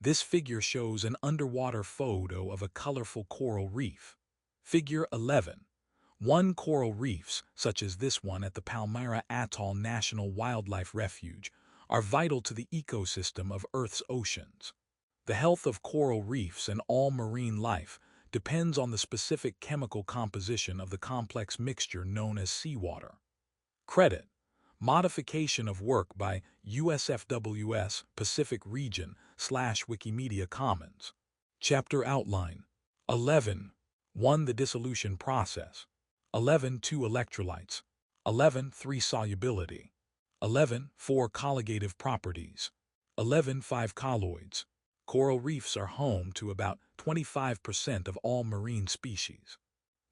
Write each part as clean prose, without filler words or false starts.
This figure shows an underwater photo of a colorful coral reef. Figure 11. One coral reefs, such as this one at the Palmyra Atoll National Wildlife Refuge, are vital to the ecosystem of Earth's oceans. The health of coral reefs and all marine life depends on the specific chemical composition of the complex mixture known as seawater. Credit: Modification of work by USFWS Pacific Region / Wikimedia Commons. Chapter Outline 11. 1. The dissolution process. 11. 2. Electrolytes. 11. 3. Solubility. 11. 4. Colligative properties. 11. 5. Colloids. Coral reefs are home to about 25% of all marine species.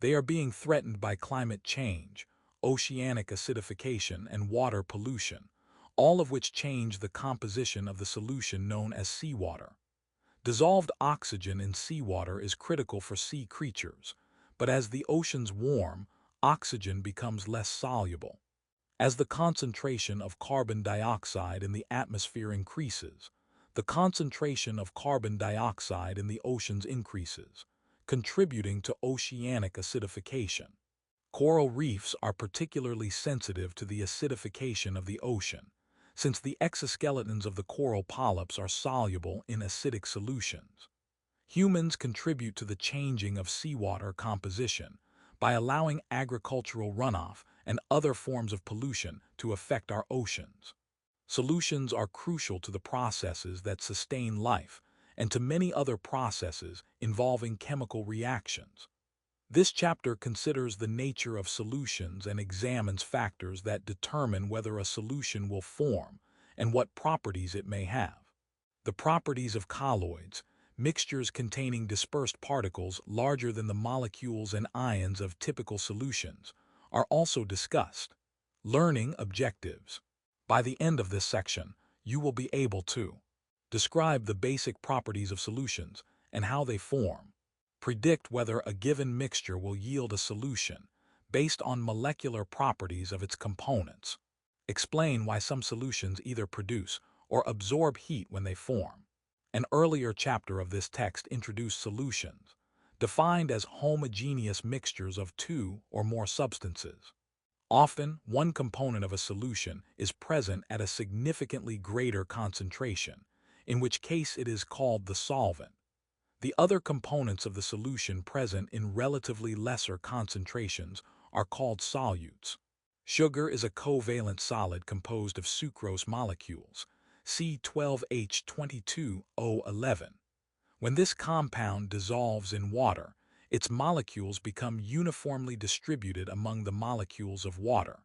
They are being threatened by climate change, oceanic acidification, and water pollution, all of which change the composition of the solution known as seawater. Dissolved oxygen in seawater is critical for sea creatures, but as the oceans warm, oxygen becomes less soluble. As the concentration of carbon dioxide in the atmosphere increases, the concentration of carbon dioxide in the oceans increases, contributing to oceanic acidification. Coral reefs are particularly sensitive to the acidification of the ocean, since the exoskeletons of the coral polyps are soluble in acidic solutions. Humans contribute to the changing of seawater composition by allowing agricultural runoff and other forms of pollution to affect our oceans. Solutions are crucial to the processes that sustain life and to many other processes involving chemical reactions. This chapter considers the nature of solutions and examines factors that determine whether a solution will form and what properties it may have. The properties of colloids, mixtures containing dispersed particles larger than the molecules and ions of typical solutions, are also discussed. Learning objectives. By the end of this section, you will be able to describe the basic properties of solutions and how they form, predict whether a given mixture will yield a solution based on molecular properties of its components, explain why some solutions either produce or absorb heat when they form. An earlier chapter of this text introduced solutions, defined as homogeneous mixtures of two or more substances. Often, one component of a solution is present at a significantly greater concentration, in which case it is called the solvent. The other components of the solution present in relatively lesser concentrations are called solutes. Sugar is a covalent solid composed of sucrose molecules, C12H22O11. When this compound dissolves in water, its molecules become uniformly distributed among the molecules of water.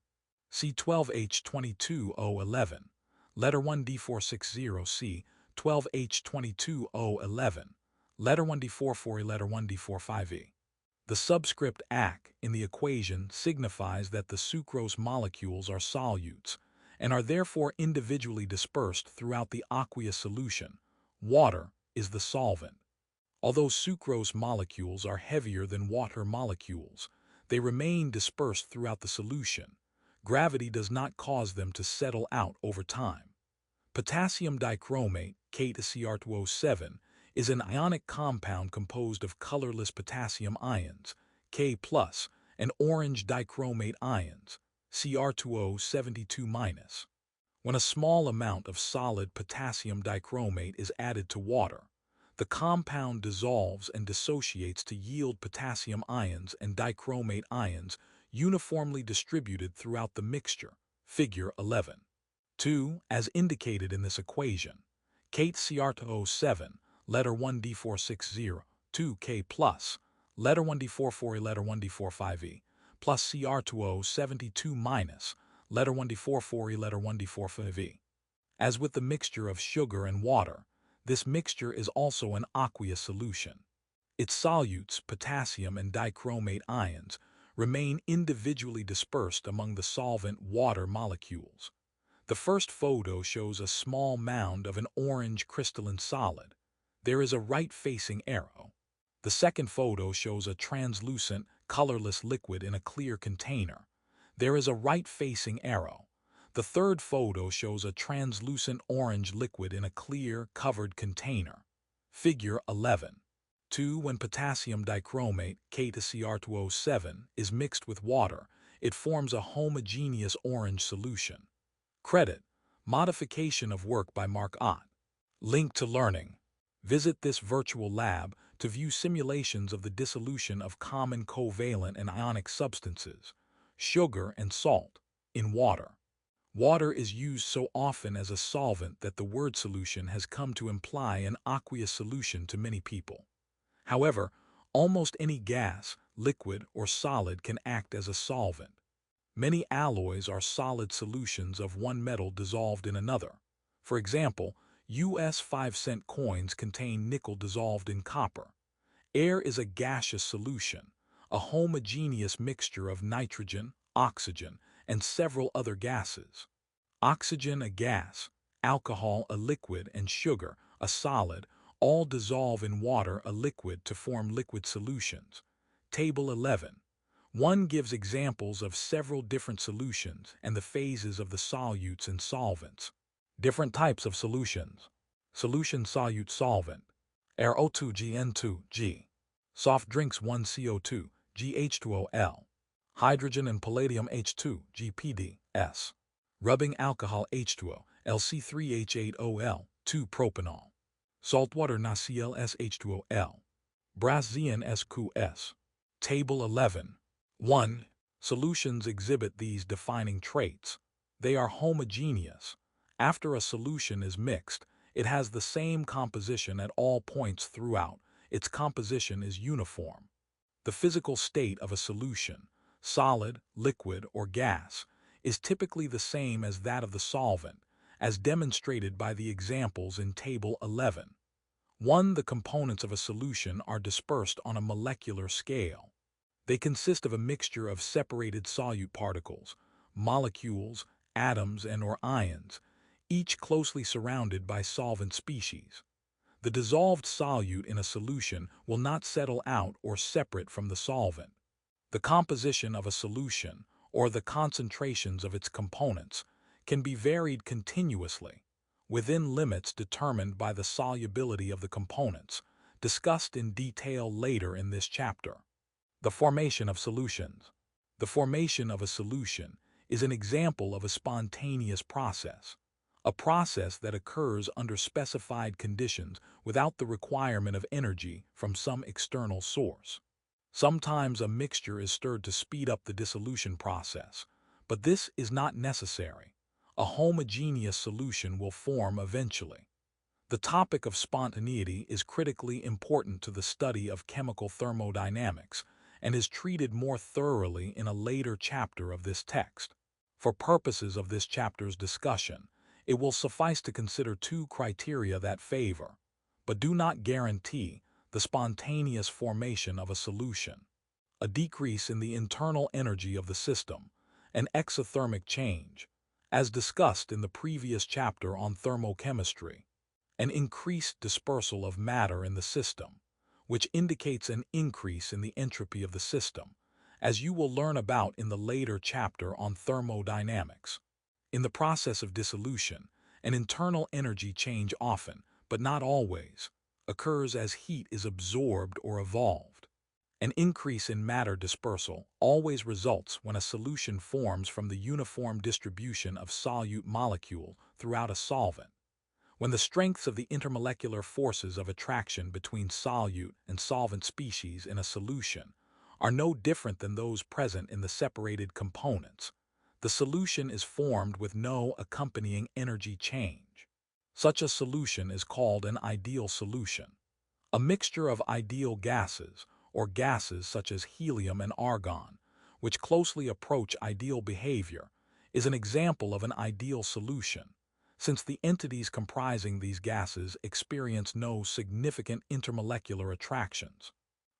C12H22O11, letter 1D460C, 12H22O11. Letter 1D44E, letter 1D45E. The subscript AC in the equation signifies that the sucrose molecules are solutes and are therefore individually dispersed throughout the aqueous solution. Water is the solvent. Although sucrose molecules are heavier than water molecules, they remain dispersed throughout the solution. Gravity does not cause them to settle out over time. Potassium dichromate, K2Cr2O7, is an ionic compound composed of colorless potassium ions, K+, and orange dichromate ions, Cr2O72-. When a small amount of solid potassium dichromate is added to water, the compound dissolves and dissociates to yield potassium ions and dichromate ions uniformly distributed throughout the mixture, figure 11. 2. As indicated in this equation, K2Cr2O7, letter 1D460, 2K+, letter 1D44E, letter 1D45E, plus Cr2O72-, letter 1D44E, letter 1D45E. As with the mixture of sugar and water, this mixture is also an aqueous solution. Its solutes, potassium and dichromate ions, remain individually dispersed among the solvent water molecules. The first photo shows a small mound of an orange crystalline solid. There is a right-facing arrow. The second photo shows a translucent, colorless liquid in a clear container. There is a right-facing arrow. The third photo shows a translucent orange liquid in a clear, covered container. Figure 11. 2. When potassium dichromate, K2Cr2O7, is mixed with water, it forms a homogeneous orange solution. Credit: Modification of work by Mark Ott. Link to learning. Visit this virtual lab to view simulations of the dissolution of common covalent and ionic substances, sugar and salt, in water. Water is used so often as a solvent that the word solution has come to imply an aqueous solution to many people. However, almost any gas, liquid, or solid can act as a solvent. Many alloys are solid solutions of one metal dissolved in another. For example, US 5-cent coins contain nickel dissolved in copper. Air is a gaseous solution, a homogeneous mixture of nitrogen, oxygen, and several other gases. Oxygen, a gas; alcohol, a liquid; and sugar, a solid, all dissolve in water, a liquid, to form liquid solutions. Table 11. 1 gives examples of several different solutions and the phases of the solutes and solvents. Different types of solutions. Solution, solute, solvent. Air O2 GN2 G. Soft drinks 1 CO2 GH2OL. Hydrogen and palladium H2 GPD S. Rubbing alcohol H2O LC3H8OL 2 propanol. Saltwater NaCl H2OL. Brazian SQS. Table 11. 1. Solutions exhibit these defining traits. They are homogeneous. After a solution is mixed, it has the same composition at all points throughout. Its composition is uniform. The physical state of a solution, solid, liquid, or gas, is typically the same as that of the solvent, as demonstrated by the examples in Table 11. 1. The components of a solution are dispersed on a molecular scale. They consist of a mixture of separated solute particles, molecules, atoms, and/or ions, each closely surrounded by solvent species. The dissolved solute in a solution will not settle out or separate from the solvent. The composition of a solution, or the concentrations of its components, can be varied continuously, within limits determined by the solubility of the components, discussed in detail later in this chapter. The formation of solutions. The formation of a solution is an example of a spontaneous process, a process that occurs under specified conditions without the requirement of energy from some external source. Sometimes a mixture is stirred to speed up the dissolution process, but this is not necessary. A homogeneous solution will form eventually. The topic of spontaneity is critically important to the study of chemical thermodynamics and is treated more thoroughly in a later chapter of this text. For purposes of this chapter's discussion, it will suffice to consider 2 criteria that favor, but do not guarantee, the spontaneous formation of a solution: a decrease in the internal energy of the system, an exothermic change, as discussed in the previous chapter on thermochemistry, an increased dispersal of matter in the system, which indicates an increase in the entropy of the system, as you will learn about in the later chapter on thermodynamics. In the process of dissolution, an internal energy change often, but not always, occurs as heat is absorbed or evolved. An increase in matter dispersal always results when a solution forms from the uniform distribution of solute molecule throughout a solvent. When the strengths of the intermolecular forces of attraction between solute and solvent species in a solution are no different than those present in the separated components, the solution is formed with no accompanying energy change. Such a solution is called an ideal solution. A mixture of ideal gases, or gases such as helium and argon, which closely approach ideal behavior, is an example of an ideal solution, since the entities comprising these gases experience no significant intermolecular attractions.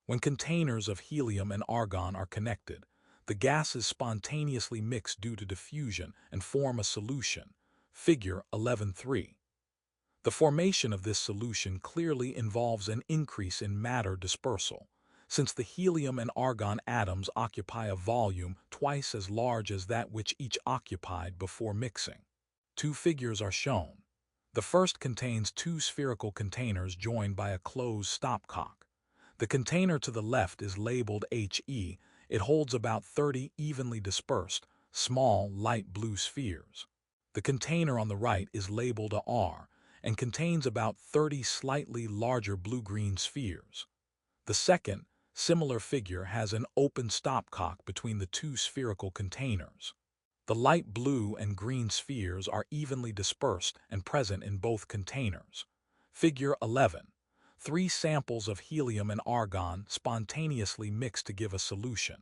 When containers of helium and argon are connected, the gases spontaneously mix due to diffusion and form a solution. Figure 11.3. The formation of this solution clearly involves an increase in matter dispersal, since the helium and argon atoms occupy a volume twice as large as that which each occupied before mixing. 2 figures are shown. The first contains two spherical containers joined by a closed stopcock. The container to the left is labeled HE. It holds about 30 evenly dispersed, small, light blue spheres. The container on the right is labeled R and contains about 30 slightly larger blue-green spheres. The second, similar figure has an open stopcock between the two spherical containers. The light blue and green spheres are evenly dispersed and present in both containers. Figure 11. Three samples of helium and argon spontaneously mixed to give a solution.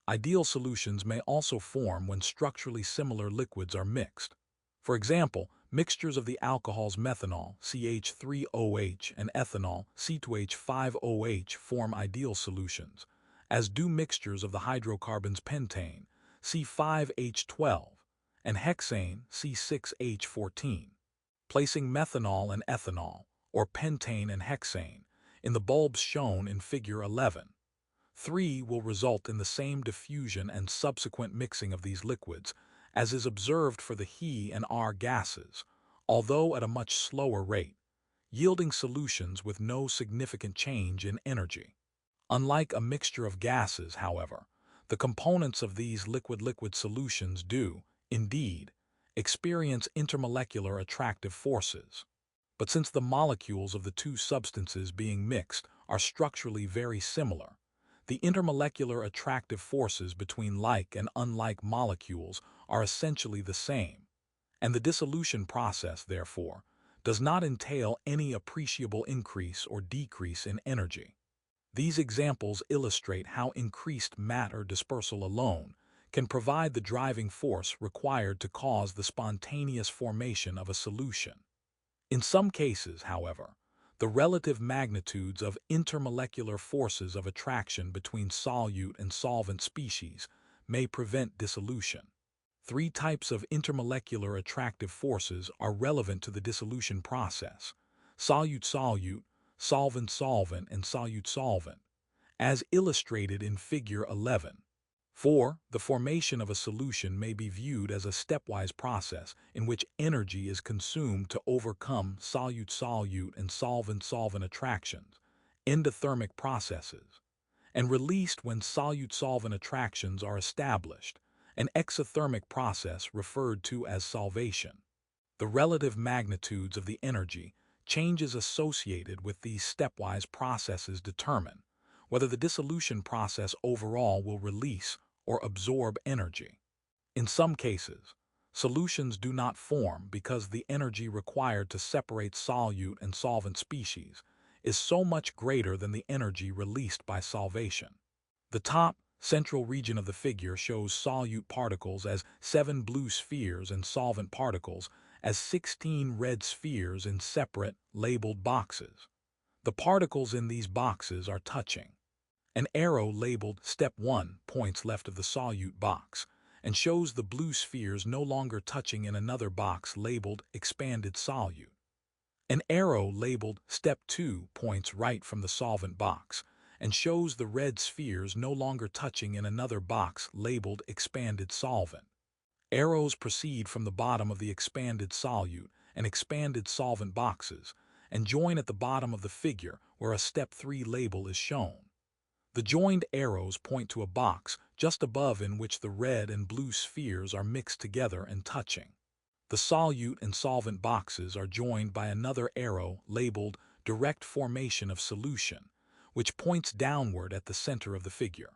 Ideal solutions may also form when structurally similar liquids are mixed. For example, mixtures of the alcohols methanol, CH3OH, and ethanol, C2H5OH, form ideal solutions, as do mixtures of the hydrocarbons pentane, C5H12, and hexane, C6H14. Placing methanol and ethanol, or pentane and hexane, in the bulbs shown in Figure 11. 3 will result in the same diffusion and subsequent mixing of these liquids as is observed for the He and R gases, although at a much slower rate, yielding solutions with no significant change in energy. Unlike a mixture of gases, however, the components of these liquid-liquid solutions do, indeed, experience intermolecular attractive forces. But since the molecules of the two substances being mixed are structurally very similar, the intermolecular attractive forces between like and unlike molecules are essentially the same, and the dissolution process, therefore, does not entail any appreciable increase or decrease in energy. These examples illustrate how increased matter dispersal alone can provide the driving force required to cause the spontaneous formation of a solution. In some cases, however, the relative magnitudes of intermolecular forces of attraction between solute and solvent species may prevent dissolution. 3 types of intermolecular attractive forces are relevant to the dissolution process: solute-solute, solvent-solvent, and solute-solvent, as illustrated in Figure 11. 4. The formation of a solution may be viewed as a stepwise process in which energy is consumed to overcome solute-solute and solvent-solvent attractions, endothermic processes, and released when solute-solvent attractions are established, an exothermic process referred to as solvation. The relative magnitudes of the energy changes associated with these stepwise processes determine whether the dissolution process overall will release or absorb energy. In some cases, solutions do not form because the energy required to separate solute and solvent species is so much greater than the energy released by solvation. The top, central region of the figure shows solute particles as 7 blue spheres and solvent particles as 16 red spheres in separate, labeled boxes. The particles in these boxes are touching. An arrow labeled Step 1 points left of the solute box and shows the blue spheres no longer touching in another box labeled Expanded Solute. An arrow labeled Step 2 points right from the solvent box and shows the red spheres no longer touching in another box labeled Expanded Solvent. Arrows proceed from the bottom of the Expanded Solute and Expanded Solvent boxes and join at the bottom of the figure where a Step 3 label is shown. The joined arrows point to a box just above in which the red and blue spheres are mixed together and touching. The solute and solvent boxes are joined by another arrow labeled Direct Formation of Solution, which points downward at the center of the figure.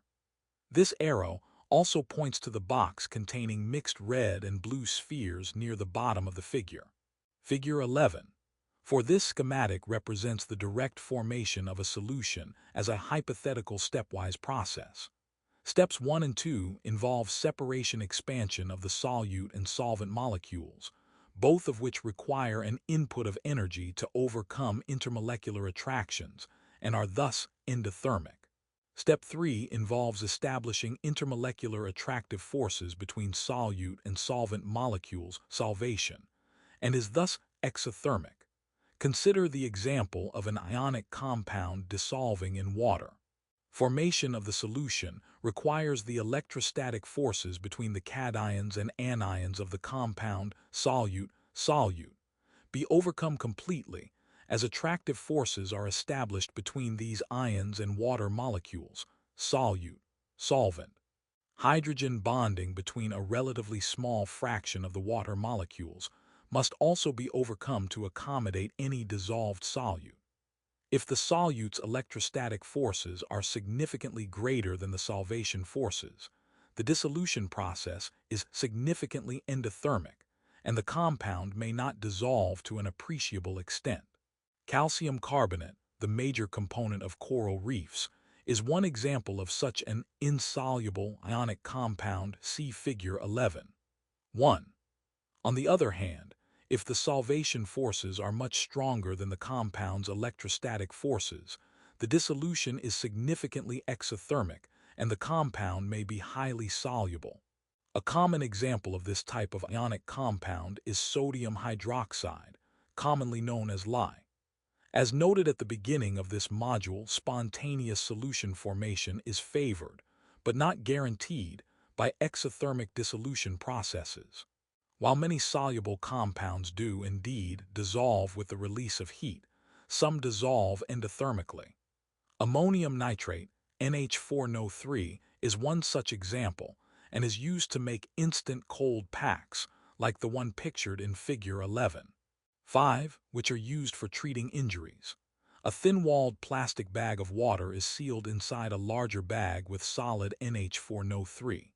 This arrow also points to the box containing mixed red and blue spheres near the bottom of the figure. Figure 11. For this schematic represents the direct formation of a solution as a hypothetical stepwise process. Steps 1 and 2 involve separation-expansion of the solute and solvent molecules, both of which require an input of energy to overcome intermolecular attractions and are thus endothermic. Step 3 involves establishing intermolecular attractive forces between solute and solvent molecules, solvation, and is thus exothermic. Consider the example of an ionic compound dissolving in water. Formation of the solution requires the electrostatic forces between the cations and anions of the compound solute be overcome completely, as attractive forces are established between these ions and water molecules, solute, solvent. Hydrogen bonding between a relatively small fraction of the water molecules must also be overcome to accommodate any dissolved solute. If the solute's electrostatic forces are significantly greater than the solvation forces, the dissolution process is significantly endothermic, and the compound may not dissolve to an appreciable extent. Calcium carbonate, the major component of coral reefs, is one example of such an insoluble ionic compound. See Figure 11. 1. On the other hand, if the solvation forces are much stronger than the compound's electrostatic forces, the dissolution is significantly exothermic and the compound may be highly soluble. A common example of this type of ionic compound is sodium hydroxide, commonly known as lye. As noted at the beginning of this module, spontaneous solution formation is favored, but not guaranteed, by exothermic dissolution processes. While many soluble compounds do indeed dissolve with the release of heat, some dissolve endothermically. Ammonium nitrate, NH4NO3, is one such example and is used to make instant cold packs, like the one pictured in Figure 11. 5, which are used for treating injuries. A thin-walled plastic bag of water is sealed inside a larger bag with solid NH4NO3.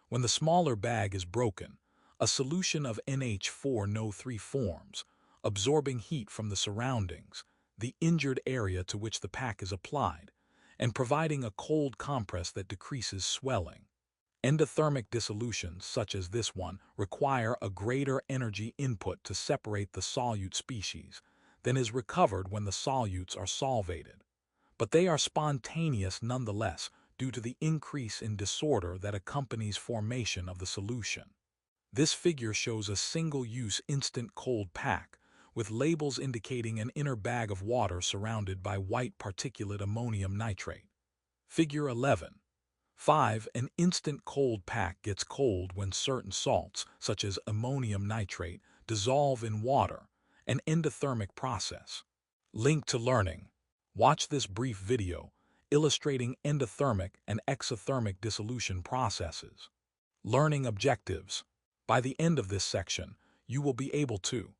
When the smaller bag is broken, a solution of NH4NO3 forms, absorbing heat from the surroundings, the injured area to which the pack is applied, and providing a cold compress that decreases swelling. Endothermic dissolutions, such as this one, require a greater energy input to separate the solute species than is recovered when the solutes are solvated. But they are spontaneous nonetheless due to the increase in disorder that accompanies formation of the solution. This figure shows a single-use instant cold pack, with labels indicating an inner bag of water surrounded by white particulate ammonium nitrate. Figure 11. 5. An instant cold pack gets cold when certain salts, such as ammonium nitrate, dissolve in water, an endothermic process. Link to learning. Watch this brief video illustrating endothermic and exothermic dissolution processes. Learning objectives. By the end of this section, you will be able to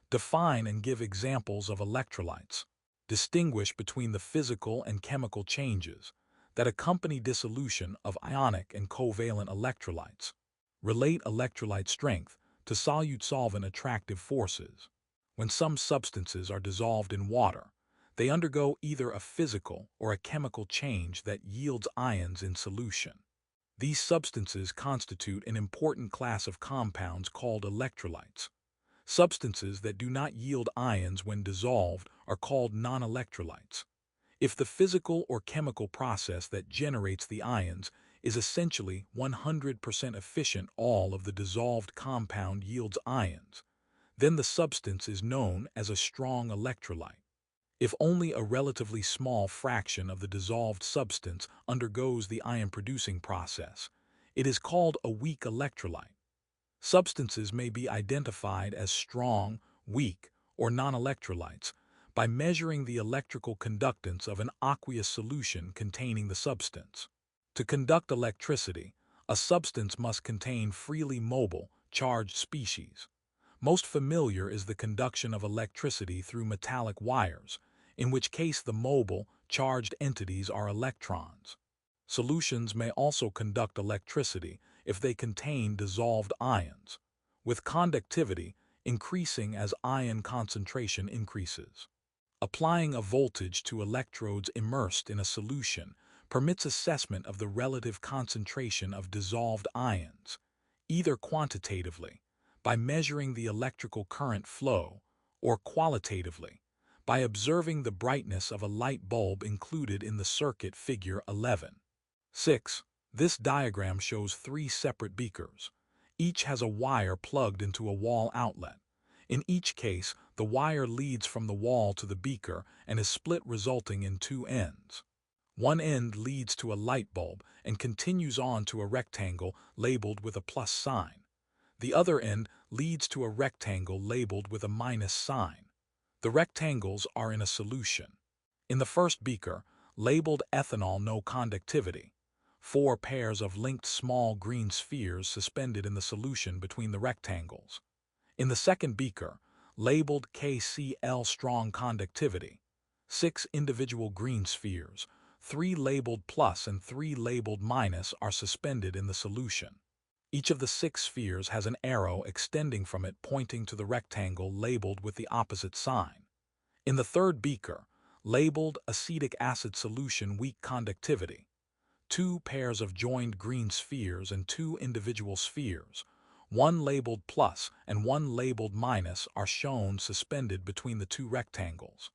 define and give examples of electrolytes, distinguish between the physical and chemical changes that accompany dissolution of ionic and covalent electrolytes, relate electrolyte strength to solute-solvent attractive forces. When some substances are dissolved in water, they undergo either a physical or a chemical change that yields ions in solution. These substances constitute an important class of compounds called electrolytes. Substances that do not yield ions when dissolved are called non-electrolytes. If the physical or chemical process that generates the ions is essentially 100% efficient, all of the dissolved compound yields ions, then the substance is known as a strong electrolyte. If only a relatively small fraction of the dissolved substance undergoes the ion-producing process, it is called a weak electrolyte. Substances may be identified as strong, weak, or non-electrolytes by measuring the electrical conductance of an aqueous solution containing the substance. To conduct electricity, a substance must contain freely mobile, charged species. Most familiar is the conduction of electricity through metallic wires, in which case the mobile, charged entities are electrons. Solutions may also conduct electricity if they contain dissolved ions, with conductivity increasing as ion concentration increases. Applying a voltage to electrodes immersed in a solution permits assessment of the relative concentration of dissolved ions, either quantitatively, by measuring the electrical current flow, or qualitatively, by observing the brightness of a light bulb included in the circuit. Figure 11. 6. This diagram shows 3 separate beakers. Each has a wire plugged into a wall outlet. In each case, the wire leads from the wall to the beaker and is split, resulting in 2 ends. One end leads to a light bulb and continues on to a rectangle labeled with a plus sign. The other end leads to a rectangle labeled with a minus sign. The rectangles are in a solution. In the first beaker, labeled ethanol no conductivity, 4 pairs of linked small green spheres suspended in the solution between the rectangles. In the second beaker, labeled KCl strong conductivity, 6 individual green spheres, 3 labeled plus and 3 labeled minus are suspended in the solution. Each of the 6 spheres has an arrow extending from it pointing to the rectangle labeled with the opposite sign. In the third beaker, labeled acetic acid solution weak conductivity, 2 pairs of joined green spheres and 2 individual spheres, 1 labeled plus and 1 labeled minus are shown suspended between the 2 rectangles.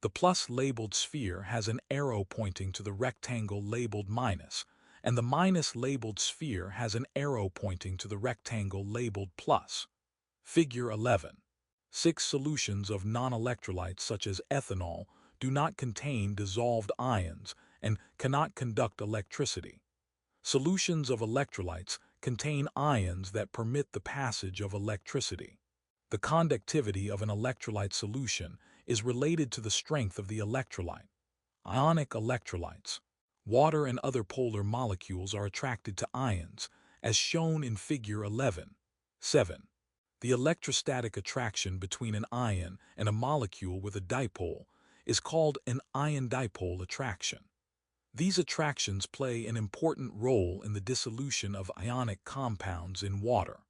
The plus labeled sphere has an arrow pointing to the rectangle labeled minus, and the minus labeled sphere has an arrow pointing to the rectangle labeled plus. Figure 11. 6 solutions of non-electrolytes such as ethanol do not contain dissolved ions and cannot conduct electricity. Solutions of electrolytes contain ions that permit the passage of electricity. The conductivity of an electrolyte solution is related to the strength of the electrolyte. Ionic electrolytes. Water and other polar molecules are attracted to ions, as shown in Figure 11. 7. The electrostatic attraction between an ion and a molecule with a dipole is called an ion-dipole attraction. These attractions play an important role in the dissolution of ionic compounds in water.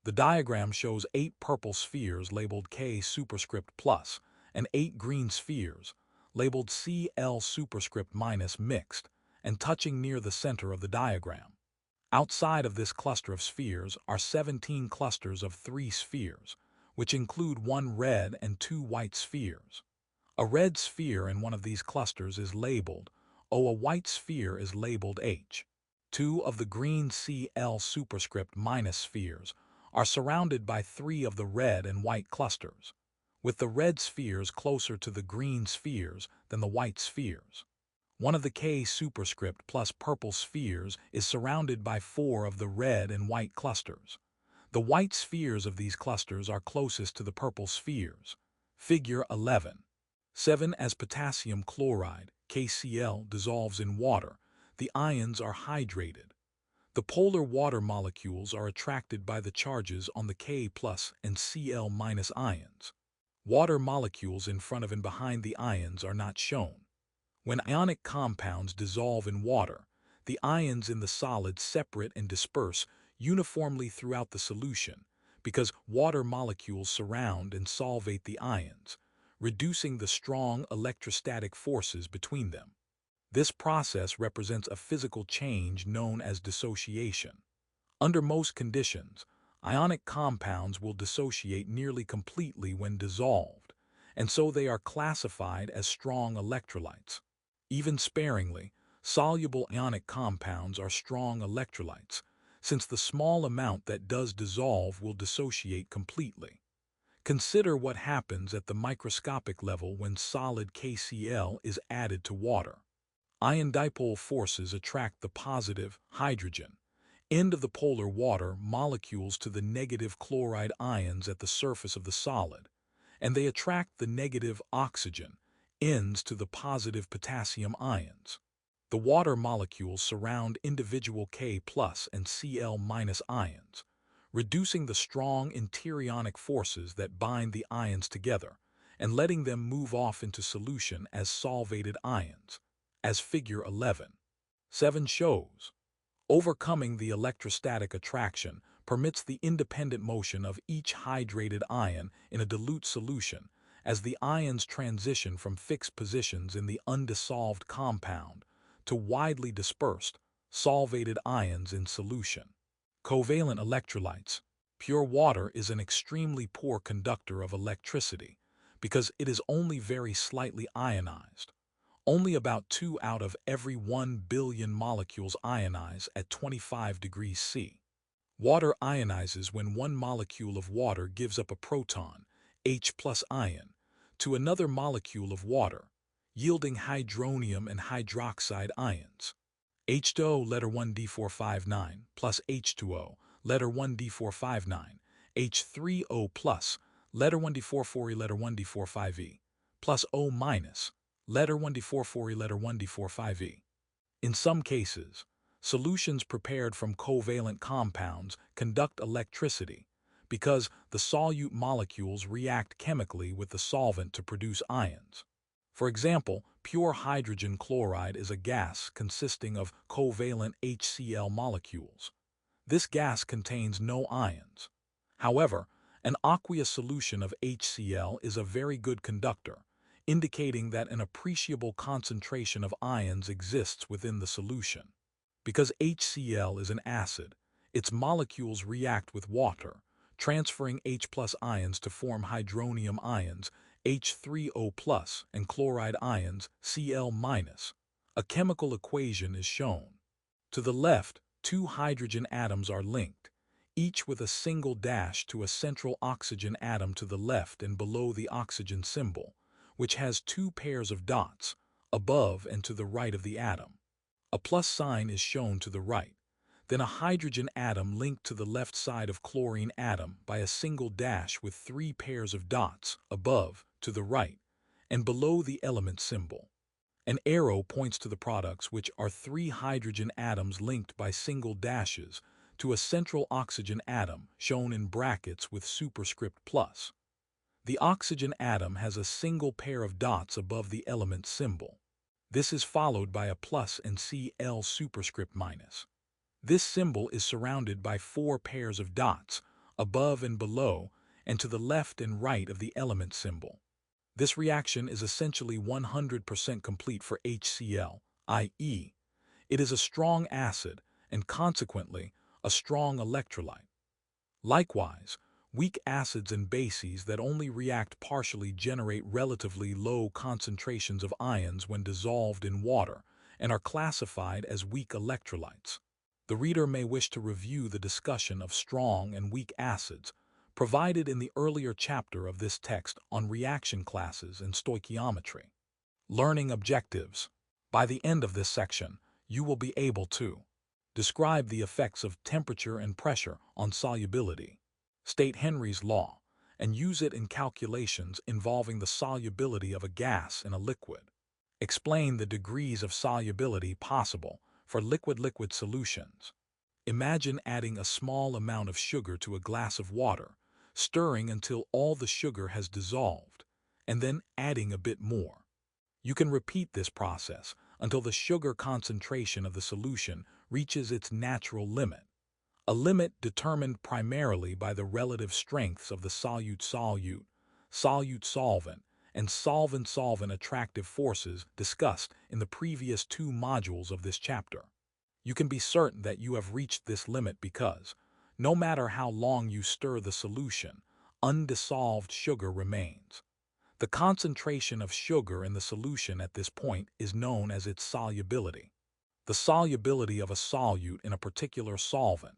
The diagram shows 8 purple spheres labeled K superscript plus and 8 green spheres labeled Cl superscript minus mixed and touching near the center of the diagram. Outside of this cluster of spheres are 17 clusters of 3 spheres, which include 1 red and 2 white spheres. A red sphere in one of these clusters is labeled O. A white sphere is labeled H. 2 of the green Cl superscript minus spheres are surrounded by 3 of the red and white clusters, with the red spheres closer to the green spheres than the white spheres. One of the K superscript plus purple spheres is surrounded by 4 of the red and white clusters. The white spheres of these clusters are closest to the purple spheres. Figure 11. 7. As potassium chloride, KCl, dissolves in water, the ions are hydrated. The polar water molecules are attracted by the charges on the K plus and Cl minus ions. Water molecules in front of and behind the ions are not shown. When ionic compounds dissolve in water, the ions in the solid separate and disperse uniformly throughout the solution because water molecules surround and solvate the ions, reducing the strong electrostatic forces between them. This process represents a physical change known as dissociation. Under most conditions, ionic compounds will dissociate nearly completely when dissolved, and so they are classified as strong electrolytes. Even sparingly, soluble ionic compounds are strong electrolytes, since the small amount that does dissolve will dissociate completely. Consider what happens at the microscopic level when solid KCl is added to water. Ion dipole forces attract the positive hydrogen end of the polar water molecules to the negative chloride ions at the surface of the solid, and they attract the negative oxygen ends to the positive potassium ions. The water molecules surround individual K plus and Cl minus ions, reducing the strong interionic forces that bind the ions together and letting them move off into solution as solvated ions, as Figure 11.7 shows. Overcoming the electrostatic attraction permits the independent motion of each hydrated ion in a dilute solution as the ions transition from fixed positions in the undissolved compound to widely dispersed, solvated ions in solution. Covalent electrolytes. Pure water is an extremely poor conductor of electricity because it is only very slightly ionized. Only about 2 out of every 1 billion molecules ionize at 25 degrees C. Water ionizes when one molecule of water gives up a proton, H plus ion, to another molecule of water, yielding hydronium and hydroxide ions. H2O letter 1 D459 plus H2O letter 1 D459 H3O plus, letter 1d44e, letter 1d45e, plus O minus, letter 1d44e, letter 1d45e. In some cases, solutions prepared from covalent compounds conduct electricity because the solute molecules react chemically with the solvent to produce ions. For example, pure hydrogen chloride is a gas consisting of covalent HCl molecules. This gas contains no ions. However, an aqueous solution of HCl is a very good conductor, indicating that an appreciable concentration of ions exists within the solution. Because HCl is an acid, its molecules react with water, transferring H plus ions to form hydronium ions, H3O plus, and chloride ions, Cl minus. A chemical equation is shown. To the left, two hydrogen atoms are linked, each with a single dash to a central oxygen atom to the left and below the oxygen symbol, which has two pairs of dots, above and to the right of the atom. A plus sign is shown to the right. Then a hydrogen atom linked to the left side of chlorine atom by a single dash with three pairs of dots, above, to the right, and below the element symbol. An arrow points to the products, which are three hydrogen atoms linked by single dashes to a central oxygen atom shown in brackets with superscript plus. The oxygen atom has a single pair of dots above the element symbol. This is followed by a plus and Cl superscript minus. This symbol is surrounded by four pairs of dots, above and below, and to the left and right of the element symbol. This reaction is essentially 100% complete for HCl, i.e., it is a strong acid and consequently a strong electrolyte. Likewise, weak acids and bases that only react partially generate relatively low concentrations of ions when dissolved in water and are classified as weak electrolytes. The reader may wish to review the discussion of strong and weak acids provided in the earlier chapter of this text on reaction classes and stoichiometry. Learning objectives. By the end of this section, you will be able to describe the effects of temperature and pressure on solubility, state Henry's law, and use it in calculations involving the solubility of a gas in a liquid. Explain the degrees of solubility possible for liquid-liquid solutions. Imagine adding a small amount of sugar to a glass of water, stirring until all the sugar has dissolved, and then adding a bit more. You can repeat this process until the sugar concentration of the solution reaches its natural limit, a limit determined primarily by the relative strengths of the solute-solute, solute-solvent, and solvent-solvent attractive forces discussed in the previous two modules of this chapter. You can be certain that you have reached this limit because, no matter how long you stir the solution, undissolved sugar remains. The concentration of sugar in the solution at this point is known as its solubility. The solubility of a solute in a particular solvent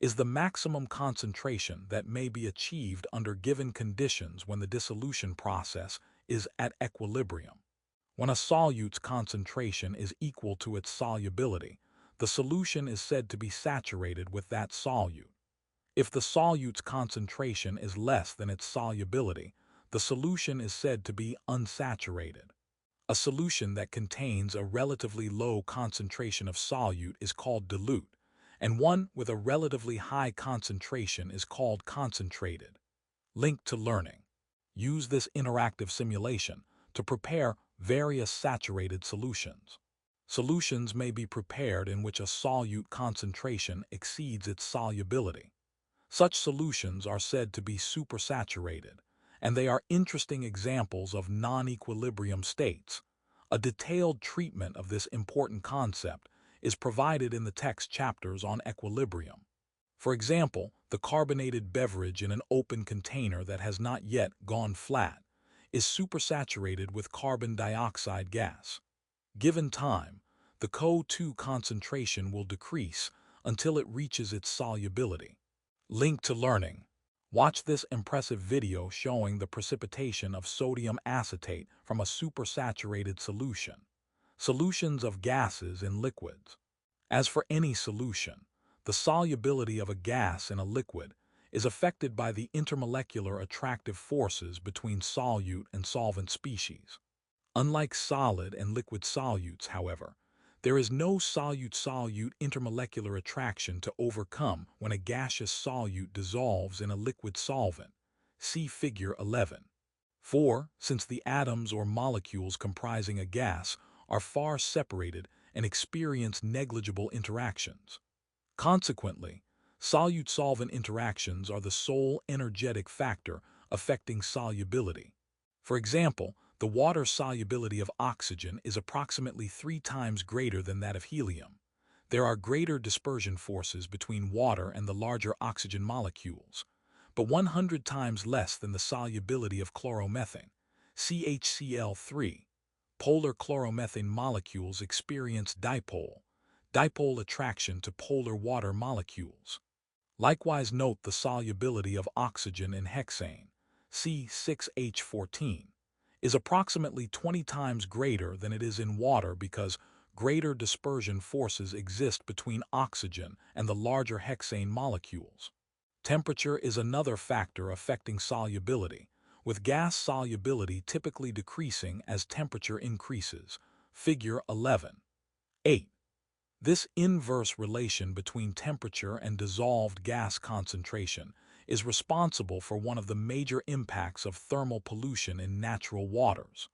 is the maximum concentration that may be achieved under given conditions when the dissolution process is at equilibrium. When a solute's concentration is equal to its solubility, the solution is said to be saturated with that solute. If the solute's concentration is less than its solubility, the solution is said to be unsaturated. A solution that contains a relatively low concentration of solute is called dilute, and one with a relatively high concentration is called concentrated. Link to learning. Use this interactive simulation to prepare various saturated solutions. Solutions may be prepared in which a solute concentration exceeds its solubility. Such solutions are said to be supersaturated, and they are interesting examples of non-equilibrium states. A detailed treatment of this important concept is provided in the text chapters on equilibrium. For example, the carbonated beverage in an open container that has not yet gone flat is supersaturated with carbon dioxide gas. Given time, the CO2 concentration will decrease until it reaches its solubility. Link to learning. Watch this impressive video showing the precipitation of sodium acetate from a supersaturated solution. Solutions of gases in liquids. As for any solution, the solubility of a gas in a liquid is affected by the intermolecular attractive forces between solute and solvent species. Unlike solid and liquid solutes, however, there is no solute-solute intermolecular attraction to overcome when a gaseous solute dissolves in a liquid solvent. See Figure 11. 4. Since the atoms or molecules comprising a gas are far separated and experience negligible interactions. Consequently, solute-solvent interactions are the sole energetic factor affecting solubility. For example, the water solubility of oxygen is approximately 3 times greater than that of helium. There are greater dispersion forces between water and the larger oxygen molecules, but 100 times less than the solubility of chloromethane, CHCl3. Polar chloromethane molecules experience dipole attraction to polar water molecules. Likewise, note the solubility of oxygen in hexane, C6H14, is approximately 20 times greater than it is in water because greater dispersion forces exist between oxygen and the larger hexane molecules. Temperature is another factor affecting solubility, with gas solubility typically decreasing as temperature increases. Figure 11. 8. This inverse relation between temperature and dissolved gas concentration is responsible for one of the major impacts of thermal pollution in natural waters.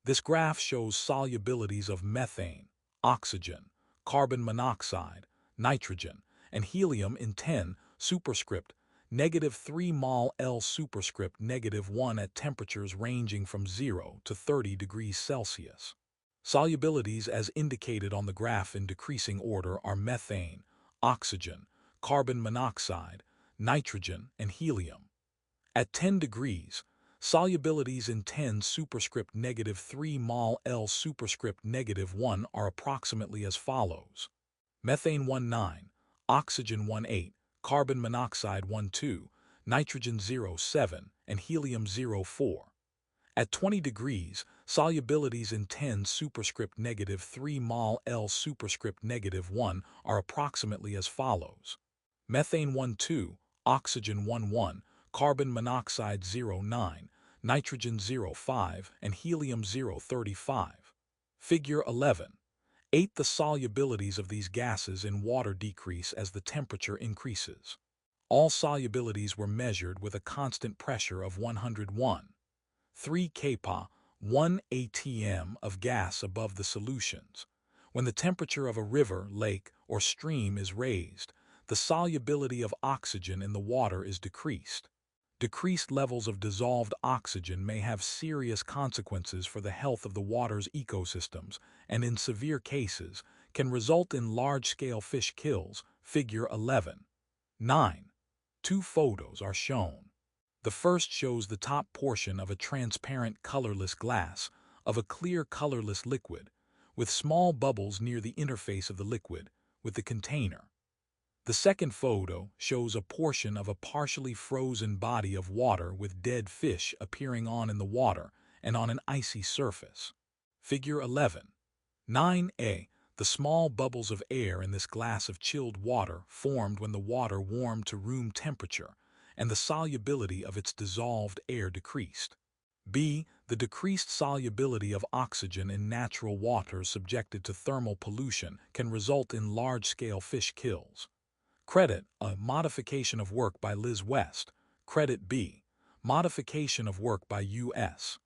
This graph shows solubilities of methane, oxygen, carbon monoxide, nitrogen, and helium in 10 superscript -3 mol L superscript -1 at temperatures ranging from 0 to 30 degrees Celsius. Solubilities as indicated on the graph in decreasing order are methane, oxygen, carbon monoxide, nitrogen, and helium. At 10 degrees, solubilities in 10 superscript -3 mol L superscript -1 are approximately as follows. Methane 19, oxygen 18, carbon monoxide 12, nitrogen 07, and helium 04. At 20 degrees, solubilities in 10 superscript -3 mol L superscript -1 are approximately as follows. Methane 12, oxygen 11, carbon monoxide 09, nitrogen 05, and helium 035. Figure 11. 8. The solubilities of these gases in water decrease as the temperature increases. All solubilities were measured with a constant pressure of 101. 3 kPa, 1 atm of gas above the solutions. When the temperature of a river, lake, or stream is raised, the solubility of oxygen in the water is decreased. Decreased levels of dissolved oxygen may have serious consequences for the health of the water's ecosystems and, in severe cases, can result in large-scale fish kills. Figure 11. 9. 2 photos are shown. The first shows the top portion of a transparent colorless glass of a clear colorless liquid, with small bubbles near the interface of the liquid with the container. The second photo shows a portion of a partially frozen body of water with dead fish appearing in the water and on an icy surface. Figure 11. 9a. The small bubbles of air in this glass of chilled water formed when the water warmed to room temperature and the solubility of its dissolved air decreased. B. The decreased solubility of oxygen in natural water subjected to thermal pollution can result in large-scale fish kills. Credit A. Modification of work by Liz West. Credit B. Modification of work by U.S.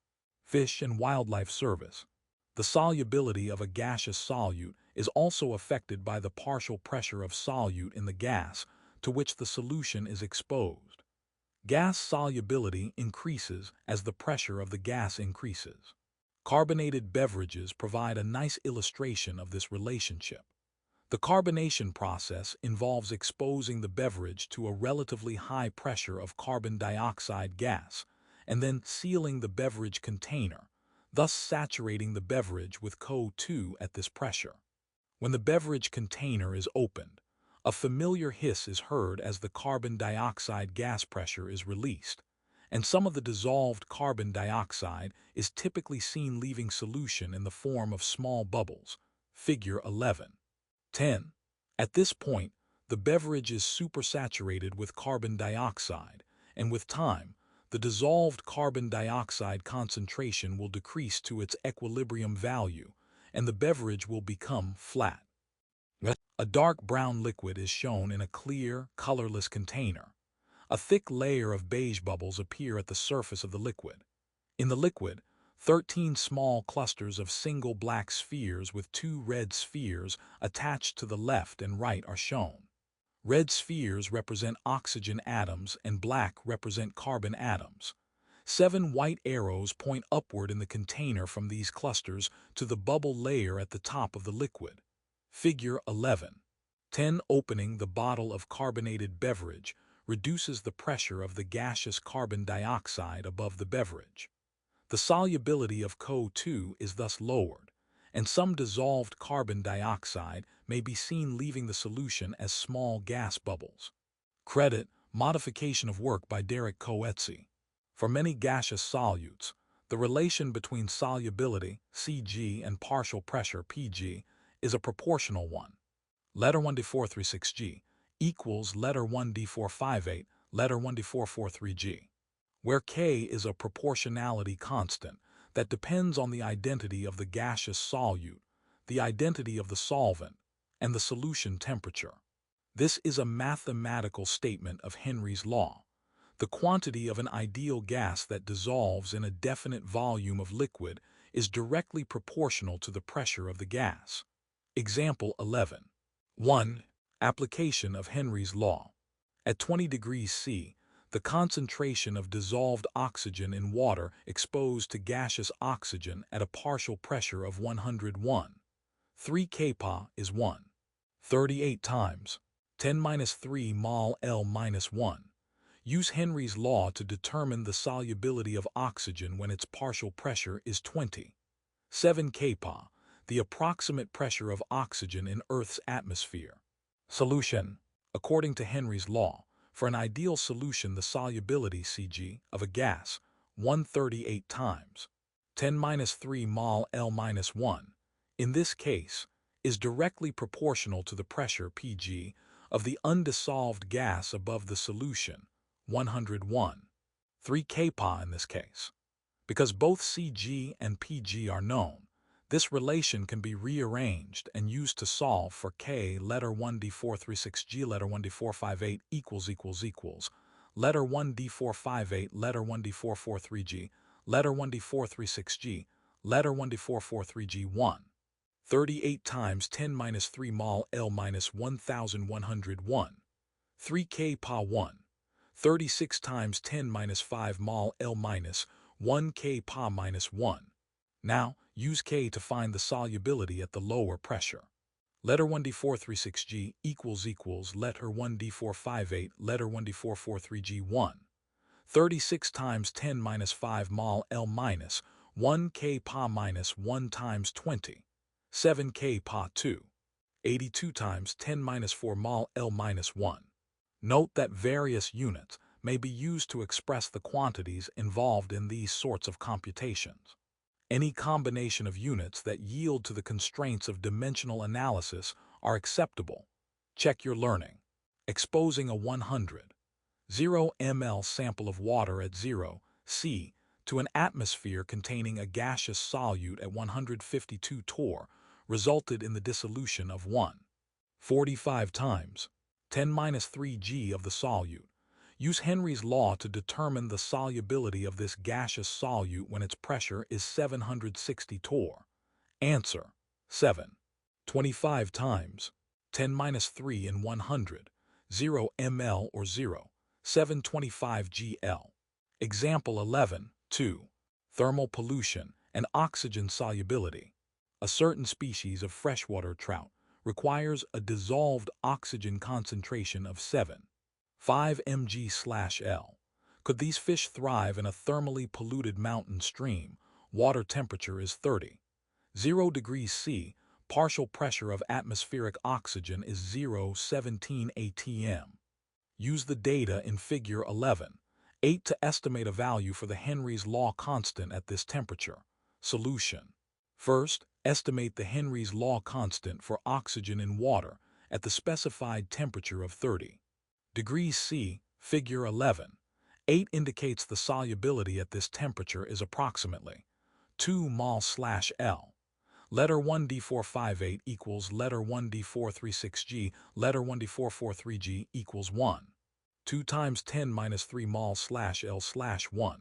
Fish and Wildlife Service. The solubility of a gaseous solute is also affected by the partial pressure of solute in the gas to which the solution is exposed. Gas solubility increases as the pressure of the gas increases. Carbonated beverages provide a nice illustration of this relationship. The carbonation process involves exposing the beverage to a relatively high pressure of carbon dioxide gas and then sealing the beverage container, thus saturating the beverage with CO2 at this pressure. When the beverage container is opened, a familiar hiss is heard as the carbon dioxide gas pressure is released, and some of the dissolved carbon dioxide is typically seen leaving solution in the form of small bubbles. Figure 11. 10. At this point, the beverage is supersaturated with carbon dioxide, and with time, the dissolved carbon dioxide concentration will decrease to its equilibrium value, and the beverage will become flat. A dark brown liquid is shown in a clear, colorless container. A thick layer of beige bubbles appear at the surface of the liquid. In the liquid, 13 small clusters of single black spheres with 2 red spheres attached to the left and right are shown. Red spheres represent oxygen atoms and black represent carbon atoms. 7 white arrows point upward in the container from these clusters to the bubble layer at the top of the liquid. Figure 11. 10. Opening the bottle of carbonated beverage reduces the pressure of the gaseous carbon dioxide above the beverage. The solubility of CO2 is thus lowered, and some dissolved carbon dioxide may be seen leaving the solution as small gas bubbles. Credit, modification of work by Derek Coetzee. For many gaseous solutes, the relation between solubility, Cg, and partial pressure, Pg, is a proportional one. Letter 1d436G equals letter 1d458, letter 1d443G, where K is a proportionality constant that depends on the identity of the gaseous solute, the identity of the solvent, and the solution temperature. This is a mathematical statement of Henry's law. The quantity of an ideal gas that dissolves in a definite volume of liquid is directly proportional to the pressure of the gas. Example 11. 1. Application of Henry's law. At 20 degrees C, the concentration of dissolved oxygen in water exposed to gaseous oxygen at a partial pressure of 101. 3 kPa is 1. 38 times 10⁻³ mol L-1. Use Henry's law to determine the solubility of oxygen when its partial pressure is 20. 7 kPa, the approximate pressure of oxygen in Earth's atmosphere. Solution. According to Henry's law, for an ideal solution, the solubility Cg of a gas, 138 times 10⁻³ mol L-1, in this case, is directly proportional to the pressure Pg of the undissolved gas above the solution, 101. 3 kPa in this case. Because both Cg and Pg are known, this relation can be rearranged and used to solve for K. Letter 1d436G, letter 1d458 equals, letter 1d458, letter 1d443G, letter 1d436G, letter 1d443G 1. 38 times 10⁻³ mol L-1101. 3 kPa 1. 36 times 10⁻⁵ mol L-1 kPa 1. Now, use K to find the solubility at the lower pressure. Letter 1d436G equals letter 1d458, letter 1d443G 1. 36 times 10⁻⁵ mol L-1 kPa 1 times 20. 7 kPa 2. 82 times 10⁻⁴ mol L-1. Note that various units may be used to express the quantities involved in these sorts of computations. Any combination of units that yield to the constraints of dimensional analysis are acceptable. Check your learning. Exposing a 100 ml sample of water at 0 C to an atmosphere containing a gaseous solute at 152 torr resulted in the dissolution of 145 times 10⁻³ G of the solute. Use Henry's law to determine the solubility of this gaseous solute when its pressure is 760 torr. Answer: 7. 25 times 10⁻³ in 100, 0 ml or 0.725 gl. Example 11. 2. Thermal pollution and oxygen solubility. A certain species of freshwater trout requires a dissolved oxygen concentration of 7.5 mg/L. Could these fish thrive in a thermally polluted mountain stream? Water temperature is 30.0 degrees C. Partial pressure of atmospheric oxygen is 0.17 atm. Use the data in Figure 11.8 to estimate a value for the Henry's law constant at this temperature. Solution. First, estimate the Henry's law constant for oxygen in water at the specified temperature of 30 degrees C, figure 11. 8 indicates the solubility at this temperature is approximately 2 mol/L. Letter 1D458 equals letter 1D436G, letter 1D443G equals 1. 2 times 10 minus 3 mol/L/1.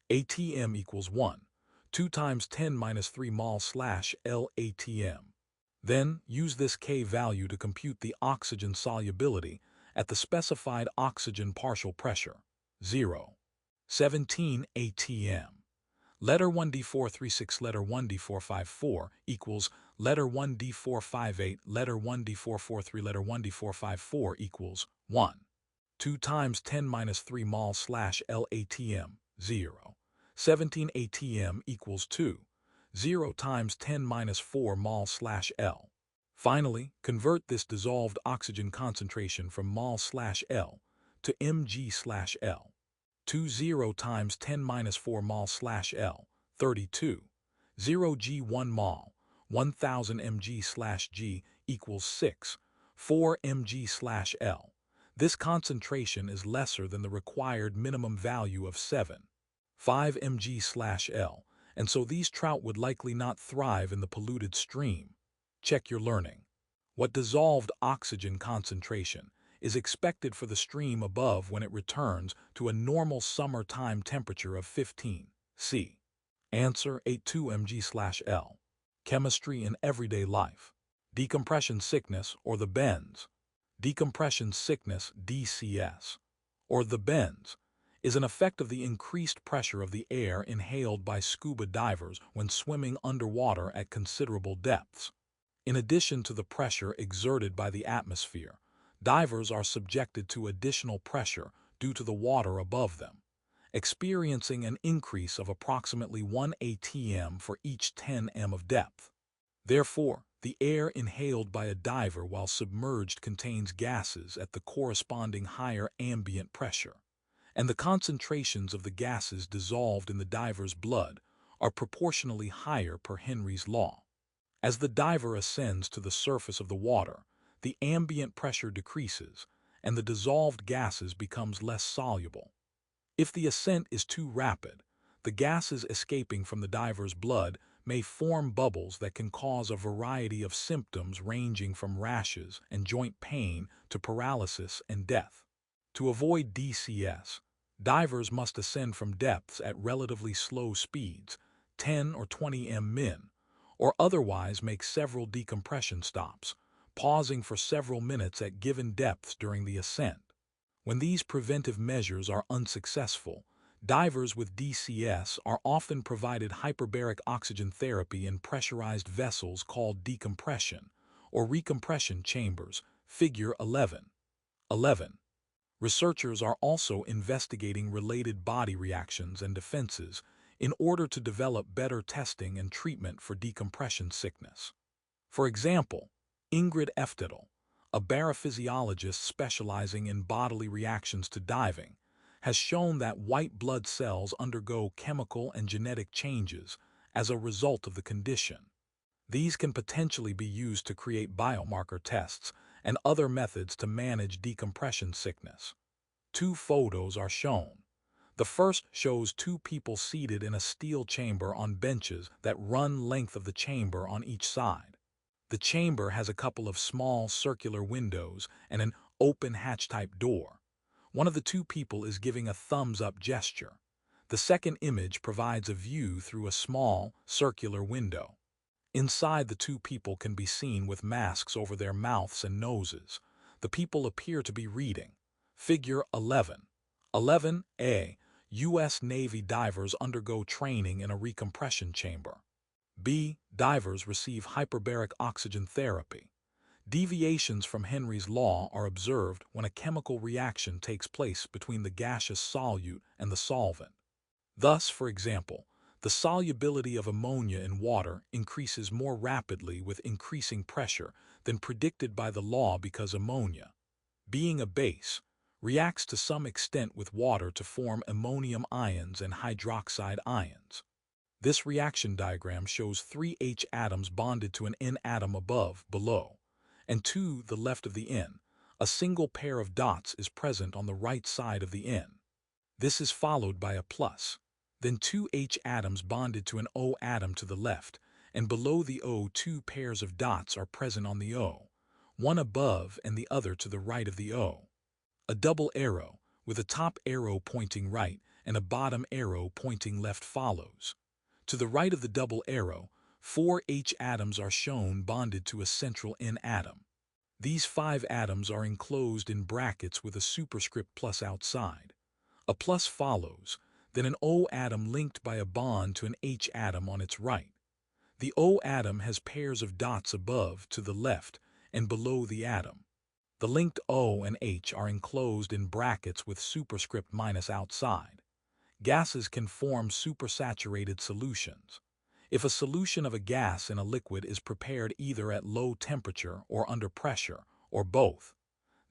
ATM equals 1. 2 times 10 minus 3 mol/L ATM. Then, use this K value to compute the oxygen solubility at the specified oxygen partial pressure, 0.17 atm. Letter 1D436, letter 1D454 equals letter 1D458, letter 1D443, letter 1D454 equals 1. 2 times 10 minus 3 mol/L ATM, 0. 17 atm equals 2. 0 times 10 minus 4 mol/L. Finally, convert this dissolved oxygen concentration from mol/L to mg/L. 20 times 10 minus 4 mol/L, 32. 0 g 1 mol, 1000 mg/G equals 6, 4 mg/L. This concentration is lesser than the required minimum value of 7, 5 mg/L, and so these trout would likely not thrive in the polluted stream. Check your learning. What dissolved oxygen concentration is expected for the stream above when it returns to a normal summertime temperature of 15 C? Answer 82 mg/L. Chemistry in everyday life. Decompression sickness, or the bends. Decompression sickness, DCS, or the bends, is an effect of the increased pressure of the air inhaled by scuba divers when swimming underwater at considerable depths. In addition to the pressure exerted by the atmosphere, divers are subjected to additional pressure due to the water above them, experiencing an increase of approximately 1 atm for each 10 m of depth. Therefore, the air inhaled by a diver while submerged contains gases at the corresponding higher ambient pressure, and the concentrations of the gases dissolved in the diver's blood are proportionally higher per Henry's law. As the diver ascends to the surface of the water, the ambient pressure decreases, and the dissolved gases becomes less soluble. If the ascent is too rapid, the gases escaping from the diver's blood may form bubbles that can cause a variety of symptoms ranging from rashes and joint pain to paralysis and death. To avoid DCS, divers must ascend from depths at relatively slow speeds, 10 or 20 m/min, or otherwise make several decompression stops, pausing for several minutes at given depths during the ascent. When these preventive measures are unsuccessful, divers with DCS are often provided hyperbaric oxygen therapy in pressurized vessels called decompression or recompression chambers, figure 11. 11. Researchers are also investigating related body reactions and defenses in order to develop better testing and treatment for decompression sickness. For example, Ingrid Eftetl, a barophysiologist specializing in bodily reactions to diving, has shown that white blood cells undergo chemical and genetic changes as a result of the condition. These can potentially be used to create biomarker tests and other methods to manage decompression sickness. 2 photos are shown. The first shows 2 people seated in a steel chamber on benches that run length of the chamber on each side. The chamber has a couple of small circular windows and an open hatch-type door. One of the 2 people is giving a thumbs-up gesture. The second image provides a view through a small, circular window. Inside, the 2 people can be seen with masks over their mouths and noses. The people appear to be reading. Figure 11. 11A. U.S. Navy divers undergo training in a recompression chamber. B. Divers receive hyperbaric oxygen therapy. Deviations from Henry's law are observed when a chemical reaction takes place between the gaseous solute and the solvent. Thus, for example, the solubility of ammonia in water increases more rapidly with increasing pressure than predicted by the law because ammonia, being a base, reacts to some extent with water to form ammonium ions and hydroxide ions. This reaction diagram shows 3 H atoms bonded to an N atom below, and to the left of the N, a single pair of dots is present on the right side of the N. This is followed by a plus. Then two H atoms bonded to an O atom to the left, and below the O two pairs of dots are present on the O, one above and the other to the right of the O. A double arrow, with a top arrow pointing right and a bottom arrow pointing left follows. To the right of the double arrow, four H atoms are shown bonded to a central N atom. These 5 atoms are enclosed in brackets with a superscript plus outside. A plus follows, then an O atom linked by a bond to an H atom on its right. The O atom has pairs of dots above, to the left, and below the atom. The linked O and H are enclosed in brackets with superscript minus outside. Gases can form supersaturated solutions. If a solution of a gas in a liquid is prepared either at low temperature or under pressure, or both,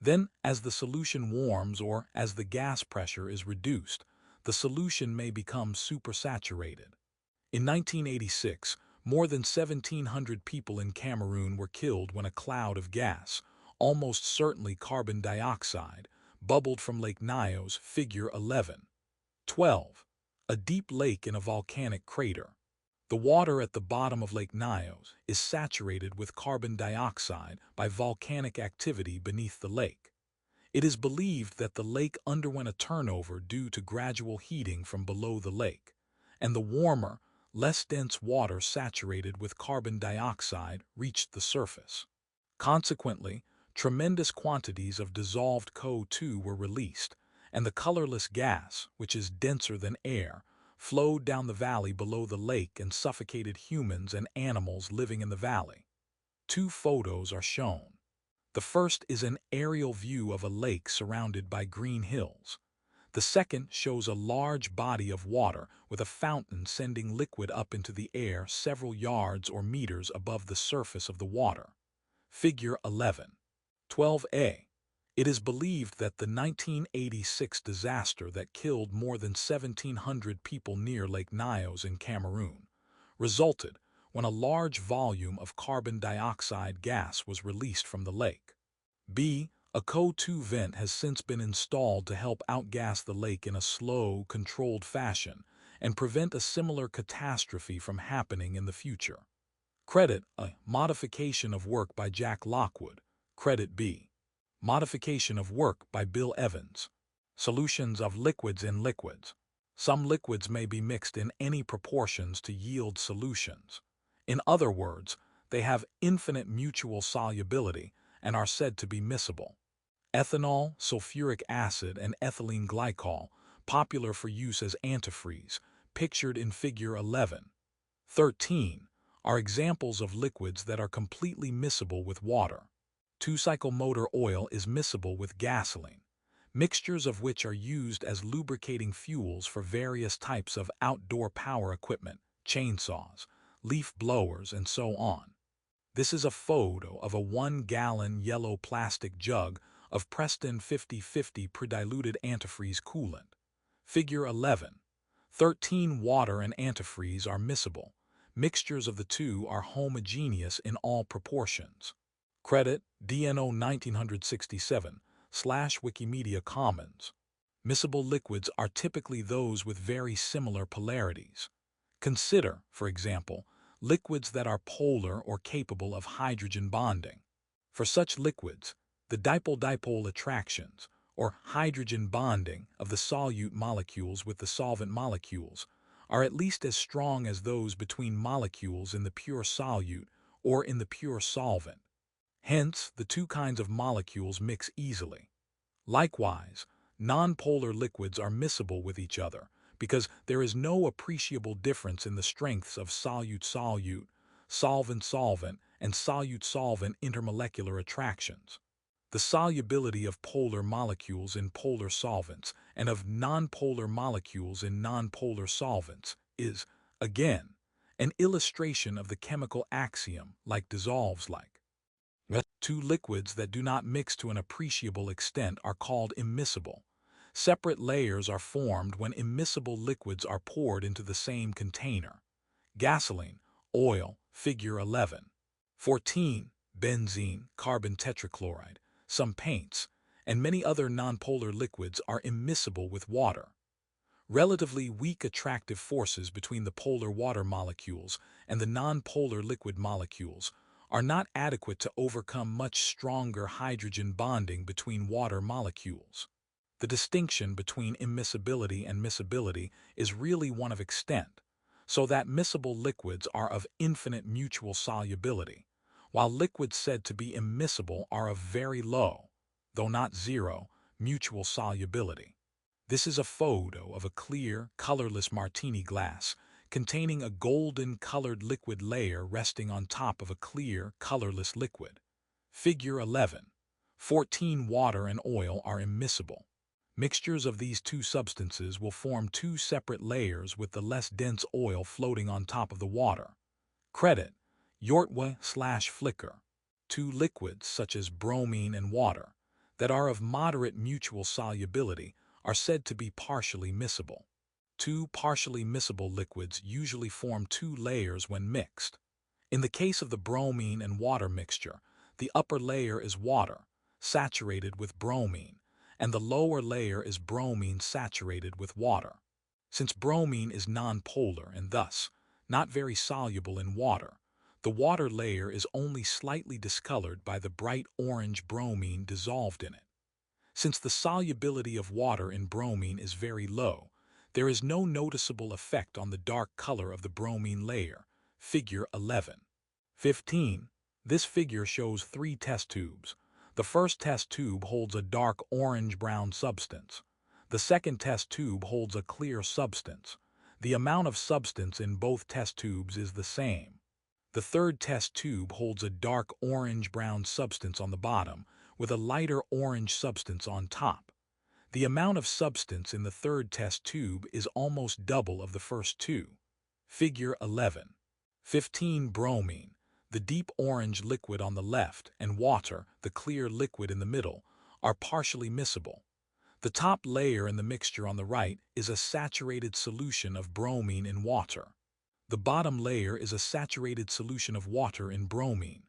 then as the solution warms or as the gas pressure is reduced, the solution may become supersaturated. In 1986, more than 1,700 people in Cameroon were killed when a cloud of gas, almost certainly carbon dioxide, bubbled from Lake Nyos, figure 11. 12. A deep lake in a volcanic crater. The water at the bottom of Lake Nyos is saturated with carbon dioxide by volcanic activity beneath the lake. It is believed that the lake underwent a turnover due to gradual heating from below the lake, and the warmer, less dense water saturated with carbon dioxide reached the surface. Consequently, tremendous quantities of dissolved CO2 were released, and the colorless gas, which is denser than air, flowed down the valley below the lake and suffocated humans and animals living in the valley. 2 photos are shown. The first is an aerial view of a lake surrounded by green hills. The second shows a large body of water with a fountain sending liquid up into the air several yards or meters above the surface of the water. Figure 11. 12a. It is believed that the 1986 disaster that killed more than 1,700 people near Lake Nyos in Cameroon resulted when a large volume of carbon dioxide gas was released from the lake. B. A CO2 vent has since been installed to help outgas the lake in a slow, controlled fashion and prevent a similar catastrophe from happening in the future. Credit A. Modification of work by Jack Lockwood. Credit B. Modification of work by Bill Evans. Solutions of liquids in liquids. Some liquids may be mixed in any proportions to yield solutions. In other words, they have infinite mutual solubility and are said to be miscible. Ethanol, sulfuric acid, and ethylene glycol, popular for use as antifreeze, pictured in figure 11. 13, are examples of liquids that are completely miscible with water. Two-cycle motor oil is miscible with gasoline, mixtures of which are used as lubricating fuels for various types of outdoor power equipment, chainsaws, leaf blowers, and so on. This is a photo of a 1-gallon yellow plastic jug of Preston 50/50 prediluted antifreeze coolant. Figure 11. 13 Water and antifreeze are miscible. Mixtures of the two are homogeneous in all proportions. Credit DNO 1967/Wikimedia Commons. Miscible liquids are typically those with very similar polarities. Consider, for example, liquids that are polar or capable of hydrogen bonding. For such liquids, the dipole-dipole attractions, or hydrogen bonding of the solute molecules with the solvent molecules, are at least as strong as those between molecules in the pure solute or in the pure solvent. Hence, the two kinds of molecules mix easily. Likewise, nonpolar liquids are miscible with each other because there is no appreciable difference in the strengths of solute-solute, solvent-solvent, and solute-solvent intermolecular attractions. The solubility of polar molecules in polar solvents and of nonpolar molecules in nonpolar solvents is, again, an illustration of the chemical axiom like dissolves like. Two liquids that do not mix to an appreciable extent are called immiscible. Separate layers are formed when immiscible liquids are poured into the same container. Gasoline, oil, figure 11. 14. benzene, carbon tetrachloride, some paints, and many other nonpolar liquids are immiscible with water. Relatively weak attractive forces between the polar water molecules and the nonpolar liquid molecules are not adequate to overcome much stronger hydrogen bonding between water molecules. The distinction between immiscibility and miscibility is really one of extent, so that miscible liquids are of infinite mutual solubility, while liquids said to be immiscible are of very low, though not zero, mutual solubility. This is a photo of a clear, colorless martini glass containing a golden-colored liquid layer resting on top of a clear, colorless liquid. Figure 11. 14 water and oil are immiscible. Mixtures of these two substances will form two separate layers with the less dense oil floating on top of the water. Credit, Yortwa/Flicker. Two liquids, such as bromine and water, that are of moderate mutual solubility are said to be partially miscible. Two partially miscible liquids usually form two layers when mixed. In the case of the bromine and water mixture, the upper layer is water, saturated with bromine, and the lower layer is bromine saturated with water. Since bromine is nonpolar and thus not very soluble in water, the water layer is only slightly discolored by the bright orange bromine dissolved in it. Since the solubility of water in bromine is very low, there is no noticeable effect on the dark color of the bromine layer. Figure 11. 15. This figure shows three test tubes. The first test tube holds a dark orange-brown substance. The second test tube holds a clear substance. The amount of substance in both test tubes is the same. The third test tube holds a dark orange-brown substance on the bottom, with a lighter orange substance on top. The amount of substance in the third test tube is almost double of the first two. Figure 11. 15. Bromine, the deep orange liquid on the left, and water, the clear liquid in the middle, are partially miscible. The top layer in the mixture on the right is a saturated solution of bromine in water. The bottom layer is a saturated solution of water in bromine.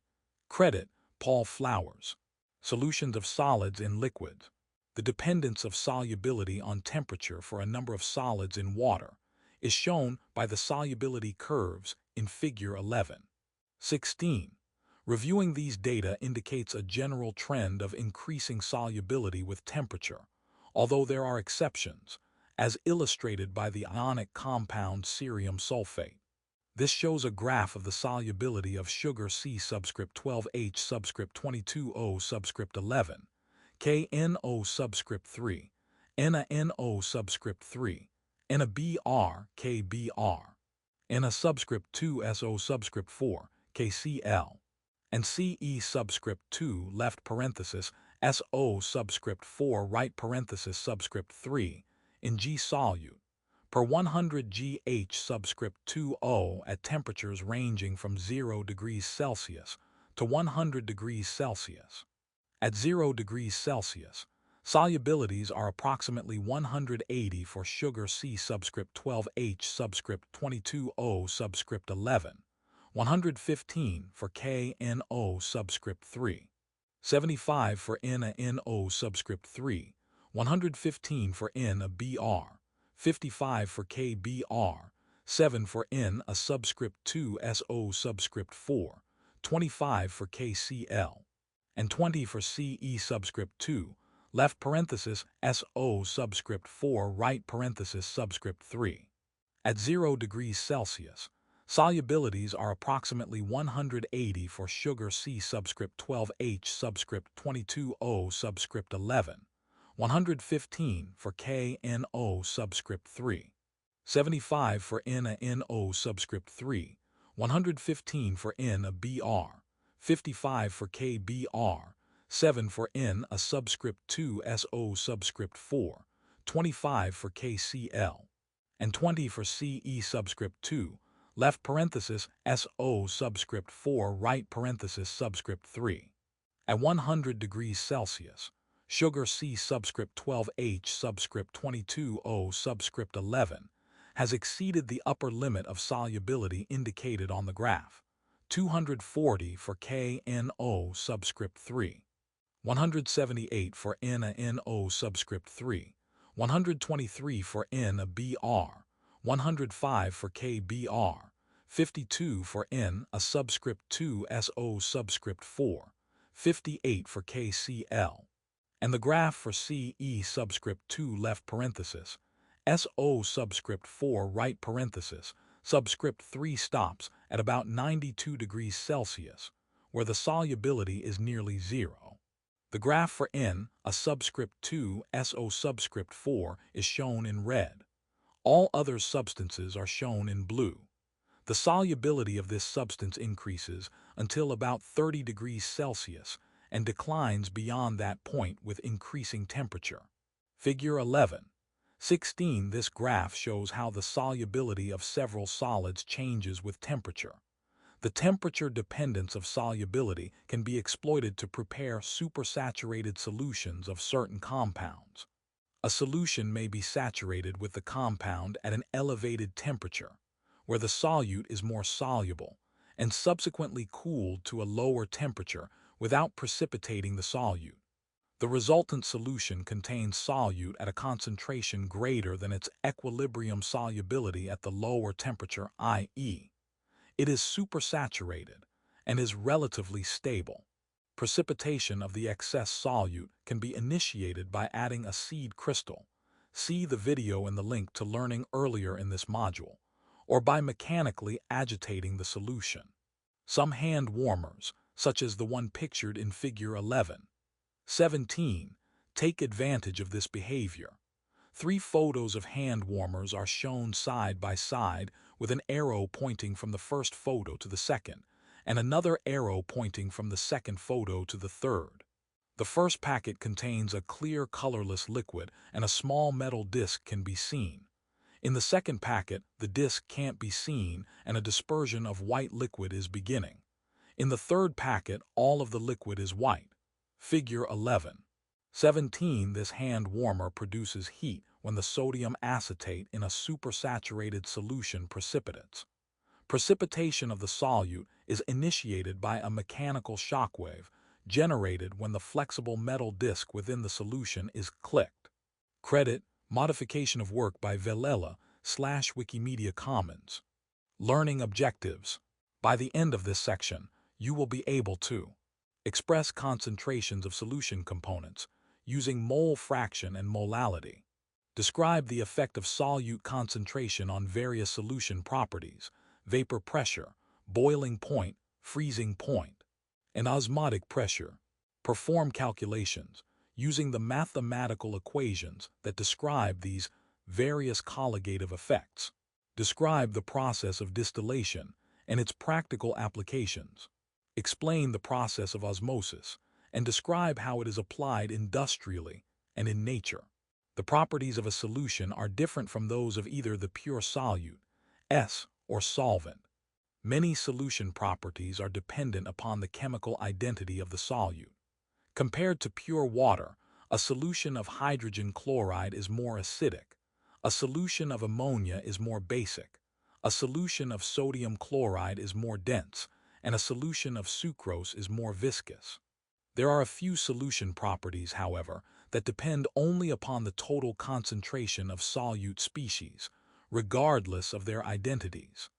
Credit, Paul Flowers. Solutions of solids in liquids. The dependence of solubility on temperature for a number of solids in water is shown by the solubility curves in Figure 11. 16. Reviewing these data indicates a general trend of increasing solubility with temperature, although there are exceptions, as illustrated by the ionic compound cerium sulfate. This shows a graph of the solubility of sugar C subscript 12H subscript 22O subscript 11, KNO subscript 3, NaNO subscript 3, NaBr KBr, Na subscript 2 SO subscript 4, KCl, and Ce subscript 2 left parenthesis SO subscript 4 right parenthesis subscript 3 in G solute per 100 GH subscript 2O at temperatures ranging from 0 degrees Celsius to 100 degrees Celsius. At 0 degrees Celsius, solubilities are approximately 180 for sugar C subscript 12H subscript 22O subscript 11, 115 for KNO subscript 3, 75 for NaNO subscript 3, 115 for NaBr, 55 for KBr, 7 for N a subscript 2 SO subscript 4, 25 for KCl, and 20 for Ce subscript 2, left parenthesis SO subscript 4 right parenthesis subscript 3. At 0 degrees Celsius, solubilities are approximately 180 for sugar C subscript 12H subscript 22O subscript 11, 115 for KNO subscript 3, 75 for NaNO subscript 3, 115 for NaBr, 55 for KBr, 7 for N a subscript 2 SO subscript 4, 25 for KCl, and 20 for Ce subscript 2, left parenthesis SO subscript 4 right parenthesis subscript 3. At 100 degrees Celsius, sugar C subscript 12H subscript 22O subscript 11 has exceeded the upper limit of solubility indicated on the graph. 240 for KNO subscript 3, 178 for NO subscript 3, 123 for NBR, 105 for KBR, 52 for N a subscript 2 SO subscript 4, 58 for KCL, and the graph for CE subscript 2 left parenthesis, SO subscript 4 right parenthesis, subscript 3 stops at about 92 degrees Celsius, where the solubility is nearly zero. The graph for N, a subscript 2, SO subscript 4, is shown in red. All other substances are shown in blue. The solubility of this substance increases until about 30 degrees Celsius and declines beyond that point with increasing temperature. Figure 11:16. This graph shows how the solubility of several solids changes with temperature. The temperature dependence of solubility can be exploited to prepare supersaturated solutions of certain compounds. A solution may be saturated with the compound at an elevated temperature, where the solute is more soluble, and subsequently cooled to a lower temperature without precipitating the solute. The resultant solution contains solute at a concentration greater than its equilibrium solubility at the lower temperature, i.e., it is supersaturated and is relatively stable. Precipitation of the excess solute can be initiated by adding a seed crystal. See the video in the link to learning earlier in this module, or by mechanically agitating the solution. Some hand warmers, such as the one pictured in Figure 11:17, take advantage of this behavior. 3 photos of hand warmers are shown side by side with an arrow pointing from the first photo to the second, and another arrow pointing from the second photo to the third. The first packet contains a clear colorless liquid and a small metal disc can be seen. In the second packet, the disc can't be seen and a dispersion of white liquid is beginning. In the third packet, all of the liquid is white. Figure 11:17. This hand warmer produces heat when the sodium acetate in a supersaturated solution precipitates. Precipitation of the solute is initiated by a mechanical shockwave generated when the flexible metal disc within the solution is clicked. Credit, modification of work by Velela/Wikimedia Commons. Learning objectives. By the end of this section, you will be able to express concentrations of solution components using mole fraction and molality. Describe the effect of solute concentration on various solution properties, vapor pressure, boiling point, freezing point, and osmotic pressure. Perform calculations using the mathematical equations that describe these various colligative effects. Describe the process of distillation and its practical applications. Explain the process of osmosis and describe how it is applied industrially and in nature. The properties of a solution are different from those of either the pure solute, S, or solvent. Many solution properties are dependent upon the chemical identity of the solute. Compared to pure water, a solution of hydrogen chloride is more acidic, a solution of ammonia is more basic, a solution of sodium chloride is more dense, and a solution of sucrose is more viscous. There are a few solution properties, however, that depend only upon the total concentration of solute species, regardless of their identities.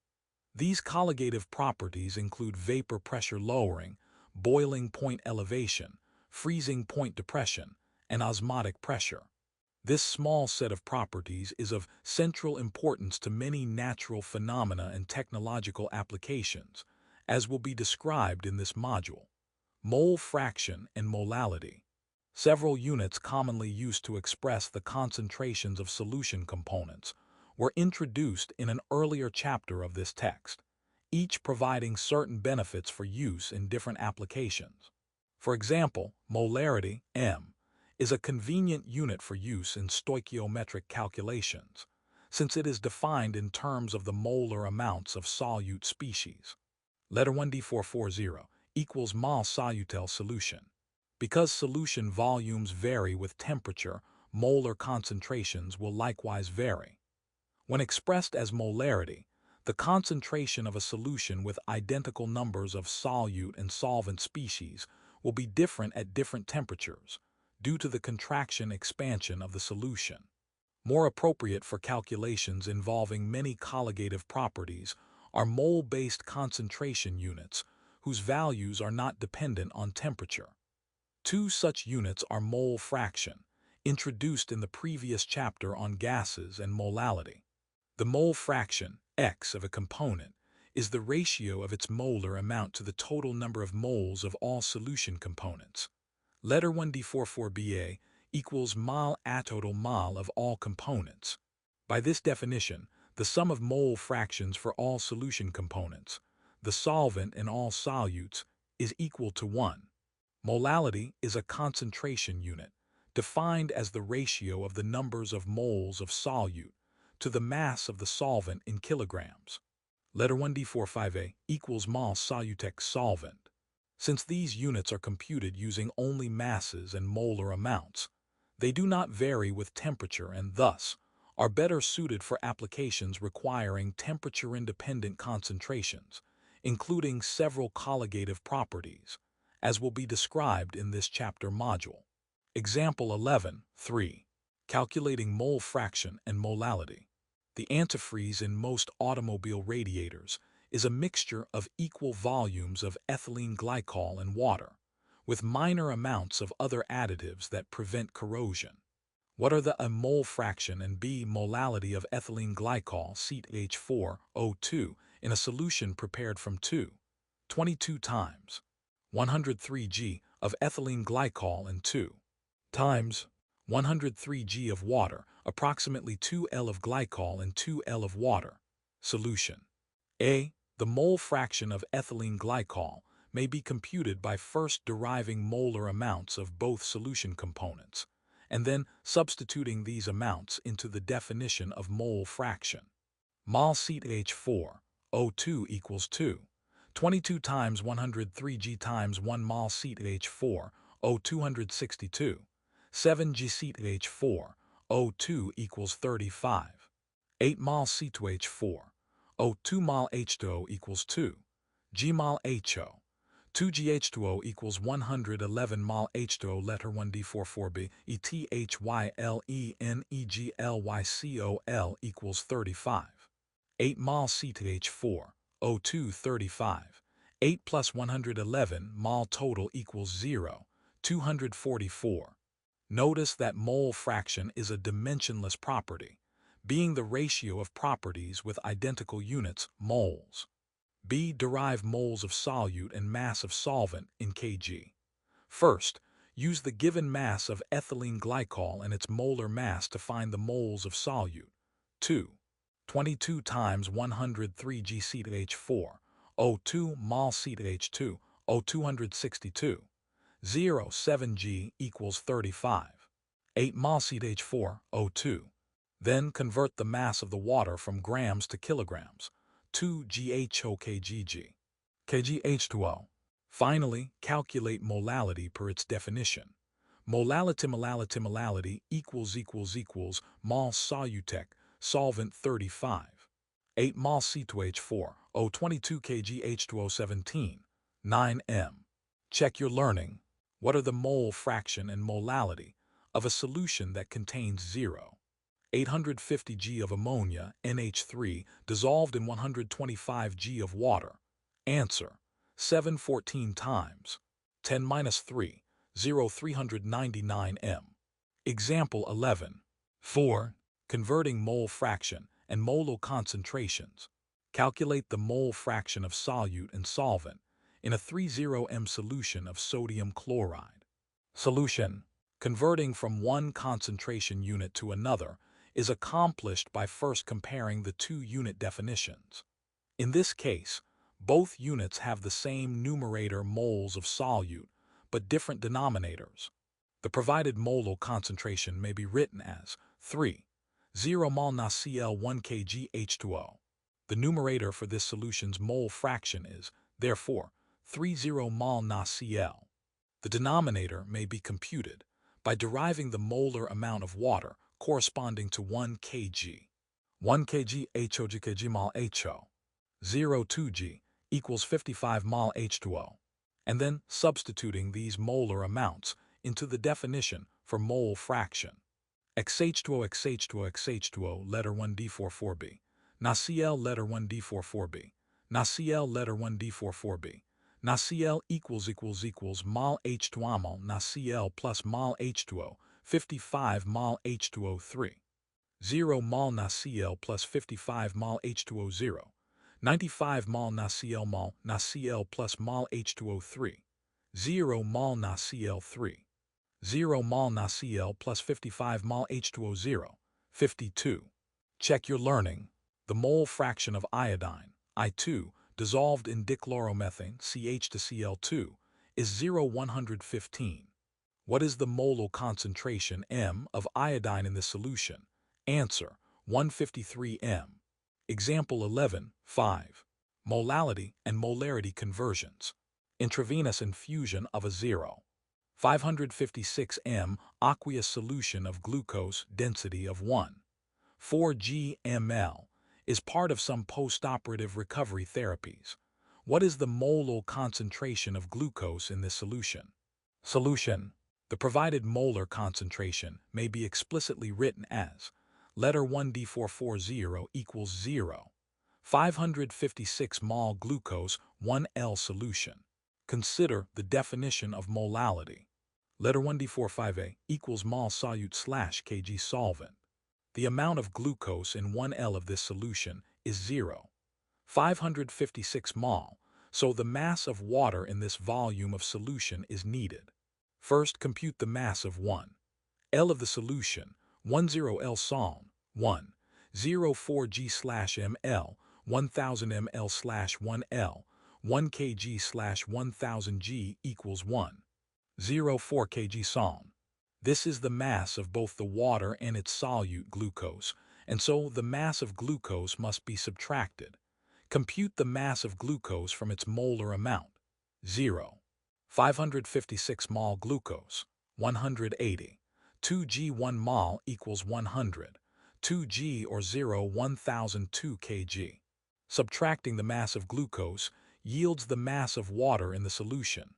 These colligative properties include vapor pressure lowering, boiling point elevation, freezing point depression, and osmotic pressure. This small set of properties is of central importance to many natural phenomena and technological applications, as will be described in this module. Mole fraction and molality. Several units commonly used to express the concentrations of solution components were introduced in an earlier chapter of this text, each providing certain benefits for use in different applications. For example, molarity, m, is a convenient unit for use in stoichiometric calculations, since it is defined in terms of the molar amounts of solute species. Letter 1D440 equals mol solutel solution. Because solution volumes vary with temperature, molar concentrations will likewise vary. When expressed as molarity, The concentration of a solution with identical numbers of solute and solvent species will be different at different temperatures due to the contraction-expansion of the solution. More appropriate for calculations involving many colligative properties are mole-based concentration units whose values are not dependent on temperature. Two such units are mole fraction, introduced in the previous chapter on gases and molality. The mole fraction, x, of a component is the ratio of its molar amount to the total number of moles of all solution components. Letter 1D44Ba equals mol a total mol of all components. By this definition, the sum of mole fractions for all solution components, the solvent and all solutes, is equal to 1. Molality is a concentration unit, defined as the ratio of the numbers of moles of solute to the mass of the solvent in kilograms. Letter 1D45A equals mol solutex solvent. Since these units are computed using only masses and molar amounts, they do not vary with temperature and thus are better suited for applications requiring temperature-independent concentrations, including several colligative properties, as will be described in this chapter module. Example 11.3. Calculating mole fraction and molality. The antifreeze in most automobile radiators is a mixture of equal volumes of ethylene glycol and water, with minor amounts of other additives that prevent corrosion. What are the A mole fraction and B molality of ethylene glycol CH4O2 in a solution prepared from 22 times 103 g of ethylene glycol and 2 times 103 g of water, approximately 2 L of glycol and 2 L of water. Solution. A. The mole fraction of ethylene glycol may be computed by first deriving molar amounts of both solution components, and then substituting these amounts into the definition of mole fraction. Mol CH4O2 equals 22 times 103 g times 1 mol CH4O 262. 7 g CH4O2 equals 35. 8 mol C2H4O 2 mol H2O equals 2. G mol HO. 2 GH2O equals 111 mol H2O. Letter 1D44B ETHYLENEGLYCOL equals 35. 8 mol C2H4O2 35. 8 plus 111 mol total equals 0. 244. Notice that mole fraction is a dimensionless property, being the ratio of properties with identical units, moles. B. Derive moles of solute and mass of solvent in kg. First, use the given mass of ethylene glycol and its molar mass to find the moles of solute. 22 times 103 g CH4O2 mol CH2O 262. 7 g equals 35. 8 mol CH4O2. Then convert the mass of the water from grams to kilograms. 2 GHO kgg. kgH2O. Finally, calculate molality per its definition. Molality equals mol solutec solvent 35. 8 mol C2H4O 22 kg H2O 17. 9 m. Check your learning. What are the mole fraction and molality of a solution that contains 850 g of ammonia, NH3, dissolved in 125 g of water? Answer: 714 times 10⁻3, 399 m. Example 11.4. Converting mole fraction and molal concentrations. Calculate the mole fraction of solute and solvent in a 30 m solution of sodium chloride. Solution. Converting from one concentration unit to another is accomplished by first comparing the two unit definitions. In this case, both units have the same numerator moles of solute, but different denominators. The provided molal concentration may be written as 30 mol na Cl 1 kg H2O. The numerator for this solution's mole fraction is, therefore, 30 mol na Cl. The denominator may be computed by deriving the molar amount of water corresponding to 1 kg. 1 kg HO GKG mol HO. 0.2 g equals 55 mol H2O, and then substituting these molar amounts into the definition for mole fraction. XH2O XH2O XH2O letter 1 D44B. NaCl letter 1 D44B. NaCl letter 1 D44B. NaCl equals mol H2O mol NaCl plus mol H2O 55 mol H2O3. 0 mol NaCl plus 55 mol H2O 0. 95 mol NaCl plus mol H2O3. 0 mol NaCl3. 0 mol NaCl plus 55 mol H2O 0. 52. Check your learning. The mole fraction of iodine, I2, dissolved in dichloromethane, CH to Cl2, is 0.115. What is the molar concentration, m, of iodine in this solution? Answer, 153 m. Example 11, 5. Molality and molarity conversions. Intravenous infusion of a 556 m aqueous solution of glucose density of 1.4 g/ml is part of some postoperative recovery therapies. What is the molar concentration of glucose in this solution? Solution. The provided molar concentration may be explicitly written as letter 1D440 equals 0. 556 mol glucose 1L solution. Consider the definition of molality. Letter 1D45A equals mol solute / kg solvent. The amount of glucose in 1L of this solution is 0. 556 mol, so the mass of water in this volume of solution is needed. First, compute the mass of 1L of the solution, 10L soln, 1.04 g/ml, 1000 ml/1L, 1 kg/1000 g equals 1.04 kg soln. This is the mass of both the water and its solute glucose, and so the mass of glucose must be subtracted. Compute the mass of glucose from its molar amount, 0. 556 mol glucose, 180. 2g 1 mol equals 100. 2g or 0 1002 kg. Subtracting the mass of glucose yields the mass of water in the solution,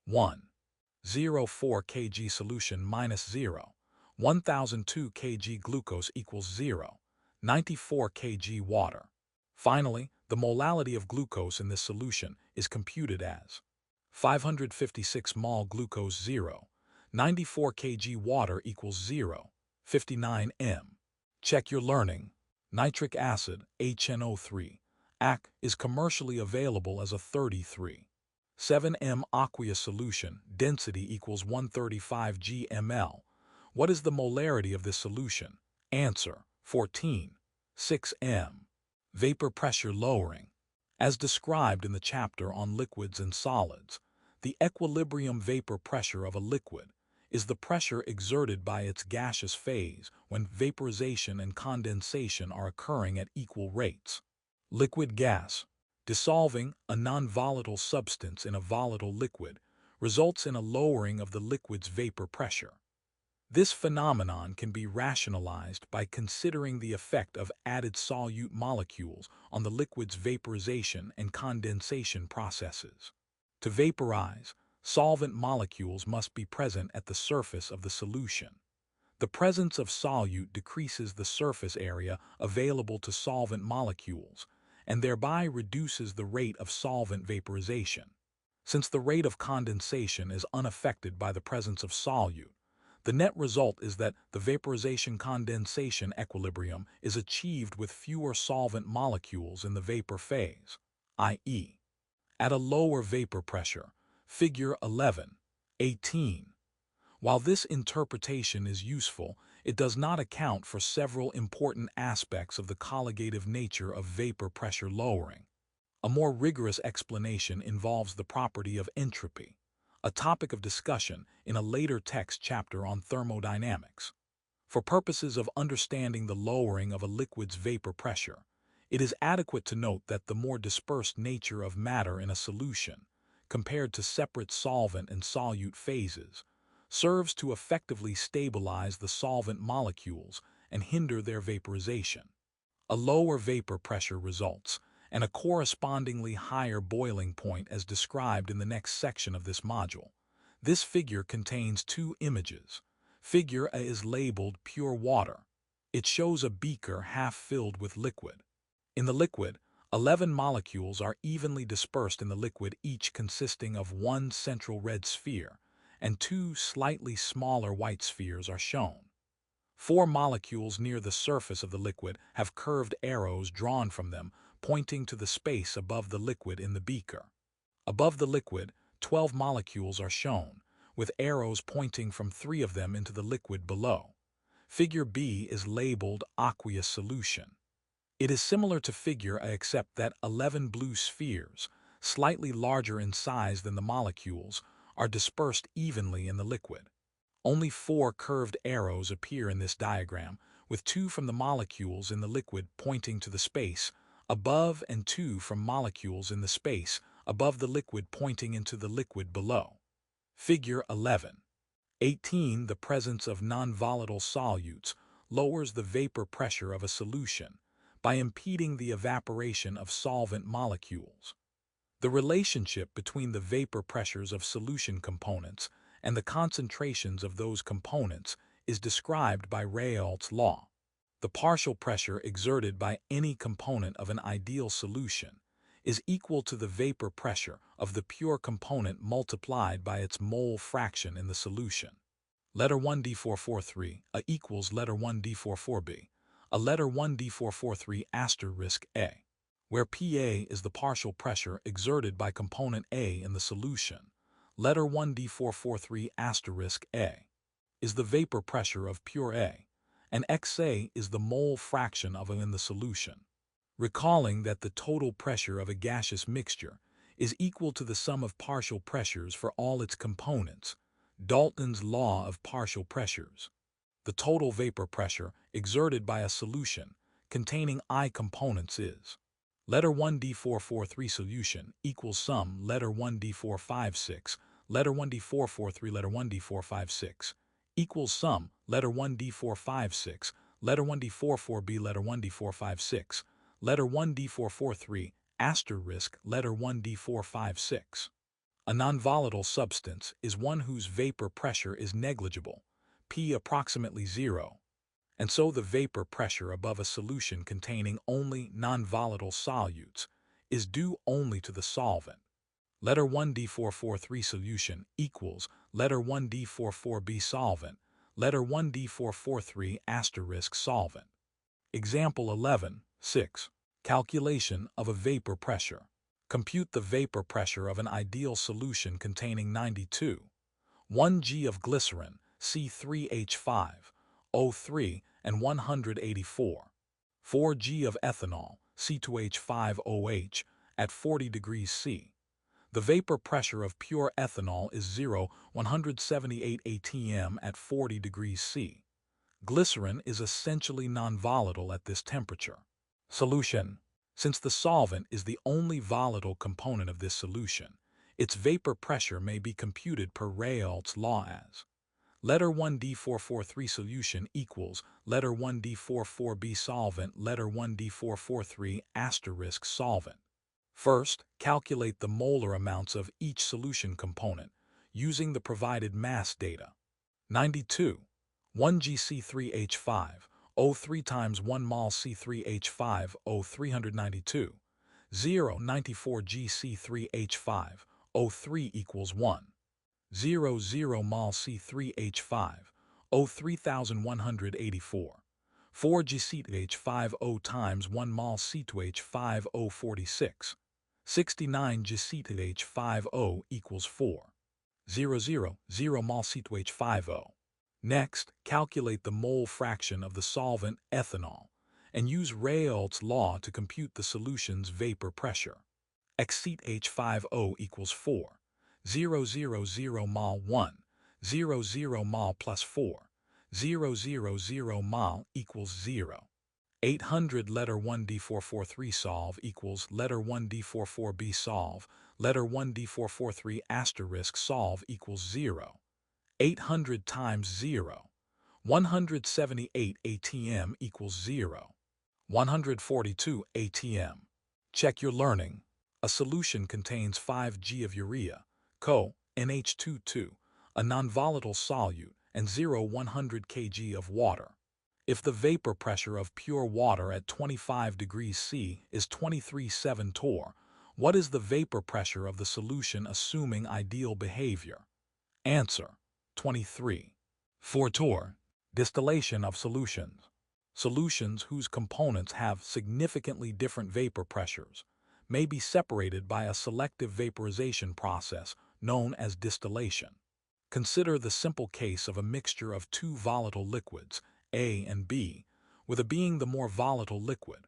1.04 kg solution minus 0. 1002 kg glucose equals 0. 94 kg water. Finally, the molality of glucose in this solution is computed as 556 mol glucose 0. 94 kg water equals 0. 59 m. Check your learning. Nitric acid, HNO3, AC, is commercially available as a 33.7 aqueous solution, density equals 135 g/ml. What is the molarity of this solution? Answer, 14.6 m. Vapor pressure lowering. As described in the chapter on liquids and solids, the equilibrium vapor pressure of a liquid is the pressure exerted by its gaseous phase when vaporization and condensation are occurring at equal rates. Liquid gas, dissolving a non-volatile substance in a volatile liquid, results in a lowering of the liquid's vapor pressure. This phenomenon can be rationalized by considering the effect of added solute molecules on the liquid's vaporization and condensation processes. To vaporize, solvent molecules must be present at the surface of the solution. The presence of solute decreases the surface area available to solvent molecules and thereby reduces the rate of solvent vaporization. Since the rate of condensation is unaffected by the presence of solute, the net result is that the vaporization-condensation equilibrium is achieved with fewer solvent molecules in the vapor phase, i.e., at a lower vapor pressure, figure 11.18. While this interpretation is useful, it does not account for several important aspects of the colligative nature of vapor pressure lowering. A more rigorous explanation involves the property of entropy, a topic of discussion in a later text chapter on thermodynamics. For purposes of understanding the lowering of a liquid's vapor pressure, it is adequate to note that the more dispersed nature of matter in a solution, compared to separate solvent and solute phases, serves to effectively stabilize the solvent molecules and hinder their vaporization. A lower vapor pressure results, and a correspondingly higher boiling point as described in the next section of this module. This figure contains two images. Figure A is labeled pure water. It shows a beaker half filled with liquid. In the liquid, 11 molecules are evenly dispersed in the liquid, each consisting of one central red sphere, and two slightly smaller white spheres are shown. 4 molecules near the surface of the liquid have curved arrows drawn from them, pointing to the space above the liquid in the beaker. Above the liquid, 12 molecules are shown, with arrows pointing from 3 of them into the liquid below. Figure B is labeled aqueous solution. It is similar to figure A except that 11 blue spheres, slightly larger in size than the molecules, are dispersed evenly in the liquid. Only 4 curved arrows appear in this diagram, with 2 from the molecules in the liquid pointing to the space above and 2 from molecules in the space above the liquid pointing into the liquid below. Figure 11. 18. The presence of non-volatile solutes lowers the vapor pressure of a solution by impeding the evaporation of solvent molecules. The relationship between the vapor pressures of solution components and the concentrations of those components is described by Raoult's law. The partial pressure exerted by any component of an ideal solution is equal to the vapor pressure of the pure component multiplied by its mole fraction in the solution. Letter 1D443 A equals letter 1D44B. A letter 1D443 asterisk A, where PA is the partial pressure exerted by component A in the solution. Letter 1D443 asterisk A is the vapor pressure of pure A, and XA is the mole fraction of it in the solution. Recalling that the total pressure of a gaseous mixture is equal to the sum of partial pressures for all its components, Dalton's law of partial pressures. The total vapor pressure exerted by a solution containing I components is letter 1D443 solution equals sum letter 1D456, letter 1D443, letter 1D456 equals sum letter 1D456, letter 1D44B, letter 1D456, letter 1D443, asterisk letter 1D456. A non-volatile substance is one whose vapor pressure is negligible, P approximately 0, and so the vapor pressure above a solution containing only non-volatile solutes is due only to the solvent. Letter 1D443 solution equals letter 1D44B solvent, letter 1D443 asterisk solvent. Example 11, 6. Calculation of a vapor pressure. Compute the vapor pressure of an ideal solution containing 92, 1 g of glycerin, C3H5, O3, and 184, 4 g of ethanol, C2H5OH, at 40 degrees C. The vapor pressure of pure ethanol is 178 atm at 40 degrees C. Glycerin is essentially non-volatile at this temperature. Solution. Since the solvent is the only volatile component of this solution, its vapor pressure may be computed per Raoult's law as letter 1D443 solution equals letter 1D44B solvent, letter 1D443 asterisk solvent. First, calculate the molar amounts of each solution component using the provided mass data. 92, 1 GC3H5, O3 times 1 mol C3H5, O392, 0.94 GC3H5, O3 equals 1. 0 mol C3H5, O3184. 4 GC2H5O times 1 mol C2H5, O46. 69 GC2H5O equals 4. 0 mol C2H5O. Next, calculate the mole fraction of the solvent ethanol and use Raoult's law to compute the solution's vapor pressure. XC2H5O equals 4. 0 mol 1, 0 mol plus 4, 0 mol equals 0. 800 letter 1D443 solve equals letter 1D44B solve, letter 1D443 asterisk solve equals 0. 800 times 0. 178 atm equals 0. 142 atm. Check your learning. A solution contains 5G of urea, Co, NH22, a non-volatile solute, and 100 kg of water. If the vapor pressure of pure water at 25 degrees C is 23.7 torr, what is the vapor pressure of the solution assuming ideal behavior? Answer: 23. 4 torr. Distillation of solutions. Solutions whose components have significantly different vapor pressures may be separated by a selective vaporization process known as distillation. Consider the simple case of a mixture of two volatile liquids, A and B, with A being the more volatile liquid.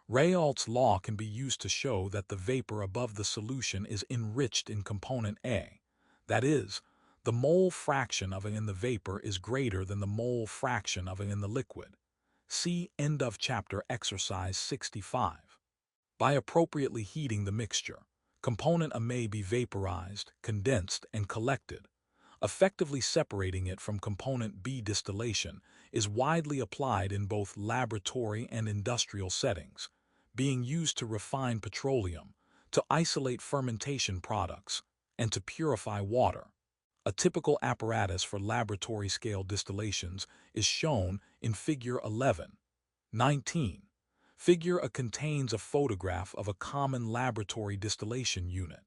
Raoult's law can be used to show that the vapor above the solution is enriched in component A. That is, the mole fraction of A in the vapor is greater than the mole fraction of A in the liquid. See end of chapter exercise 65. By appropriately heating the mixture, component A may be vaporized, condensed, and collected. Effectively separating it from component B. Distillation is widely applied in both laboratory and industrial settings, being used to refine petroleum, to isolate fermentation products, and to purify water. A typical apparatus for laboratory-scale distillations is shown in Figure 11. 19. Figure A contains a photograph of a common laboratory distillation unit.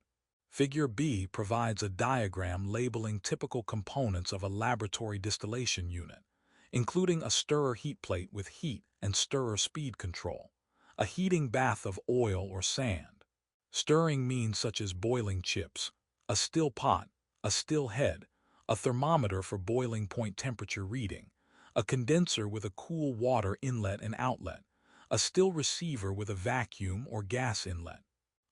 Figure B provides a diagram labeling typical components of a laboratory distillation unit, including a stirrer heat plate with heat and stirrer speed control, a heating bath of oil or sand, stirring means such as boiling chips, a still pot, a still head, a thermometer for boiling point temperature reading, a condenser with a cool water inlet and outlet, a still receiver with a vacuum or gas inlet,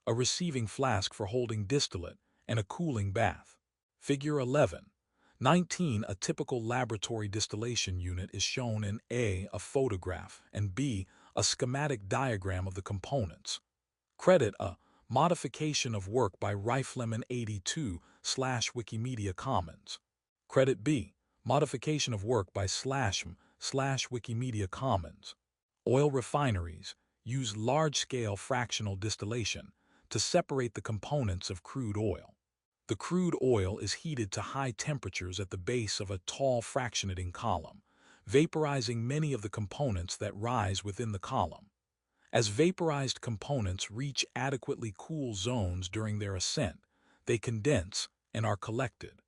a receiving flask for holding distillate, and a cooling bath. Figure 11. 19. A typical laboratory distillation unit is shown in A, a photograph, and B, a schematic diagram of the components. Credit A. Modification of work by Rifleman82/Wikimedia Commons. Credit B. Modification of work by /m/Wikimedia Commons. Oil refineries use large-scale fractional distillation to separate the components of crude oil. The crude oil is heated to high temperatures at the base of a tall fractionating column, vaporizing many of the components that rise within the column. As vaporized components reach adequately cool zones during their ascent, they condense and are collected.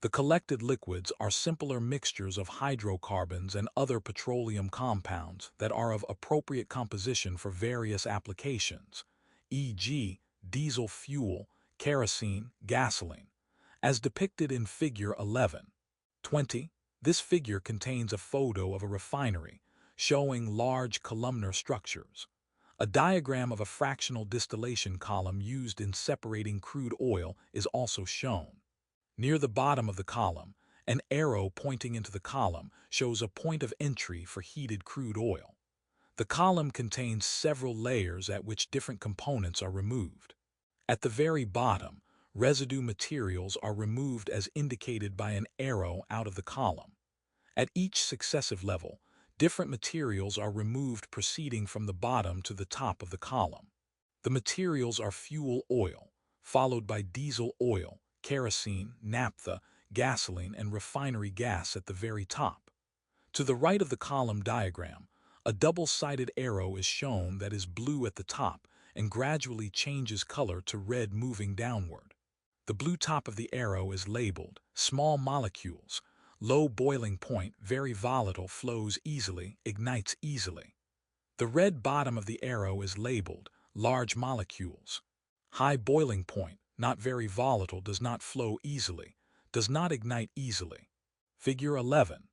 The collected liquids are simpler mixtures of hydrocarbons and other petroleum compounds that are of appropriate composition for various applications, e.g., diesel fuel, kerosene, gasoline, as depicted in Figure 11. 20. This figure contains a photo of a refinery showing large columnar structures. A diagram of a fractional distillation column used in separating crude oil is also shown. Near the bottom of the column, an arrow pointing into the column shows a point of entry for heated crude oil. The column contains several layers at which different components are removed. At the very bottom, residue materials are removed as indicated by an arrow out of the column. At each successive level, different materials are removed proceeding from the bottom to the top of the column. The materials are fuel oil, followed by diesel oil, kerosene, naphtha, gasoline, and refinery gas at the very top. To the right of the column diagram, a double-sided arrow is shown that is blue at the top and gradually changes color to red moving downward. The blue top of the arrow is labeled small molecules, low boiling point, very volatile, flows easily, ignites easily. The red bottom of the arrow is labeled large molecules, high boiling point, not very volatile, does not flow easily, does not ignite easily. Figure 11.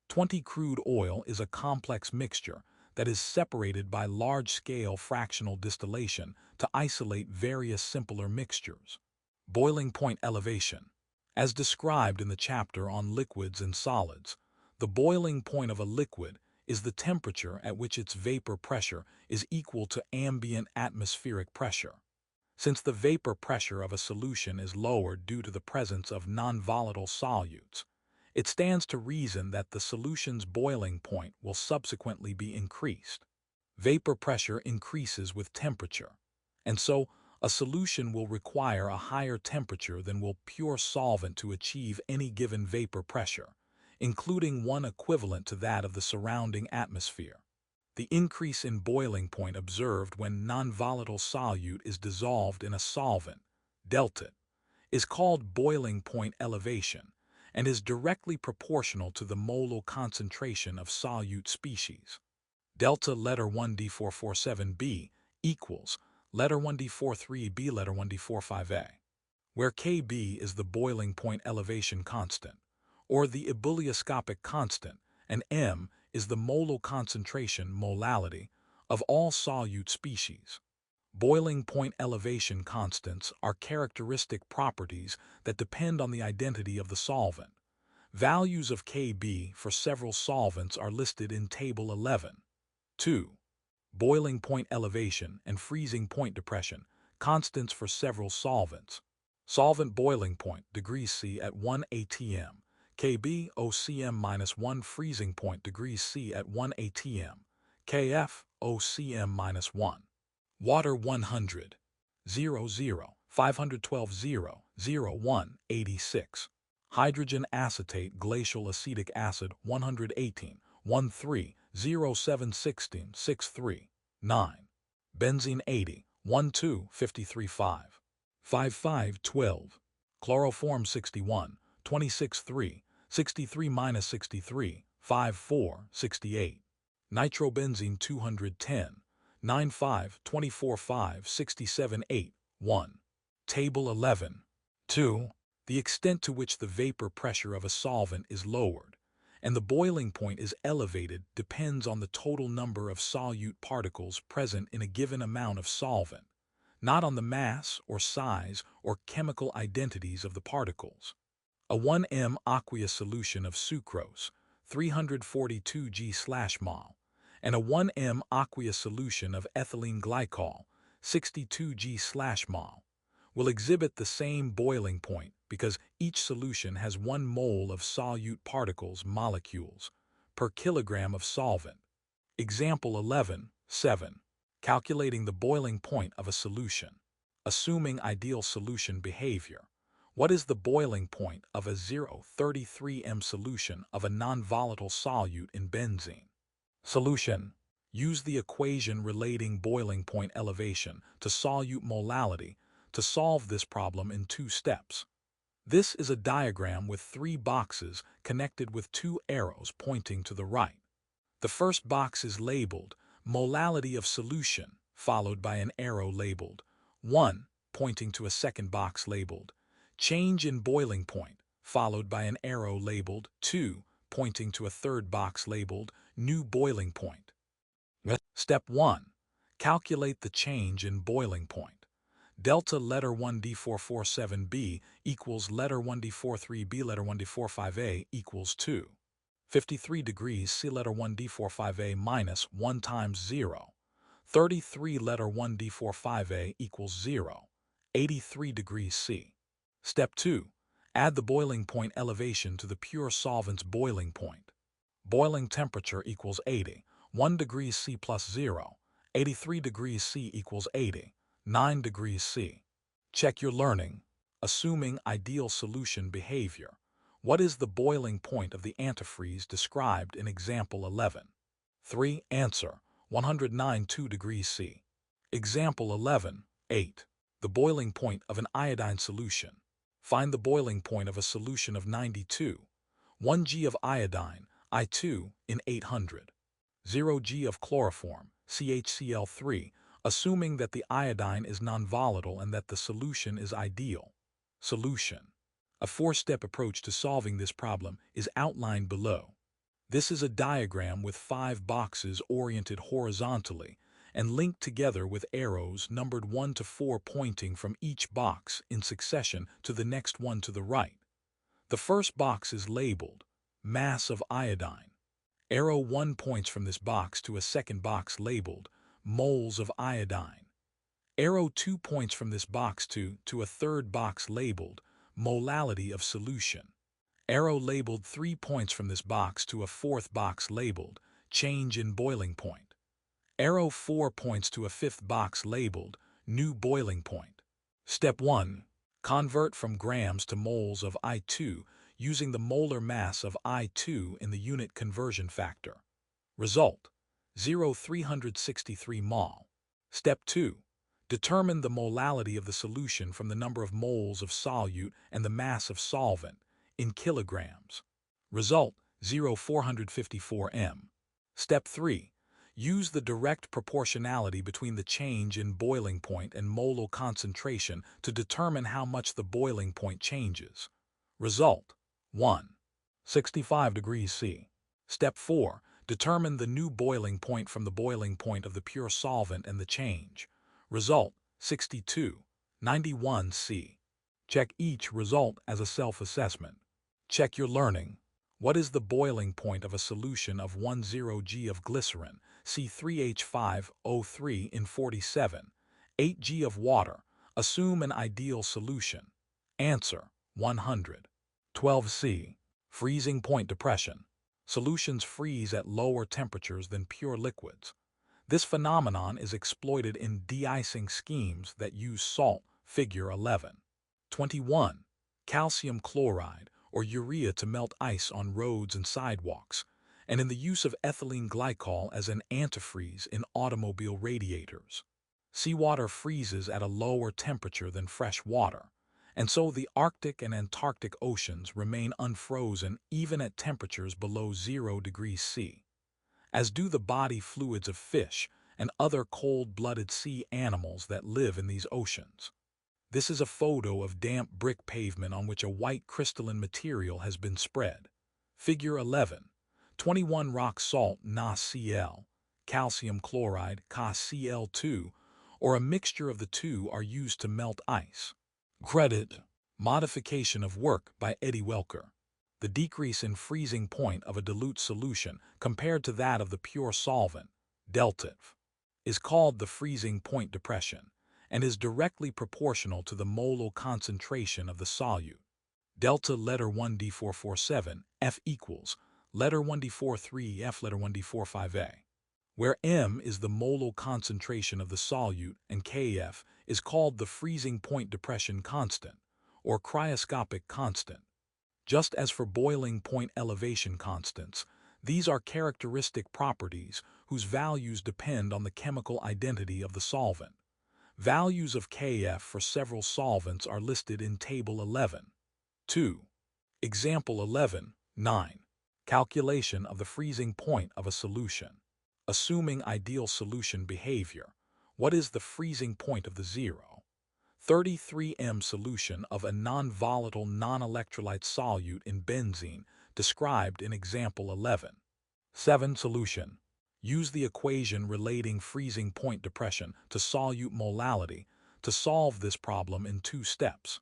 20. Crude oil is a complex mixture that is separated by large-scale fractional distillation to isolate various simpler mixtures. Boiling point elevation. As described in the chapter on liquids and solids, the boiling point of a liquid is the temperature at which its vapor pressure is equal to ambient atmospheric pressure. Since the vapor pressure of a solution is lowered due to the presence of non-volatile solutes, it stands to reason that the solution's boiling point will subsequently be increased. Vapor pressure increases with temperature, and so a solution will require a higher temperature than will pure solvent to achieve any given vapor pressure, including one equivalent to that of the surrounding atmosphere. The increase in boiling point observed when non-volatile solute is dissolved in a solvent, delta, is called boiling point elevation and is directly proportional to the molar concentration of solute species. Delta letter 1D447b equals letter 1D43b letter 1D45a, where Kb is the boiling point elevation constant, or the ebullioscopic constant, and m is the molar concentration molality of all solute species. Boiling point elevation constants are characteristic properties that depend on the identity of the solvent. Values of Kb for several solvents are listed in Table 11. 2. Boiling point elevation and freezing point depression, constants for several solvents. Solvent boiling point, degrees C at 1 atm, Kb OCm-1 freezing point, degrees C at 1 atm, Kf OCm-1. Water 100, 00, 512 0, 01, 86. Hydrogen acetate glacial acetic acid 118, 13, 07, 16, 63, 9. Benzene 80, 12, 53, 5. 55, 12. Chloroform 61, 26, 3, 63 - 63, 54, 68. Nitrobenzene 210, 95, 24, 5, 67, 8, 1. Table 11. 2. The extent to which the vapor pressure of a solvent is lowered and the boiling point is elevated depends on the total number of solute particles present in a given amount of solvent, not on the mass or size or chemical identities of the particles. A 1m aqueous solution of sucrose, 342 g/mol, and a 1m aqueous solution of ethylene glycol, 62 g/mol, will exhibit the same boiling point because each solution has 1 mole of solute particles molecules per kilogram of solvent. Example 11, 7. Calculating the boiling point of a solution. Assuming ideal solution behavior. What is the boiling point of a 0.33 m solution of a non-volatile solute in benzene? Solution. Use the equation relating boiling point elevation to solute molality to solve this problem in 2 steps. This is a diagram with 3 boxes connected with 2 arrows pointing to the right. The first box is labeled molality of solution, followed by an arrow labeled 1, pointing to a second box labeled change in boiling point, followed by an arrow labeled 2, pointing to a third box labeled new boiling point. Step 1. Calculate the change in boiling point. Delta letter 1D447b equals letter 1D43b letter 1D45a equals 2. 53 degrees C letter 1D45a minus 1 times 0. 33 letter 1D45a equals 0. 83 degrees C. Step 2. Add the boiling point elevation to the pure solvent's boiling point. Boiling temperature equals 80. 1 degrees C plus 0. 83 degrees C equals 80. 9 degrees C. Check your learning. Assuming ideal solution behavior. What is the boiling point of the antifreeze described in example 11? 3. Answer. 109 2 degrees C. Example 11. 8. The boiling point of an iodine solution. Find the boiling point of a solution of 92. 1 g of iodine, I2, in 800. 0 g of chloroform, CHCl3, assuming that the iodine is non-volatile and that the solution is ideal. Solution. A 4-step approach to solving this problem is outlined below. This is a diagram with 5 boxes oriented horizontally and linked together with arrows numbered 1 to 4 pointing from each box in succession to the next one to the right. The first box is labeled mass of iodine. Arrow 1 points from this box to a second box labeled moles of iodine. Arrow 2 points from this box to a third box labeled molality of solution. Arrow labeled 3 points from this box to a fourth box labeled change in boiling point. Arrow 4 points to a fifth box labeled new boiling point. Step 1. Convert from grams to moles of I2 using the molar mass of I2 in the unit conversion factor. Result: 0.363 mol. Step 2. Determine the molality of the solution from the number of moles of solute and the mass of solvent in kilograms. Result: 0.454 m. Step 3. Use the direct proportionality between the change in boiling point and molar concentration to determine how much the boiling point changes. Result: 1. 65 degrees C. Step 4. Determine the new boiling point from the boiling point of the pure solvent and the change. Result: 62, 91 C. Check each result as a self-assessment. Check your learning. What is the boiling point of a solution of 10 g of glycerin, C3H5O3 in 47, 8 g of water? Assume an ideal solution. Answer: 100. 12c. Freezing point depression. Solutions freeze at lower temperatures than pure liquids. This phenomenon is exploited in de-icing schemes that use salt, figure 11. 21. Calcium chloride or urea to melt ice on roads and sidewalks, and in the use of ethylene glycol as an antifreeze in automobile radiators. Seawater freezes at a lower temperature than fresh water, and so the Arctic and Antarctic oceans remain unfrozen even at temperatures below 0 degrees C, as do the body fluids of fish and other cold-blooded sea animals that live in these oceans. This is a photo of damp brick pavement on which a white crystalline material has been spread. Figure 11. 21 rock salt NaCl, calcium chloride KCl2, or a mixture of the two are used to melt ice. Credit: Modification of work by Eddie Welker. The decrease in freezing point of a dilute solution compared to that of the pure solvent, deltative, is called the freezing point depression and is directly proportional to the molar concentration of the solute. Delta letter 1d447 F equals letter 1d43 F letter 1d45A, where M is the molar concentration of the solute and Kf is called the freezing point depression constant, or cryoscopic constant. Just as for boiling point elevation constants, these are characteristic properties whose values depend on the chemical identity of the solvent. Values of Kf for several solvents are listed in Table 11. 2. Example 11, 9. Calculation of the freezing point of a solution. Assuming ideal solution behavior, what is the freezing point of the 0.33 m solution of a non-volatile non-electrolyte solute in benzene described in example 11? 7. Solution. Use the equation relating freezing point depression to solute molality to solve this problem in 2 steps.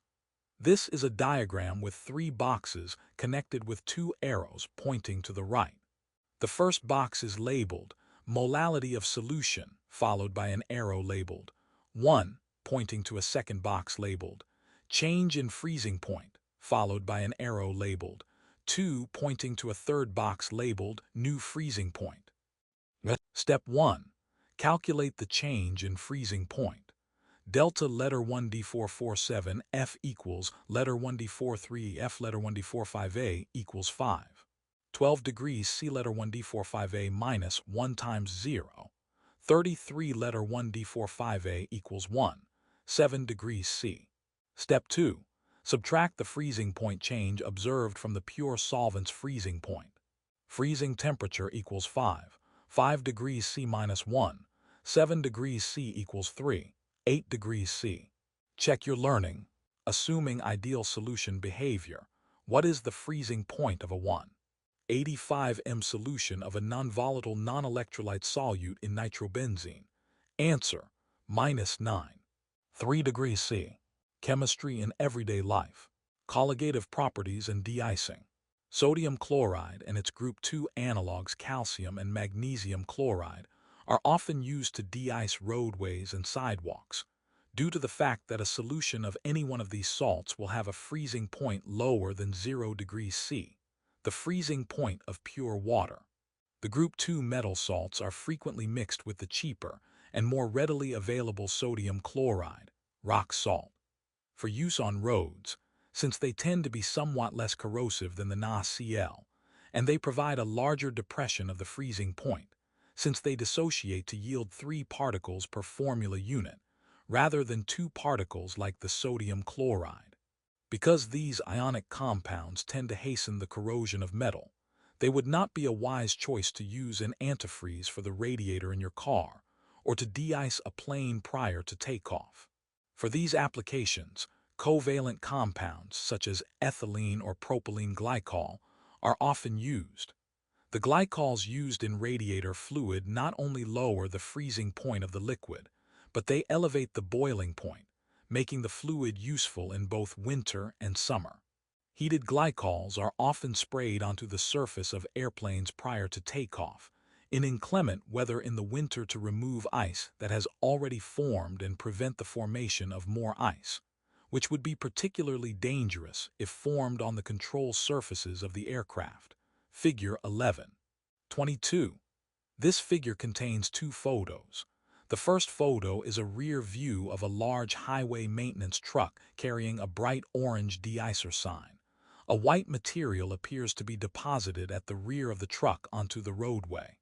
This is a diagram with 3 boxes connected with 2 arrows pointing to the right. The first box is labeled molality of solution, followed by an arrow labeled 1, pointing to a second box labeled change in freezing point, followed by an arrow labeled 2, pointing to a third box labeled new freezing point. Step 1. Calculate the change in freezing point. Delta letter 1d447 F equals letter 1d43 F letter 1d45A equals 5. 12 degrees C letter 1d45A minus 1 times 0. 33 letter 1d45A equals 1. 7 degrees C. Step 2. Subtract the freezing point change observed from the pure solvent's freezing point. Freezing temperature equals 5. 5 degrees C minus 1. 7 degrees C equals 3. 8 degrees C. Check your learning. Assuming ideal solution behavior, what is the freezing point of a 1.85 m solution of a non-volatile non-electrolyte solute in nitrobenzene? Answer: -9. 3 degrees C. Chemistry in everyday life. Colligative properties and de-icing. Sodium chloride and its group 2 analogs calcium and magnesium chloride are often used to de-ice roadways and sidewalks, due to the fact that a solution of any one of these salts will have a freezing point lower than 0 degrees C, the freezing point of pure water. The group 2 metal salts are frequently mixed with the cheaper and more readily available sodium chloride, rock salt, for use on roads, since they tend to be somewhat less corrosive than the NaCl, and they provide a larger depression of the freezing point, since they dissociate to yield 3 particles per formula unit, rather than 2 particles like the sodium chloride. Because these ionic compounds tend to hasten the corrosion of metal, they would not be a wise choice to use an antifreeze for the radiator in your car or to de-ice a plane prior to takeoff. For these applications, covalent compounds such as ethylene or propylene glycol are often used. The glycols used in radiator fluid not only lower the freezing point of the liquid, but they elevate the boiling point, making the fluid useful in both winter and summer. Heated glycols are often sprayed onto the surface of airplanes prior to takeoff, in inclement weather in the winter to remove ice that has already formed and prevent the formation of more ice, which would be particularly dangerous if formed on the control surfaces of the aircraft. Figure 11.22. This figure contains 2 photos. The first photo is a rear view of a large highway maintenance truck carrying a bright orange de-icer sign. A white material appears to be deposited at the rear of the truck onto the roadway.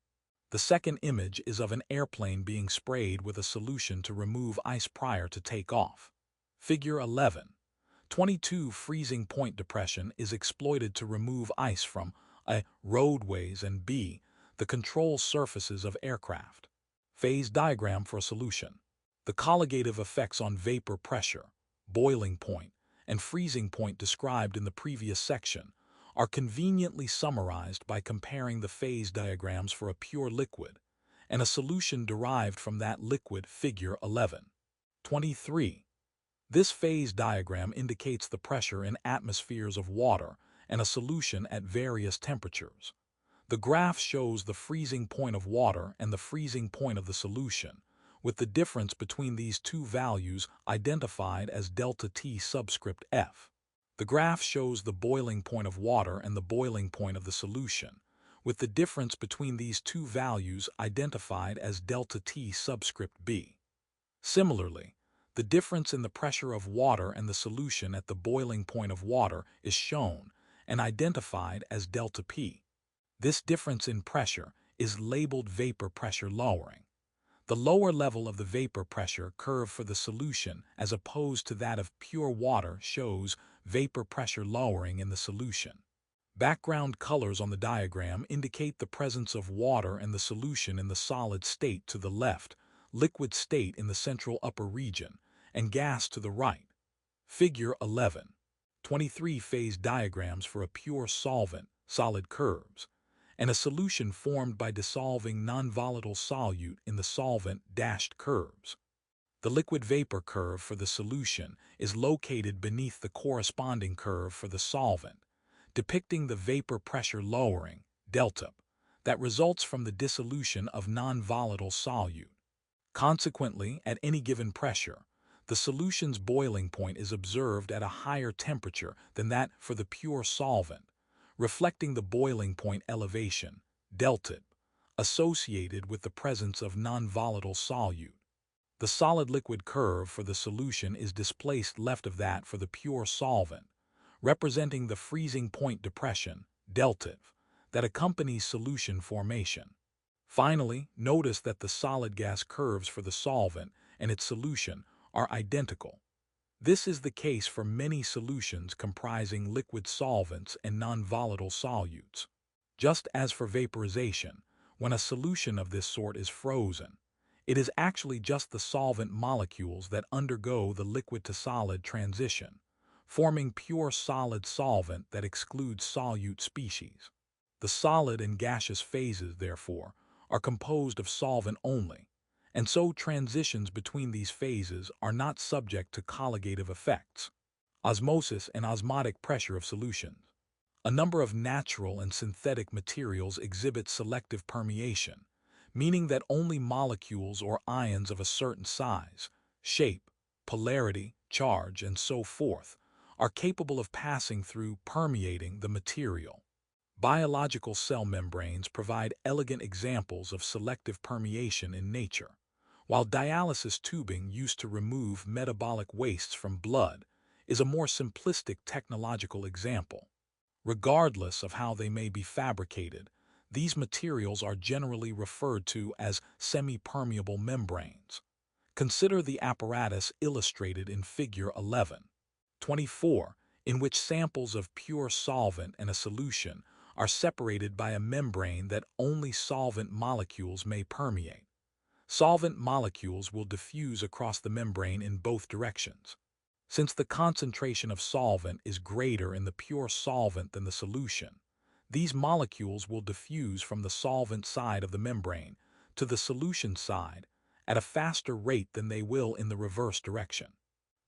The second image is of an airplane being sprayed with a solution to remove ice prior to takeoff. Figure 11.22. Freezing point depression is exploited to remove ice from A. roadways and B. the control surfaces of aircraft. Phase diagram for a solution. The colligative effects on vapor pressure, boiling point, and freezing point described in the previous section are conveniently summarized by comparing the phase diagrams for a pure liquid and a solution derived from that liquid. Figure 11.23. This phase diagram indicates the pressure in atmospheres of water and a solution at various temperatures. The graph shows the freezing point of water and the freezing point of the solution, with the difference between these two values identified as delta T subscript F. The graph shows the boiling point of water and the boiling point of the solution, with the difference between these two values identified as delta T subscript B. Similarly, the difference in the pressure of water and the solution at the boiling point of water is shown and identified as delta P. This difference in pressure is labeled vapor pressure lowering. The lower level of the vapor pressure curve for the solution as opposed to that of pure water shows vapor pressure lowering in the solution. Background colors on the diagram indicate the presence of water and the solution in the solid state to the left, liquid state in the central upper region, and gas to the right. Figure 11.23. Phase diagrams for a pure solvent, solid curves, and a solution formed by dissolving non-volatile solute in the solvent dashed curves. The liquid vapor curve for the solution is located beneath the corresponding curve for the solvent, depicting the vapor pressure lowering, delta, that results from the dissolution of non-volatile solute. Consequently, at any given pressure, the solution's boiling point is observed at a higher temperature than that for the pure solvent, reflecting the boiling point elevation, delta, associated with the presence of non-volatile solute. The solid-liquid curve for the solution is displaced left of that for the pure solvent, representing the freezing point depression, delta, that accompanies solution formation. Finally, notice that the solid gas curves for the solvent and its solution are identical. This is the case for many solutions comprising liquid solvents and non-volatile solutes. Just as for vaporization, when a solution of this sort is frozen, it is actually just the solvent molecules that undergo the liquid-to-solid transition, forming pure solid solvent that excludes solute species. The solid and gaseous phases, therefore, are composed of solvent only, and so transitions between these phases are not subject to colligative effects, osmosis and osmotic pressure of solutions. A number of natural and synthetic materials exhibit selective permeation, meaning that only molecules or ions of a certain size, shape, polarity, charge, and so forth are capable of passing through, permeating the material. Biological cell membranes provide elegant examples of selective permeation in nature, while dialysis tubing used to remove metabolic wastes from blood is a more simplistic technological example. Regardless of how they may be fabricated, these materials are generally referred to as semi-permeable membranes. Consider the apparatus illustrated in Figure 11.24, in which samples of pure solvent and a solution are separated by a membrane that only solvent molecules may permeate. Solvent molecules will diffuse across the membrane in both directions. Since the concentration of solvent is greater in the pure solvent than the solution, these molecules will diffuse from the solvent side of the membrane to the solution side at a faster rate than they will in the reverse direction.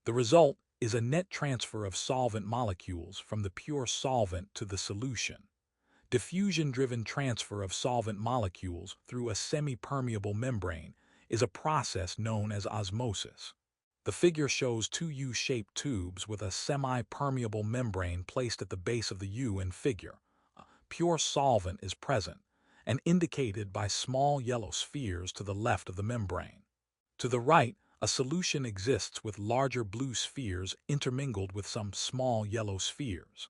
The result is a net transfer of solvent molecules from the pure solvent to the solution. Diffusion-driven transfer of solvent molecules through a semi-permeable membrane is a process known as osmosis. The figure shows two U-shaped tubes with a semi-permeable membrane placed at the base of the U in figure. Pure solvent is present and indicated by small yellow spheres to the left of the membrane. To the right, a solution exists with larger blue spheres intermingled with some small yellow spheres.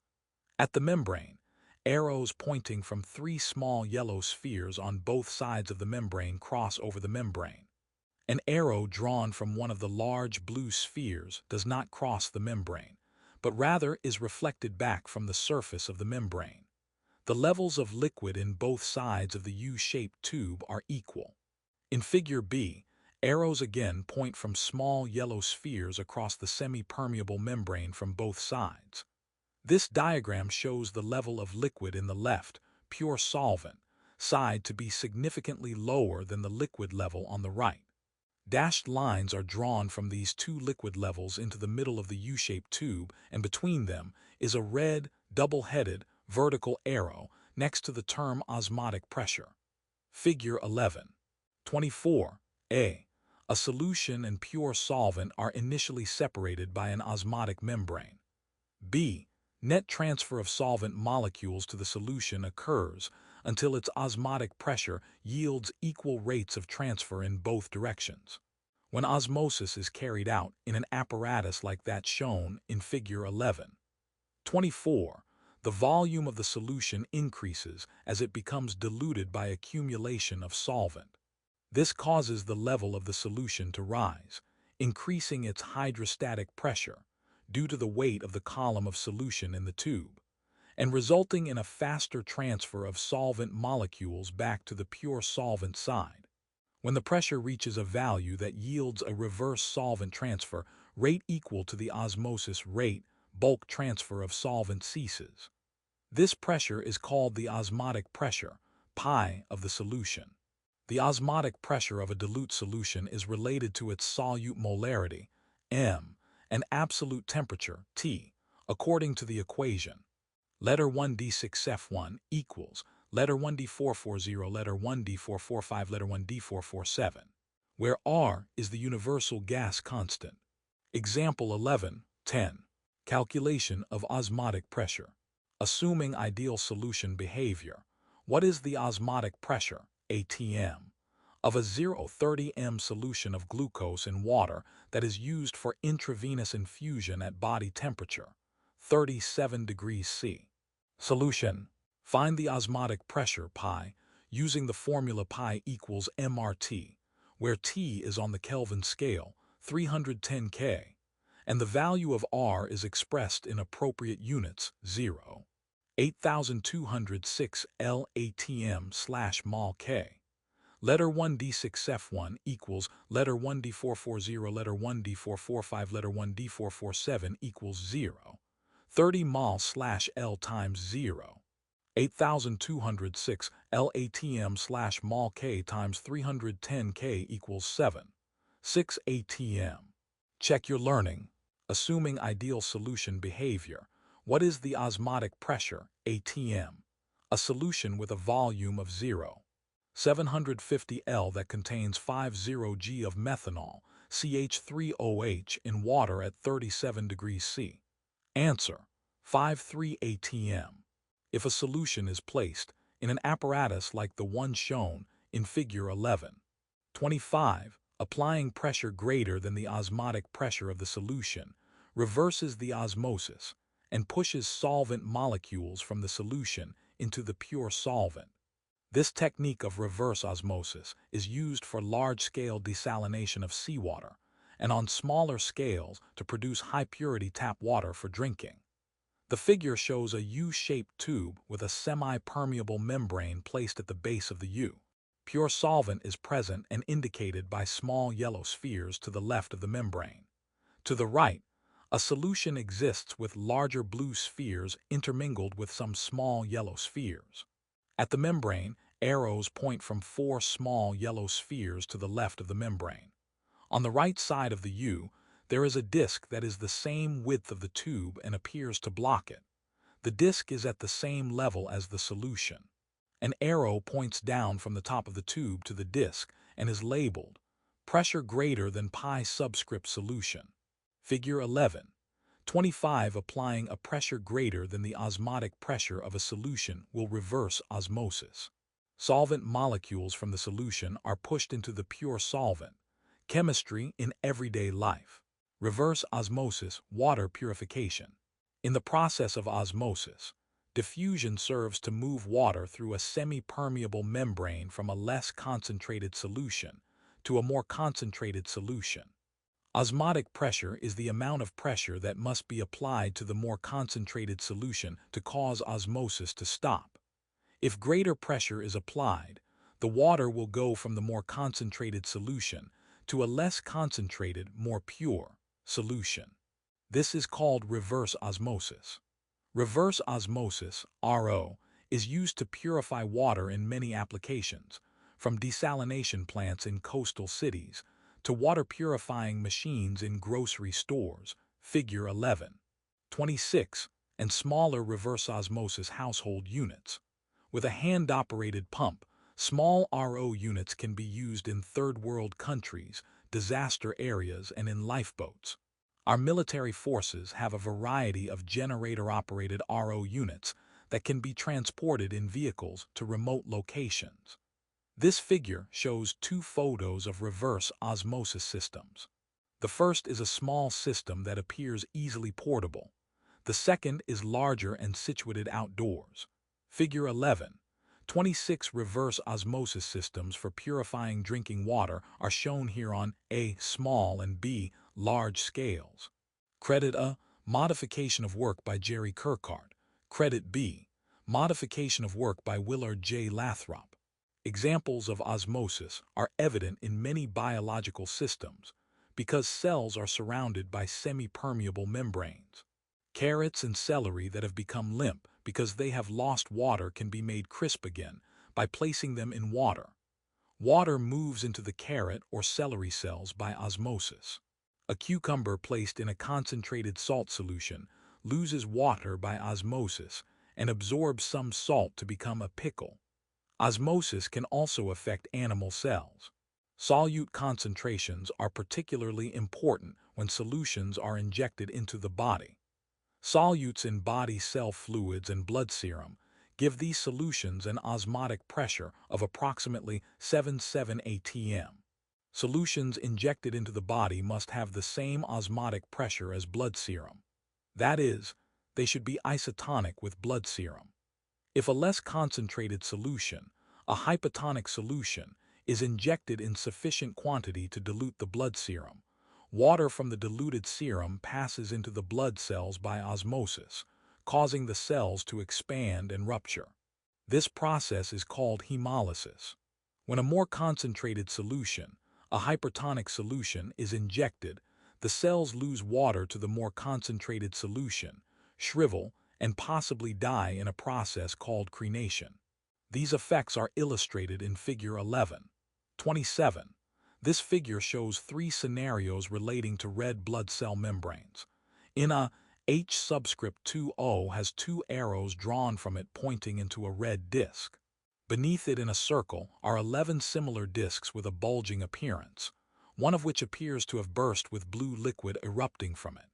At the membrane, arrows pointing from three small yellow spheres on both sides of the membrane cross over the membrane. An arrow drawn from one of the large blue spheres does not cross the membrane, but rather is reflected back from the surface of the membrane. The levels of liquid in both sides of the U-shaped tube are equal. In Figure B, arrows again point from small yellow spheres across the semi-permeable membrane from both sides. This diagram shows the level of liquid in the left, pure solvent, side to be significantly lower than the liquid level on the right. Dashed lines are drawn from these two liquid levels into the middle of the U-shaped tube, and between them is a red, double-headed, vertical arrow next to the term osmotic pressure. Figure 11.24. A solution and pure solvent are initially separated by an osmotic membrane. B. Net transfer of solvent molecules to the solution occurs until its osmotic pressure yields equal rates of transfer in both directions. When osmosis is carried out in an apparatus like that shown in Figure 11.24, the volume of the solution increases as it becomes diluted by accumulation of solvent. This causes the level of the solution to rise, increasing its hydrostatic pressure due to the weight of the column of solution in the tube, and resulting in a faster transfer of solvent molecules back to the pure solvent side. When the pressure reaches a value that yields a reverse solvent transfer rate equal to the osmosis rate, bulk transfer of solvent ceases. This pressure is called the osmotic pressure, pi, of the solution. The osmotic pressure of a dilute solution is related to its solute molarity, m, and absolute temperature, T, according to the equation. Letter 1d6f1 equals letter 1d440, letter 1d445, letter 1d447, where R is the universal gas constant. Example 11.10. Calculation of osmotic pressure. Assuming ideal solution behavior, what is the osmotic pressure, ATM, of a 0.30 m solution of glucose in water that is used for intravenous infusion at body temperature, 37 degrees C? Solution. Find the osmotic pressure, pi, using the formula pi equals mRT, where T is on the Kelvin scale, 310 K, and the value of R is expressed in appropriate units, 0. 8206 L ATM/mol K. Letter 1d6f1 equals letter 1d440, letter 1d445, letter 1d447 equals 0. 30 mol/L times 0. 8206 L ATM/mol K times 310 K equals 7. 6 ATM. Check your learning. Assuming ideal solution behavior, what is the osmotic pressure, ATM? A solution with a volume of 0. 750 L that contains 50 g of methanol, CH3OH, in water at 37 degrees C. Answer: 53 ATM. If a solution is placed in an apparatus like the one shown in Figure 11.25, applying pressure greater than the osmotic pressure of the solution, reverses the osmosis and pushes solvent molecules from the solution into the pure solvent. This technique of reverse osmosis is used for large-scale desalination of seawater and on smaller scales to produce high-purity tap water for drinking. The figure shows a U-shaped tube with a semi-permeable membrane placed at the base of the U. Pure solvent is present and indicated by small yellow spheres to the left of the membrane. To the right, a solution exists with larger blue spheres intermingled with some small yellow spheres. At the membrane, arrows point from 4 small yellow spheres to the left of the membrane. On the right side of the U, there is a disc that is the same width of the tube and appears to block it. The disc is at the same level as the solution. An arrow points down from the top of the tube to the disc and is labeled pressure greater than pi subscript solution. Figure 11. 25. Applying a pressure greater than the osmotic pressure of a solution will reverse osmosis. Solvent molecules from the solution are pushed into the pure solvent. Chemistry in everyday life. Reverse osmosis, water purification. In the process of osmosis, diffusion serves to move water through a semi-permeable membrane from a less concentrated solution to a more concentrated solution. Osmotic pressure is the amount of pressure that must be applied to the more concentrated solution to cause osmosis to stop. If greater pressure is applied, the water will go from the more concentrated solution to a less concentrated, more pure solution. This is called reverse osmosis. Reverse osmosis, RO, is used to purify water in many applications, from desalination plants in coastal cities to water purifying machines in grocery stores, figure 11. 26, and smaller reverse osmosis household units. With a hand-operated pump, small RO units can be used in third-world countries, disaster areas, and in lifeboats. Our military forces have a variety of generator-operated RO units that can be transported in vehicles to remote locations. This figure shows 2 photos of reverse osmosis systems. The first is a small system that appears easily portable. The second is larger and situated outdoors. Figure 11. 26 reverse osmosis systems for purifying drinking water are shown here on A. Small and B. Large scales. Credit A. Modification of work by Jerry Kirkard. Credit B. Modification of work by Willard J. Lathrop. Examples of osmosis are evident in many biological systems because cells are surrounded by semi-permeable membranes. Carrots and celery that have become limp because they have lost water can be made crisp again by placing them in water. Water moves into the carrot or celery cells by osmosis. A cucumber placed in a concentrated salt solution loses water by osmosis and absorbs some salt to become a pickle. Osmosis can also affect animal cells. Solute concentrations are particularly important when solutions are injected into the body. Solutes in body cell fluids and blood serum give these solutions an osmotic pressure of approximately 77 atm. Solutions injected into the body must have the same osmotic pressure as blood serum. That is, they should be isotonic with blood serum. If a less concentrated solution, a hypotonic solution, is injected in sufficient quantity to dilute the blood serum, water from the diluted serum passes into the blood cells by osmosis, causing the cells to expand and rupture. This process is called hemolysis. When a more concentrated solution, a hypertonic solution, is injected, the cells lose water to the more concentrated solution, shrivel, and possibly die in a process called crenation. These effects are illustrated in Figure 11. 27. This figure shows 3 scenarios relating to red blood cell membranes. In a, H subscript 2O has 2 arrows drawn from it pointing into a red disc. Beneath it in a circle are 11 similar discs with a bulging appearance, one of which appears to have burst with blue liquid erupting from it.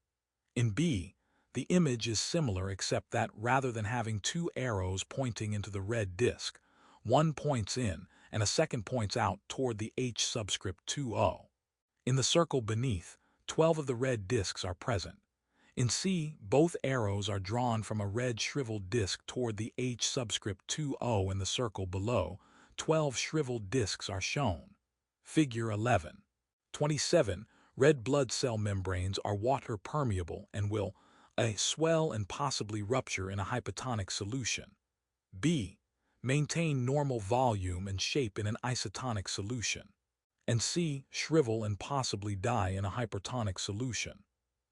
In B, the image is similar except that rather than having 2 arrows pointing into the red disc, one points in and a second points out toward the H subscript 2O. In the circle beneath, 12 of the red discs are present. In C, both arrows are drawn from a red shriveled disc toward the H subscript 2O in the circle below. 12 shriveled discs are shown. Figure 11. 27. Red blood cell membranes are water permeable and will A. Swell and possibly rupture in a hypotonic solution. B. Maintain normal volume and shape in an isotonic solution. And C. Shrivel and possibly die in a hypertonic solution.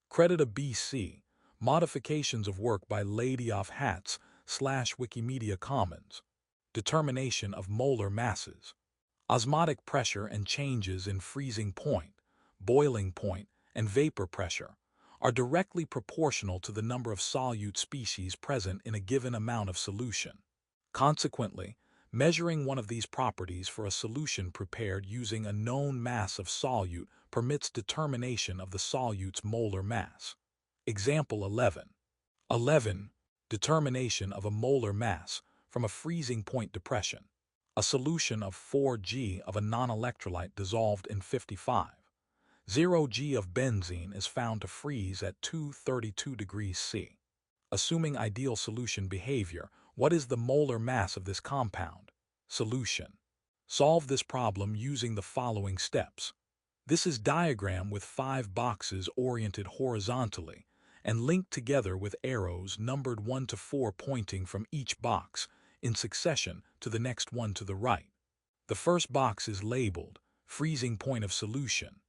Credit a BC. Modifications of work by Lady Off Hats / Wikimedia Commons. Determination of molar masses. Osmotic pressure and changes in freezing point, boiling point, and vapor pressure are directly proportional to the number of solute species present in a given amount of solution. Consequently, measuring one of these properties for a solution prepared using a known mass of solute permits determination of the solute's molar mass. Example 11. 11. Determination of a molar mass from a freezing point depression. A solution of 4G of a non-electrolyte dissolved in 55. 0G of benzene is found to freeze at 232 degrees C. Assuming ideal solution behavior, what is the molar mass of this compound? Solution. Solve this problem using the following steps. This is diagram with 5 boxes oriented horizontally and linked together with arrows numbered 1 to 4 pointing from each box in succession to the next one to the right. The first box is labeled freezing point of solution.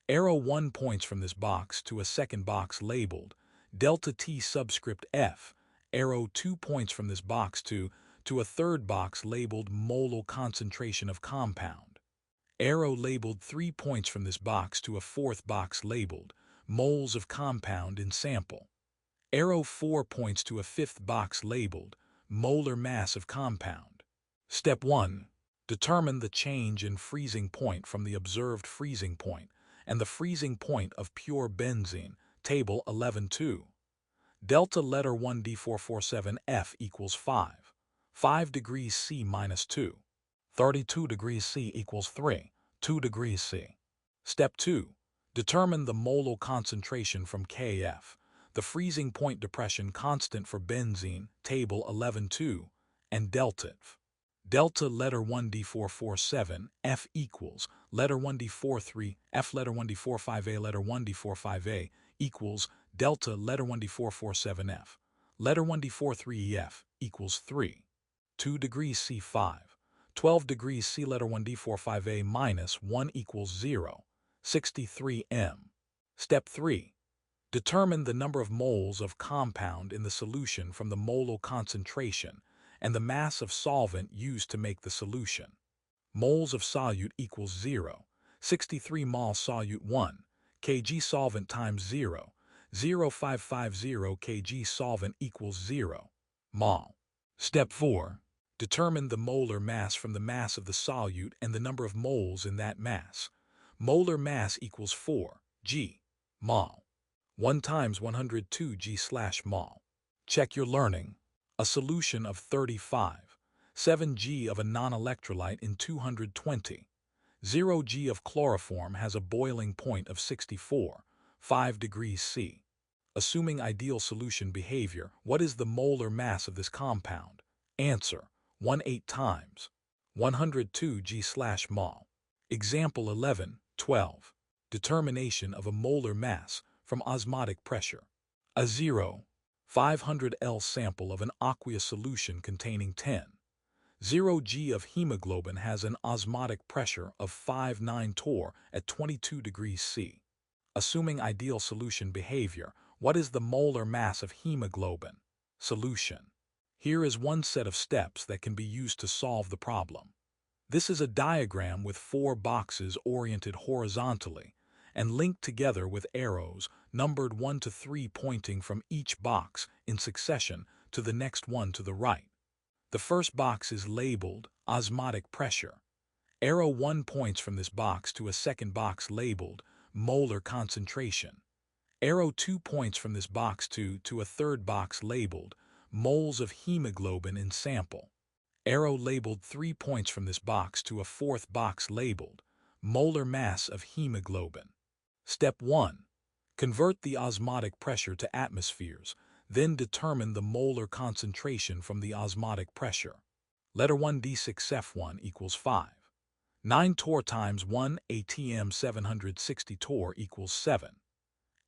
Arrow 1 points from this box to a second box labeled delta T subscript F. Arrow 2 points from this box to a third box labeled molar concentration of compound. Arrow labeled 3 points from this box to a fourth box labeled moles of compound in sample. Arrow 4 points to a fifth box labeled molar mass of compound. Step 1. Determine the change in freezing point from the observed freezing point and the freezing point of pure benzene, table 11.2. Delta letter 1D447F equals 5. 5 degrees C minus 2. 32 degrees C equals 3. 2 degrees C. Step 2. Determine the molar concentration from Kf, the freezing point depression constant for benzene, table 11.2, and delta F. Delta letter 1D447 F equals letter 1D43 F letter 1D45A letter 1D45A equals delta letter 1D447 F. Letter 1D43 EF equals 3. 2 degrees C 5. 12 degrees C letter 1D45A minus 1 equals 0. 63 M. Step 3. Determine the number of moles of compound in the solution from the molar concentration and the mass of solvent used to make the solution. Moles of solute equals 0. 63 mol solute 1. Kg solvent times 0. 0.550 kg solvent equals 0. Mol. Step 4. Determine the molar mass from the mass of the solute and the number of moles in that mass. Molar mass equals 4 g mol. 1 times 102 g/mol. Check your learning. A solution of 35. 7G of a non-electrolyte in 220. 0G of chloroform has a boiling point of 64. 5 degrees C. Assuming ideal solution behavior, what is the molar mass of this compound? Answer: 1/8 times 102 g/mol. Example 11, 12. Determination of a molar mass from osmotic pressure. A 0.500 L sample of an aqueous solution containing 10.0 G of hemoglobin has an osmotic pressure of 5.9 torr at 22 degrees C. Assuming ideal solution behavior, what is the molar mass of hemoglobin? Solution. Here is one set of steps that can be used to solve the problem. This is a diagram with 4 boxes oriented horizontally and linked together with arrows numbered 1 to 3 pointing from each box in succession to the next one to the right. The first box is labeled osmotic pressure. Arrow 1 points from this box to a second box labeled molar concentration. Arrow 2 points from this box to a third box labeled moles of hemoglobin in sample. Arrow labeled 3 points from this box to a fourth box labeled Molar mass of hemoglobin. Step 1. Convert the osmotic pressure to atmospheres, then determine the molar concentration from the osmotic pressure. Letter 1 D6F1 equals 5. 9 torr times 1 atm 760 torr equals 7.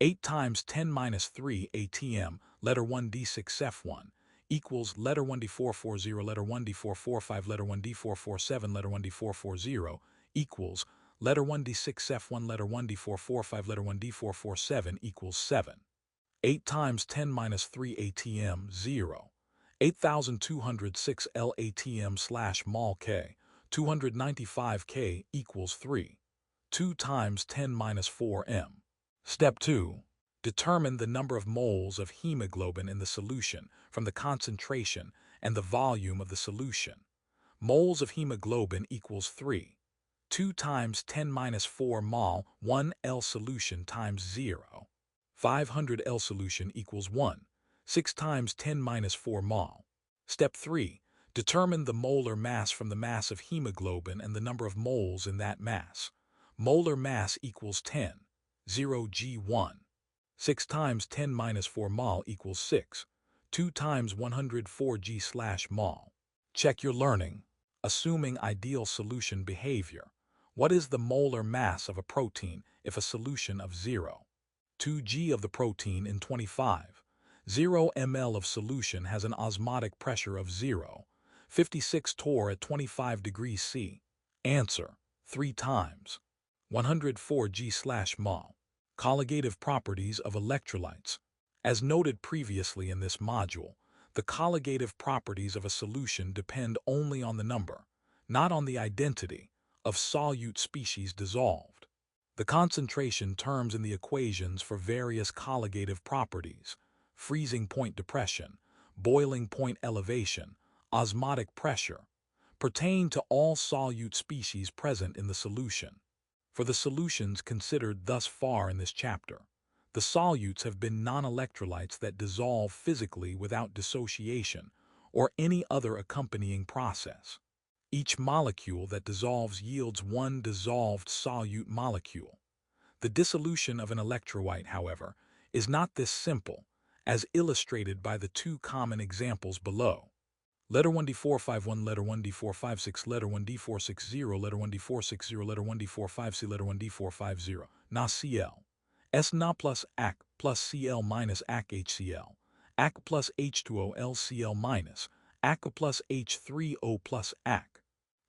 8 times 10 minus 3 atm, letter 1 D6F1, equals letter 1 D440, letter 1 D445, letter 1 D447, letter 1 D440, equals letter 1 D6F1, letter 1 D445, letter 1 D447 equals 7. 8 times 10 minus 3 atm, 0. 8,206 LATM slash mol K, 295 K equals 3. 2 times 10 minus 4 m. Step 2. Determine the number of moles of hemoglobin in the solution from the concentration and the volume of the solution. Moles of hemoglobin equals 3. 2 times 10 minus 4 mol, 1 L solution times 0. 500 L solution equals 1. 6 times 10 minus 4 mol. Step 3. Determine the molar mass from the mass of hemoglobin and the number of moles in that mass. Molar mass equals 10. 0 G1. 6 times 10 minus 4 mol equals 6. 2 times 104 G slash mol. Check your learning. Assuming ideal solution behavior. What is the molar mass of a protein if a solution of 0? 2 G of the protein in 25. 0 ml of solution has an osmotic pressure of 0. 56 torr at 25 degrees C. Answer: 3 times. 104 G slash mol. Colligative properties of electrolytes. As noted previously in this module, the colligative properties of a solution depend only on the number, not on the identity, of solute species dissolved. The concentration terms in the equations for various colligative properties, freezing point depression, boiling point elevation, osmotic pressure, pertain to all solute species present in the solution. For the solutions considered thus far in this chapter, the solutes have been non-electrolytes that dissolve physically without dissociation or any other accompanying process. Each molecule that dissolves yields one dissolved solute molecule. The dissolution of an electrolyte, however, is not this simple, as illustrated by the two common examples below. Letter 1 D451, letter 1 D456, letter 1 D460, letter 1 D460, letter 1 D45C, letter 1 D450. NaCl. S Na plus AC plus Cl minus AC HCl. AC plus H2O LCl minus. AC plus H3O plus AC.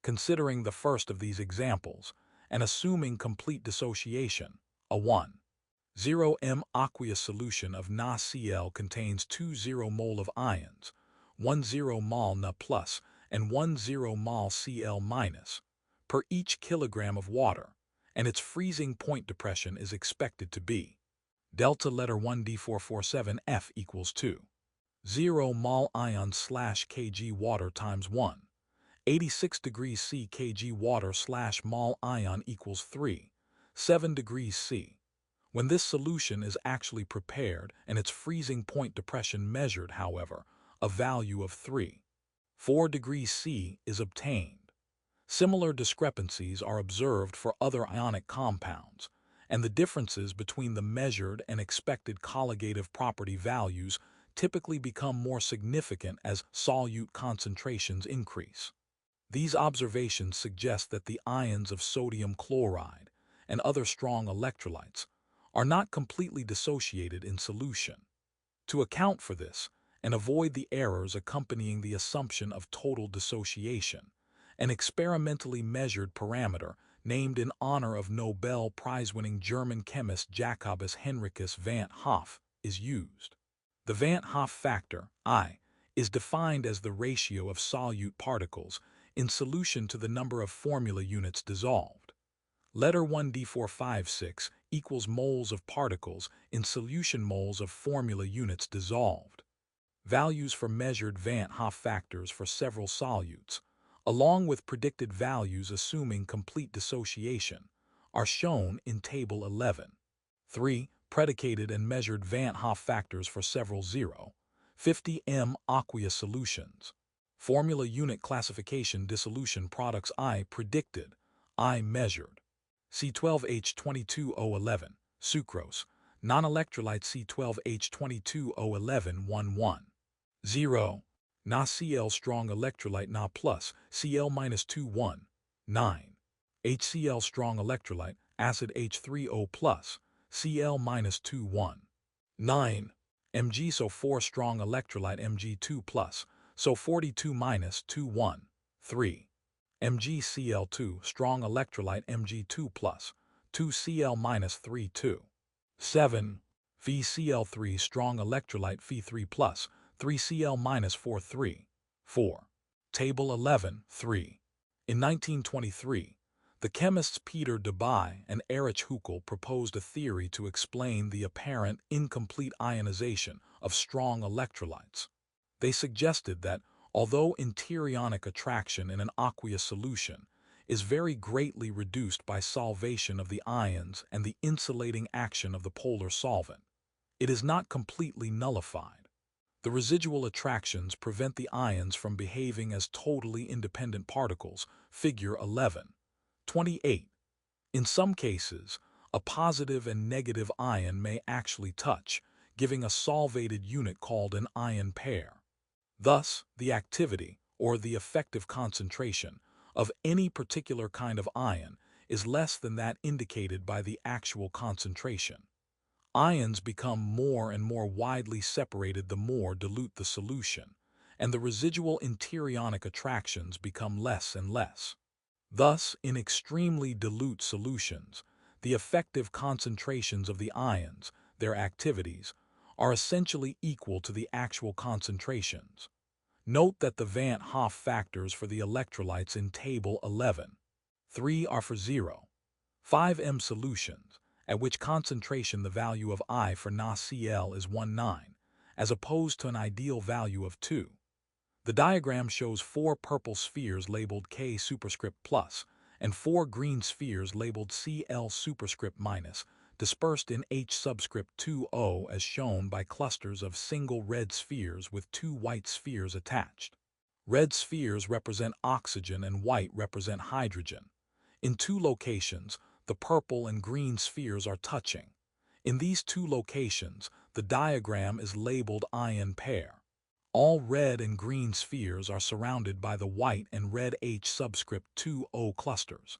Considering the first of these examples, and assuming complete dissociation, a 1,0 m aqueous solution of NaCl contains 20 mole of ions, 10 mol Na plus and 10 mol Cl minus per each kilogram of water, and its freezing point depression is expected to be delta letter 1 D447 F equals 2,0 mol ion slash kg water times 1. 86 degrees C kg water slash mol ion equals 3,7 degrees C. When this solution is actually prepared and its freezing point depression measured, however, a value of 3,4 degrees C is obtained. Similar discrepancies are observed for other ionic compounds, and the differences between the measured and expected colligative property values typically become more significant as solute concentrations increase. These observations suggest that the ions of sodium chloride and other strong electrolytes are not completely dissociated in solution. To account for this and avoid the errors accompanying the assumption of total dissociation, an experimentally measured parameter named in honor of Nobel Prize-winning German chemist Jacobus Henricus van 't Hoff is used. The van 't Hoff factor, I, is defined as the ratio of solute particles in solution to the number of formula units dissolved. Letter 1 D456 equals moles of particles in solution moles of formula units dissolved. Values for measured van 't Hoff factors for several solutes, along with predicted values assuming complete dissociation, are shown in Table 11. 3. Predicated and measured van 't Hoff factors for several 0,50 m aqueous solutions. Formula unit classification dissolution products I predicted, I measured. C12H22O11, sucrose, non-electrolyte C12H22O11 0. NaCl strong electrolyte Na plus, Cl-21, 9. HCl strong electrolyte, acid H3O plus, Cl-21, 9. Mg So4 strong electrolyte Mg2 plus, So42 minus 21, 3. MgCl2 strong electrolyte Mg2 plus, 2Cl minus 3 2. 7. VCl3 strong electrolyte Fe3 plus, 3Cl minus 4 3. 4. Table 11, 3. In 1923, the chemists Peter Debye and Erich Huckel proposed a theory to explain the apparent incomplete ionization of strong electrolytes. They suggested that, although enterionic attraction in an aqueous solution is very greatly reduced by solvation of the ions and the insulating action of the polar solvent, it is not completely nullified. The residual attractions prevent the ions from behaving as totally independent particles, figure 11. 28. In some cases, a positive and negative ion may actually touch, giving a solvated unit called an ion pair. Thus, the activity, or the effective concentration, of any particular kind of ion is less than that indicated by the actual concentration. Ions become more and more widely separated the more dilute the solution, and the residual enterionic attractions become less and less. Thus, in extremely dilute solutions, the effective concentrations of the ions, their activities, are essentially equal to the actual concentrations. Note that the Van Hoff factors for the electrolytes in Table 11, 3 are for 0, 5m solutions, at which concentration the value of I for NaCl is 1,9, as opposed to an ideal value of 2. The diagram shows 4 purple spheres labeled K superscript plus and 4 green spheres labeled Cl superscript minus, dispersed in H subscript 2O as shown by clusters of single red spheres with 2 white spheres attached. Red spheres represent oxygen and white represent hydrogen. In 2 locations, the purple and green spheres are touching. In these 2 locations, the diagram is labeled ion pair. All red and green spheres are surrounded by the white and red H subscript 2O clusters.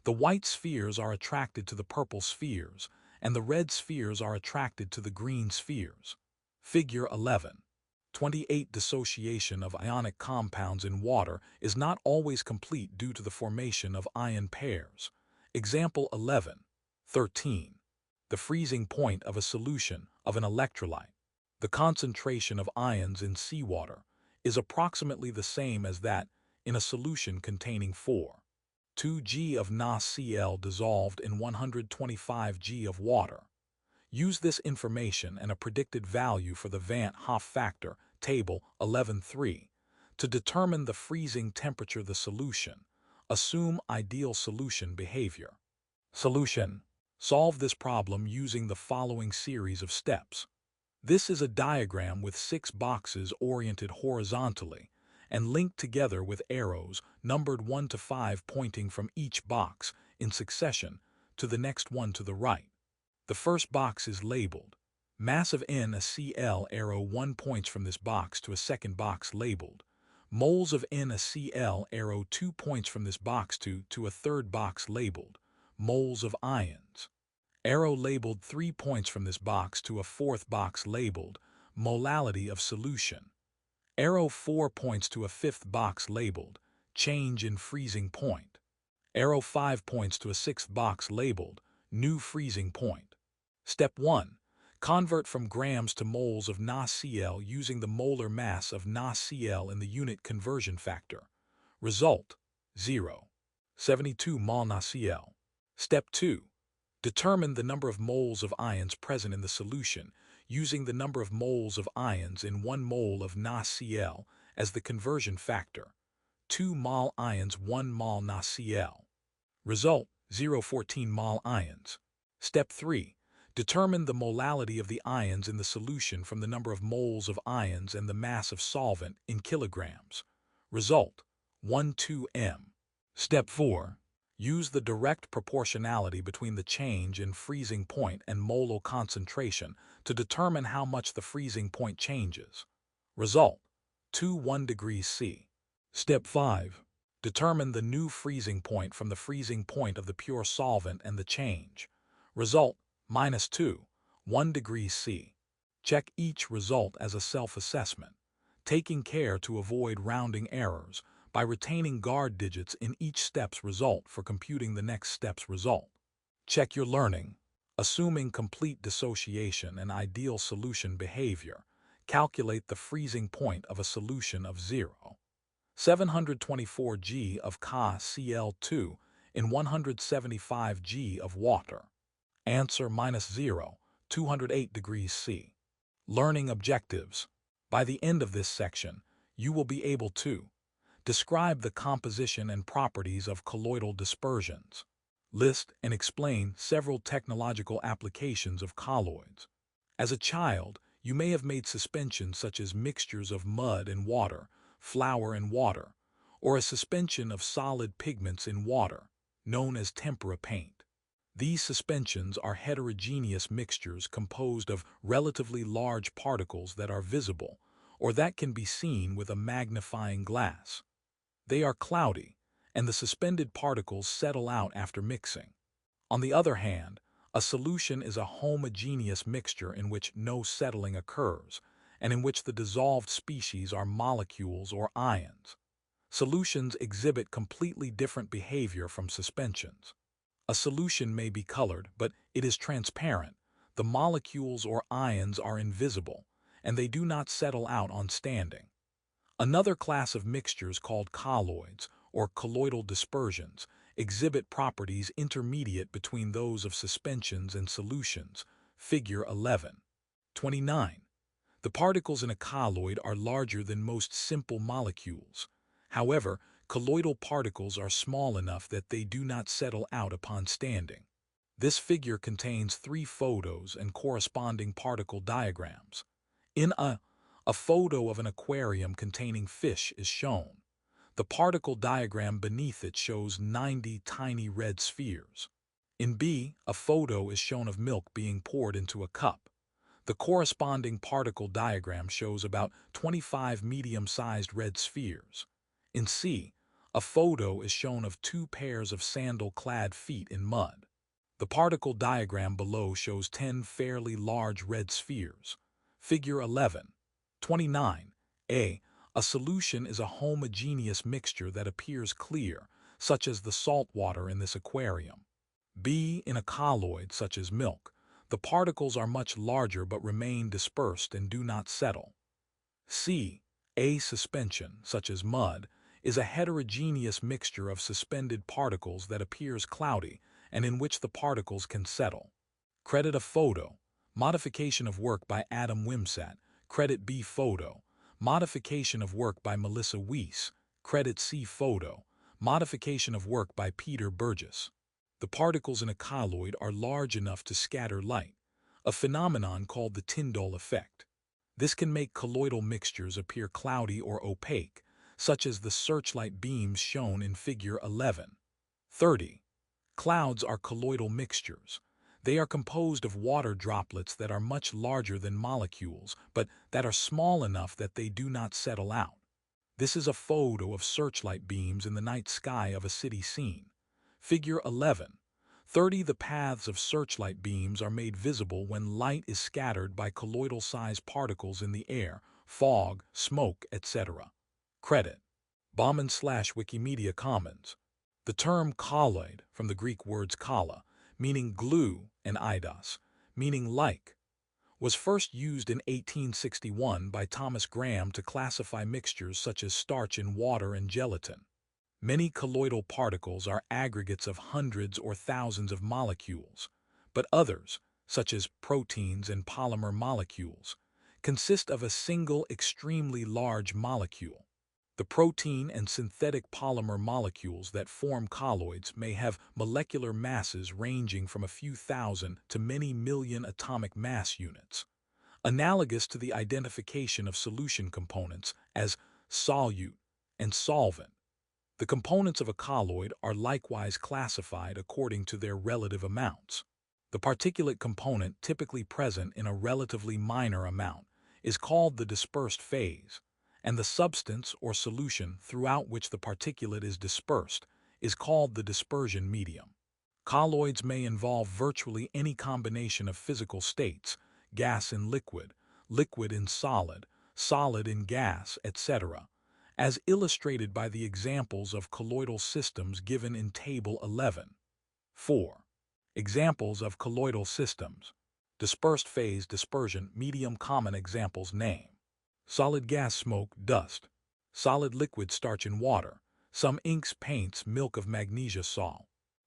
The white spheres are attracted to the purple spheres, and the red spheres are attracted to the green spheres. Figure 11. 28. Dissociation of ionic compounds in water is not always complete due to the formation of ion pairs. Example 11. 13. The freezing point of a solution of an electrolyte. The concentration of ions in seawater is approximately the same as that in a solution containing 4.2 g of NaCl dissolved in 125 g of water. Use this information and a predicted value for the Van Hoff factor, Table 11.3, to determine the freezing temperature of the solution. Assume ideal solution behavior. Solution. Solve this problem using the following series of steps. This is a diagram with 6 boxes oriented horizontally and linked together with arrows numbered 1 to 5 pointing from each box in succession to the next one to the right. The first box is labeled mass of NaCl. Arrow 1 points from this box to a second box labeled moles of NaCl. Arrow 2 points from this box to a third box labeled moles of ions. Arrow labeled 3 points from this box to a fourth box labeled molality of solution. Arrow 4 points to a fifth box labeled change in freezing point. Arrow 5 points to a sixth box labeled new freezing point. Step 1. Convert from grams to moles of NaCl using the molar mass of NaCl in the unit conversion factor. Result: 0.72 mol NaCl. Step 2. Determine the number of moles of ions present in the solution using the number of moles of ions in 1 mole of NaCl as the conversion factor. 2 mol ions 1 mol NaCl. Result: 0.14 mol ions. Step 3. Determine the molality of the ions in the solution from the number of moles of ions and the mass of solvent in kilograms. Result: 1,2 m. Step 4. Use the direct proportionality between the change in freezing point and molar concentration to determine how much the freezing point changes. Result: 1 degrees C. Step 5. Determine the new freezing point from the freezing point of the pure solvent and the change. Result: -2, 1 degrees C. Check each result as a self-assessment, taking care to avoid rounding errors by retaining guard digits in each step's result for computing the next step's result. Check your learning. Assuming complete dissociation and ideal solution behavior, calculate the freezing point of a solution of 724 g of KCl2 in 175 g of water. Answer: -0, 208 degrees C. Learning objectives. By the end of this section, you will be able to describe the composition and properties of colloidal dispersions. List and explain several technological applications of colloids. As a child, you may have made suspensions such as mixtures of mud and water, flour and water, or a suspension of solid pigments in water, known as tempera paint. These suspensions are heterogeneous mixtures composed of relatively large particles that are visible, or that can be seen with a magnifying glass. They are cloudy, and the suspended particles settle out after mixing. On the other hand, a solution is a homogeneous mixture in which no settling occurs, and in which the dissolved species are molecules or ions. Solutions exhibit completely different behavior from suspensions. A solution may be colored, but it is transparent. The molecules or ions are invisible, and they do not settle out on standing. Another class of mixtures called colloids, or colloidal dispersions, exhibit properties intermediate between those of suspensions and solutions. Figure 11.29. The particles in a colloid are larger than most simple molecules. However, colloidal particles are small enough that they do not settle out upon standing. This figure contains 3 photos and corresponding particle diagrams. In a photo of an aquarium containing fish is shown. The particle diagram beneath it shows 90 tiny red spheres. In B, a photo is shown of milk being poured into a cup. The corresponding particle diagram shows about 25 medium-sized red spheres. In C, a photo is shown of 2 pairs of sandal-clad feet in mud. The particle diagram below shows 10 fairly large red spheres. Figure 11.29. A solution is a homogeneous mixture that appears clear, such as the salt water in this aquarium. B, in a colloid such as milk, the particles are much larger but remain dispersed and do not settle. C, a suspension, such as mud, is a heterogeneous mixture of suspended particles that appears cloudy and in which the particles can settle. Credit a photo. Modification of work by Adam Wimsatt. Credit B photo. Modification of work by Melissa Weiss. Credit C photo. Modification of work by Peter Burgess. The particles in a colloid are large enough to scatter light, a phenomenon called the Tyndall effect. This can make colloidal mixtures appear cloudy or opaque, such as the searchlight beams shown in Figure 11.30. Clouds are colloidal mixtures. They are composed of water droplets that are much larger than molecules, but that are small enough that they do not settle out. This is a photo of searchlight beams in the night sky of a city scene. Figure 11.30. The paths of searchlight beams are made visible when light is scattered by colloidal-sized particles in the air, fog, smoke, etc. Credit Bauman/Wikimedia Commons. The term colloid, from the Greek words kala, meaning glue, and eidos, meaning like, was first used in 1861 by Thomas Graham to classify mixtures such as starch in water and gelatin. Many colloidal particles are aggregates of hundreds or thousands of molecules, but others, such as proteins and polymer molecules, consist of a single extremely large molecule. The protein and synthetic polymer molecules that form colloids may have molecular masses ranging from a few thousand to many million atomic mass units, analogous to the identification of solution components as solute and solvent. The components of a colloid are likewise classified according to their relative amounts. The particulate component typically present in a relatively minor amount is called the dispersed phase, and the substance or solution throughout which the particulate is dispersed is called the dispersion medium. Colloids may involve virtually any combination of physical states, gas in liquid, liquid in solid, solid in gas, etc., as illustrated by the examples of colloidal systems given in Table 11. 4. Examples of colloidal systems. Dispersed phase dispersion medium. Common examples name: solid gas, smoke, dust; solid liquid, starch and water; some inks, paints, milk of magnesia salt;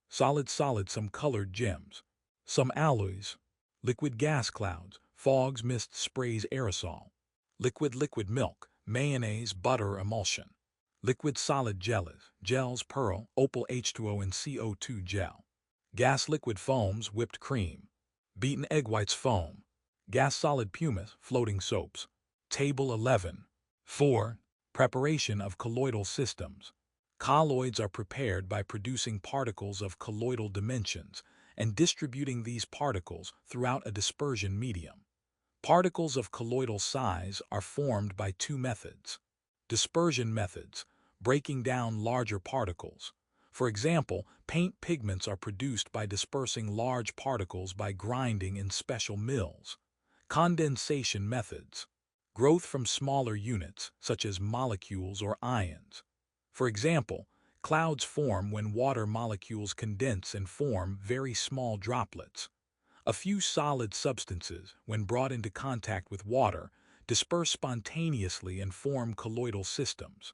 solid solid, some colored gems; some alloys; liquid gas, clouds, fogs, mists, sprays, aerosol; liquid liquid, milk, mayonnaise, butter, emulsion; liquid solid, jellies, gels, pearl, opal, H2O and CO2 gel; gas liquid, foams, whipped cream; beaten egg whites, foam; gas solid, pumice, floating soaps. Table 11. 4. Preparation of colloidal systems. Colloids are prepared by producing particles of colloidal dimensions and distributing these particles throughout a dispersion medium. Particles of colloidal size are formed by two methods. Dispersion methods, breaking down larger particles. For example, paint pigments are produced by dispersing large particles by grinding in special mills. Condensation methods, growth from smaller units, such as molecules or ions. For example, clouds form when water molecules condense and form very small droplets. A few solid substances, when brought into contact with water, disperse spontaneously and form colloidal systems.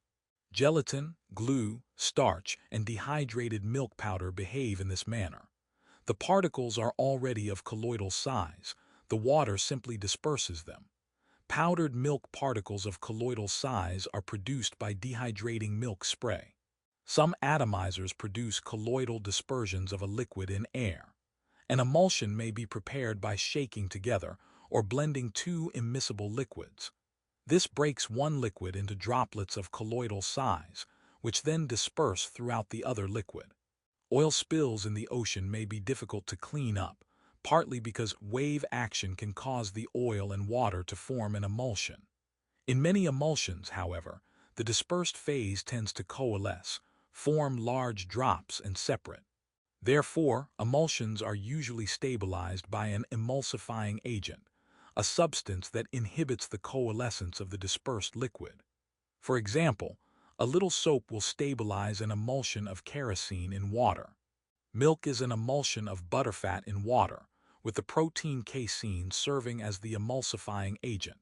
Gelatin, glue, starch, and dehydrated milk powder behave in this manner. The particles are already of colloidal size. The water simply disperses them. Powdered milk particles of colloidal size are produced by dehydrating milk spray. Some atomizers produce colloidal dispersions of a liquid in air. An emulsion may be prepared by shaking together or blending two immiscible liquids. This breaks one liquid into droplets of colloidal size, which then disperse throughout the other liquid. Oil spills in the ocean may be difficult to clean up, partly because wave action can cause the oil and water to form an emulsion. In many emulsions, however, the dispersed phase tends to coalesce, form large drops, and separate. Therefore, emulsions are usually stabilized by an emulsifying agent, a substance that inhibits the coalescence of the dispersed liquid. For example, a little soap will stabilize an emulsion of kerosene in water. Milk is an emulsion of butterfat in water, with the protein casein serving as the emulsifying agent.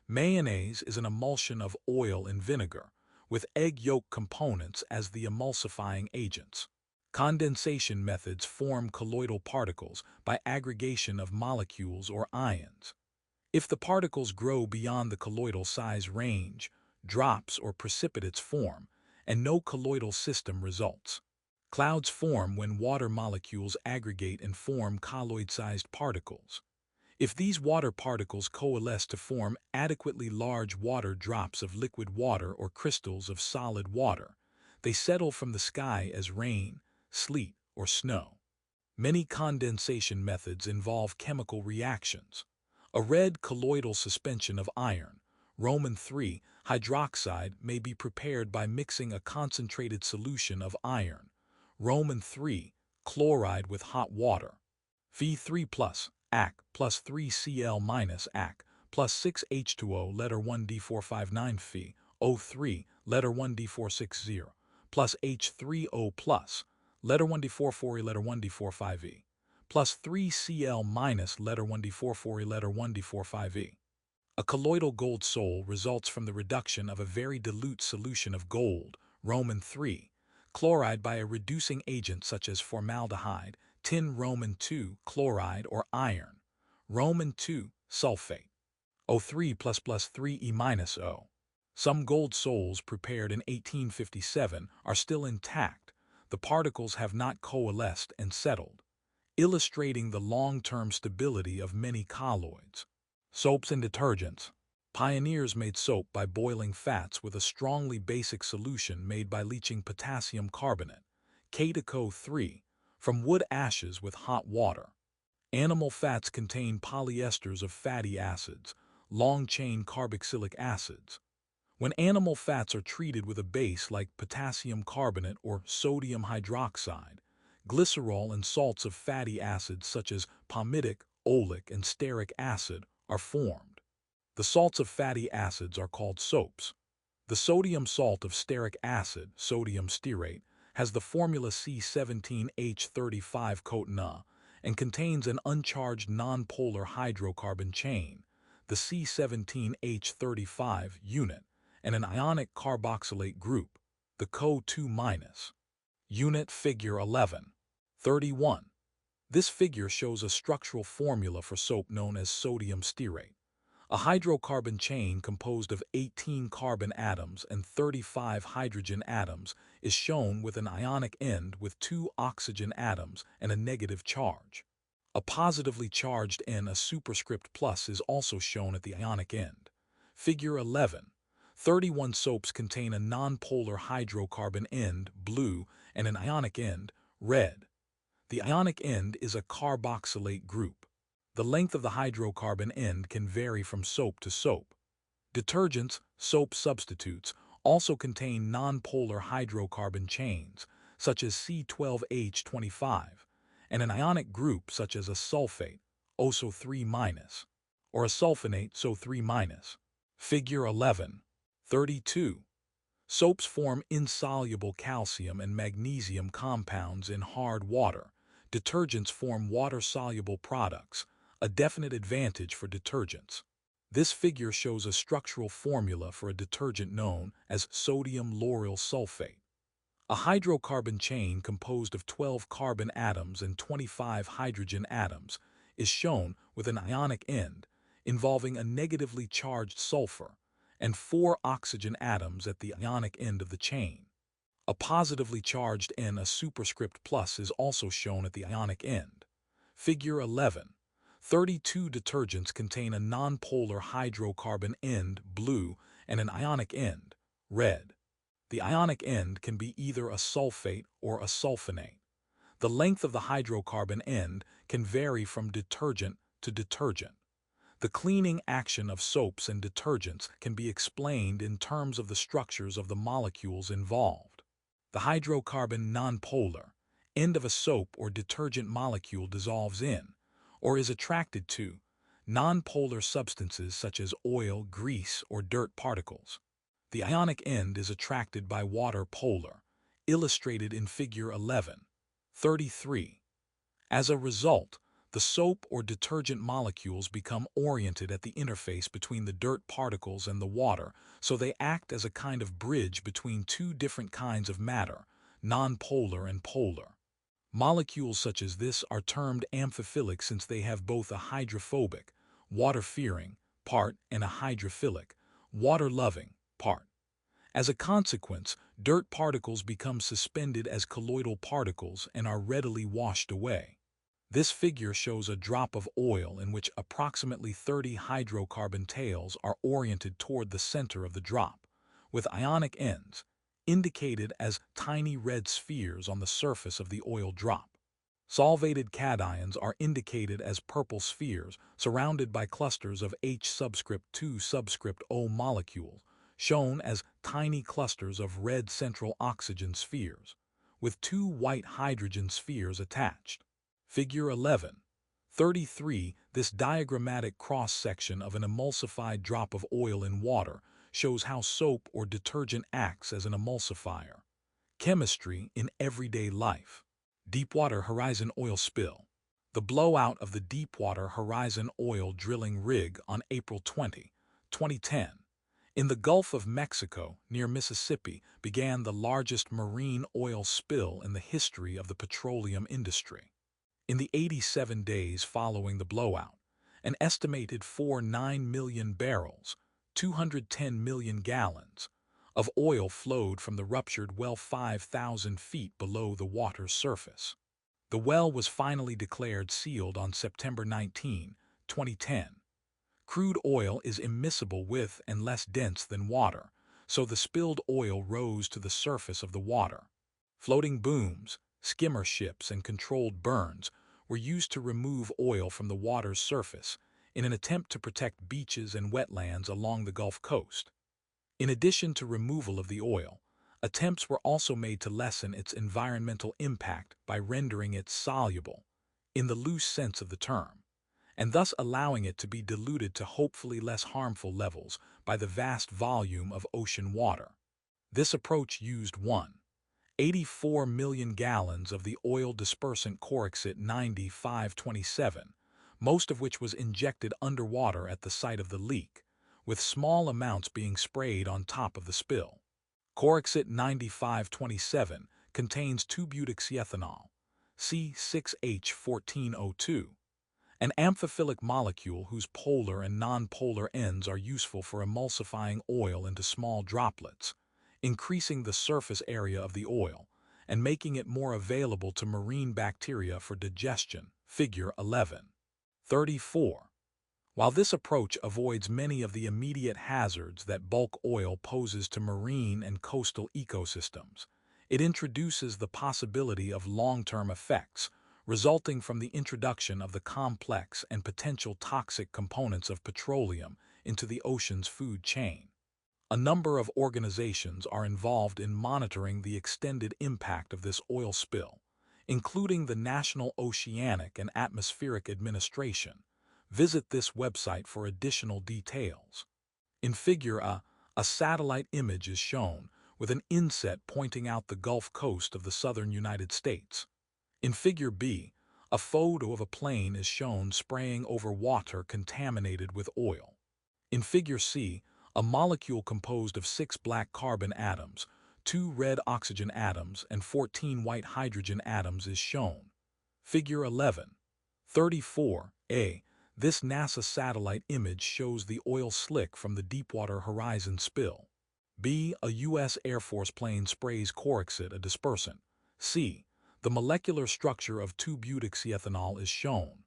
Mayonnaise is an emulsion of oil and vinegar, with egg yolk components as the emulsifying agents. Condensation methods form colloidal particles by aggregation of molecules or ions. If the particles grow beyond the colloidal size range, drops or precipitates form, and no colloidal system results. Clouds form when water molecules aggregate and form colloid-sized particles. If these water particles coalesce to form adequately large water drops of liquid water or crystals of solid water, they settle from the sky as rain, sleet, or snow. Many condensation methods involve chemical reactions. A red colloidal suspension of iron, Roman 3 hydroxide, may be prepared by mixing a concentrated solution of iron, Roman 3 chloride, with hot water. Fe3 plus Ac plus 3Cl minus Ac plus 6H2O letter 1D459 Fe O3 letter 1D460 plus H3O plus letter 1D44 letter 1D45E plus 3Cl minus letter 1D44 letter 1D45E. A colloidal gold sol results from the reduction of a very dilute solution of gold, Roman 3 chloride, by a reducing agent such as formaldehyde, tin Roman 2 chloride, or iron, Roman 2 sulfate. O3 plus plus 3E minus O. Some gold sols prepared in 1857 are still intact. The particles have not coalesced and settled, illustrating the long-term stability of many colloids. Soaps and detergents. Pioneers made soap by boiling fats with a strongly basic solution made by leaching potassium carbonate, K2CO3, from wood ashes with hot water. Animal fats contain polyesters of fatty acids, long-chain carboxylic acids. When animal fats are treated with a base like potassium carbonate or sodium hydroxide, glycerol and salts of fatty acids such as palmitic, oleic, and stearic acid are formed. The salts of fatty acids are called soaps. The sodium salt of stearic acid, sodium stearate, has the formula C17H35-CoTNA and contains an uncharged nonpolar hydrocarbon chain, the C17H35 unit, and an ionic carboxylate group, the CO2-. Unit Figure 11.31. This figure shows a structural formula for soap known as sodium stearate. A hydrocarbon chain composed of 18 carbon atoms and 35 hydrogen atoms is shown with an ionic end with 2 oxygen atoms and a negative charge. A positively charged N, a superscript plus, is also shown at the ionic end. Figure 11.31. Soaps contain a nonpolar hydrocarbon end, blue, and an ionic end, red. The ionic end is a carboxylate group. The length of the hydrocarbon end can vary from soap to soap. Detergents, soap substitutes, also contain nonpolar hydrocarbon chains, such as C12H25, and an ionic group such as a sulfate, OSO3-, or a sulfonate, SO3-. Figure 11.32. Soaps form insoluble calcium and magnesium compounds in hard water. Detergents form water-soluble products, a definite advantage for detergents. This figure shows a structural formula for a detergent known as sodium lauryl sulfate. A hydrocarbon chain composed of 12 carbon atoms and 25 hydrogen atoms is shown with an ionic end involving a negatively charged sulfur and 4 oxygen atoms at the ionic end of the chain. A positively charged N, a superscript plus, is also shown at the ionic end. Figure 11.32. Detergents contain a nonpolar hydrocarbon end, blue, and an ionic end, red. The ionic end can be either a sulfate or a sulfonate. The length of the hydrocarbon end can vary from detergent to detergent. The cleaning action of soaps and detergents can be explained in terms of the structures of the molecules involved. The hydrocarbon nonpolar end of a soap or detergent molecule dissolves in, or is attracted to, nonpolar substances such as oil, grease, or dirt particles. The ionic end is attracted by water polar, illustrated in Figure 11.33. As a result, the soap or detergent molecules become oriented at the interface between the dirt particles and the water, so they act as a kind of bridge between two different kinds of matter, nonpolar and polar. Molecules such as this are termed amphiphilic since they have both a hydrophobic, water-fearing, part and a hydrophilic, water-loving, part. As a consequence, dirt particles become suspended as colloidal particles and are readily washed away. This figure shows a drop of oil in which approximately 30 hydrocarbon tails are oriented toward the center of the drop, with ionic ends, indicated as tiny red spheres on the surface of the oil drop. Solvated cations are indicated as purple spheres surrounded by clusters of H2O molecules, shown as tiny clusters of red central oxygen spheres, with 2 white hydrogen spheres attached. Figure 11.33. This diagrammatic cross-section of an emulsified drop of oil in water shows how soap or detergent acts as an emulsifier. Chemistry in everyday life. Deepwater Horizon oil spill. The blowout of the Deepwater Horizon oil drilling rig on April 20, 2010, in the Gulf of Mexico near Mississippi began the largest marine oil spill in the history of the petroleum industry. In the 87 days following the blowout, an estimated 49 million barrels, 210 million gallons, of oil flowed from the ruptured well 5,000 feet below the water's surface. The well was finally declared sealed on September 19, 2010. Crude oil is immiscible with and less dense than water, so the spilled oil rose to the surface of the water. Floating booms, skimmer ships, and controlled burns were used to remove oil from the water's surface in an attempt to protect beaches and wetlands along the Gulf Coast. In addition to removal of the oil, attempts were also made to lessen its environmental impact by rendering it soluble, in the loose sense of the term, and thus allowing it to be diluted to hopefully less harmful levels by the vast volume of ocean water. This approach used 84 million gallons of the oil dispersant Corexit 9527, most of which was injected underwater at the site of the leak, with small amounts being sprayed on top of the spill. Corexit 9527 contains 2-butylxethanol, C6H14O2, an amphiphilic molecule whose polar and nonpolar ends are useful for emulsifying oil into small droplets, increasing the surface area of the oil and making it more available to marine bacteria for digestion. Figure 11.34. While this approach avoids many of the immediate hazards that bulk oil poses to marine and coastal ecosystems, it introduces the possibility of long-term effects resulting from the introduction of the complex and potential toxic components of petroleum into the ocean's food chain. A number of organizations are involved in monitoring the extended impact of this oil spill, including the National Oceanic and Atmospheric Administration. Visit this website for additional details. In Figure A satellite image is shown with an inset pointing out the Gulf Coast of the southern United States. In Figure B, a photo of a plane is shown spraying over water contaminated with oil. In Figure C, a molecule composed of 6 black carbon atoms, 2 red oxygen atoms, and 14 white hydrogen atoms is shown. Figure 11.34a. This NASA satellite image shows the oil slick from the Deepwater Horizon spill. B. A U.S. Air Force plane sprays Corexit, a dispersant. C. The molecular structure of 2-butylxethanol is shown.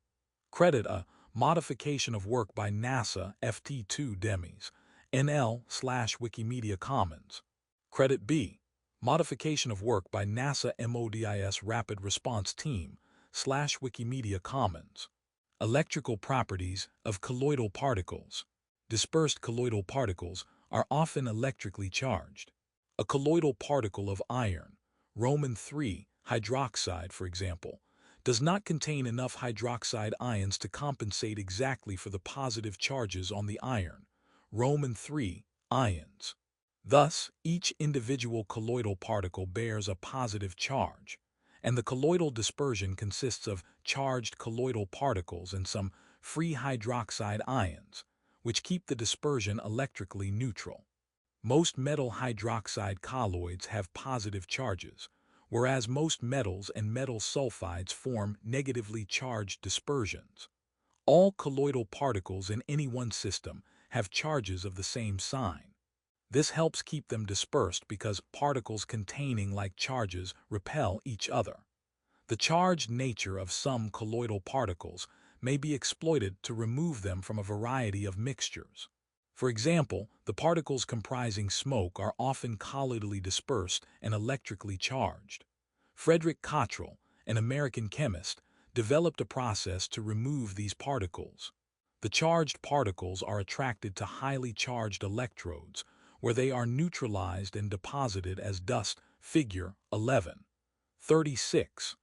Credit A. Modification of work by NASA FT2 Demis, NL/Wikimedia Commons. Credit B. Modification of work by NASA MODIS Rapid Response Team /Wikimedia Commons. Electrical properties of colloidal particles. Dispersed colloidal particles are often electrically charged. A colloidal particle of iron, Roman 3 hydroxide, for example, does not contain enough hydroxide ions to compensate exactly for the positive charges on the iron, Roman 3 ions. Thus, each individual colloidal particle bears a positive charge, and the colloidal dispersion consists of charged colloidal particles and some free hydroxide ions, which keep the dispersion electrically neutral. Most metal hydroxide colloids have positive charges, whereas most metals and metal sulfides form negatively charged dispersions. All colloidal particles in any one system have charges of the same sign. This helps keep them dispersed because particles containing like charges repel each other. The charged nature of some colloidal particles may be exploited to remove them from a variety of mixtures. For example, the particles comprising smoke are often colloidally dispersed and electrically charged. Frederick Cottrell, an American chemist, developed a process to remove these particles. The charged particles are attracted to highly charged electrodes, where they are neutralized and deposited as dust. Figure 11.36.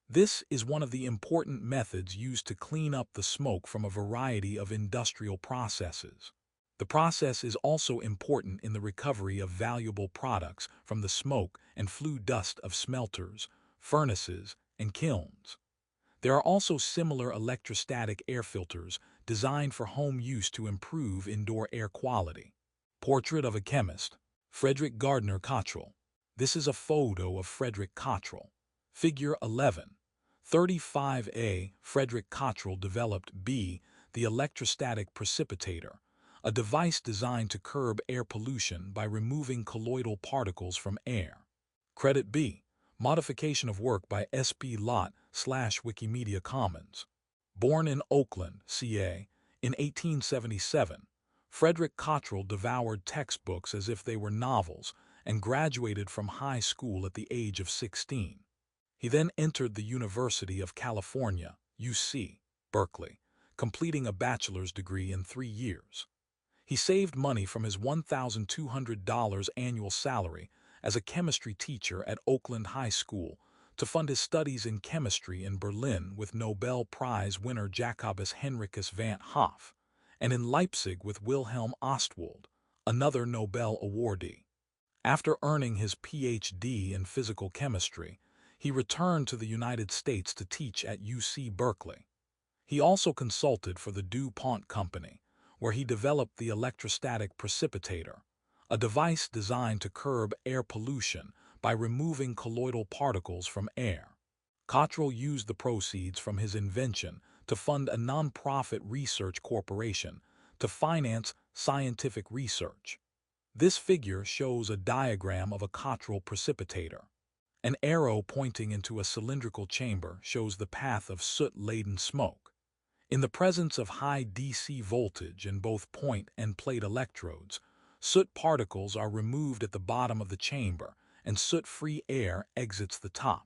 This is one of the important methods used to clean up the smoke from a variety of industrial processes. The process is also important in the recovery of valuable products from the smoke and flue dust of smelters, furnaces, and kilns. There are also similar electrostatic air filters designed for home use to improve indoor air quality. Portrait of a chemist, Frederick Gardner Cottrell. This is a photo of Frederick Cottrell. Figure 11.35a. Frederick Cottrell developed B. the electrostatic precipitator, a device designed to curb air pollution by removing colloidal particles from air. Credit B. Modification of work by S.P. Lott /Wikimedia Commons. Born in Oakland, CA, In 1877, Frederick Cottrell devoured textbooks as if they were novels and graduated from high school at the age of 16. He then entered the University of California, UC, Berkeley, completing a bachelor's degree in 3 years. He saved money from his $1,200 annual salary as a chemistry teacher at Oakland High School to fund his studies in chemistry in Berlin with Nobel Prize winner Jacobus Henricus van Hoff, and in Leipzig with Wilhelm Ostwald, another Nobel awardee. After earning his Ph.D. in physical chemistry, he returned to the United States to teach at UC Berkeley. He also consulted for the DuPont Company, where he developed the electrostatic precipitator, a device designed to curb air pollution by removing colloidal particles from air. Cottrell used the proceeds from his invention to fund a nonprofit research corporation to finance scientific research. This figure shows a diagram of a Cottrell precipitator. An arrow pointing into a cylindrical chamber shows the path of soot-laden smoke. In the presence of high DC voltage in both point and plate electrodes, soot particles are removed at the bottom of the chamber and soot-free air exits the top.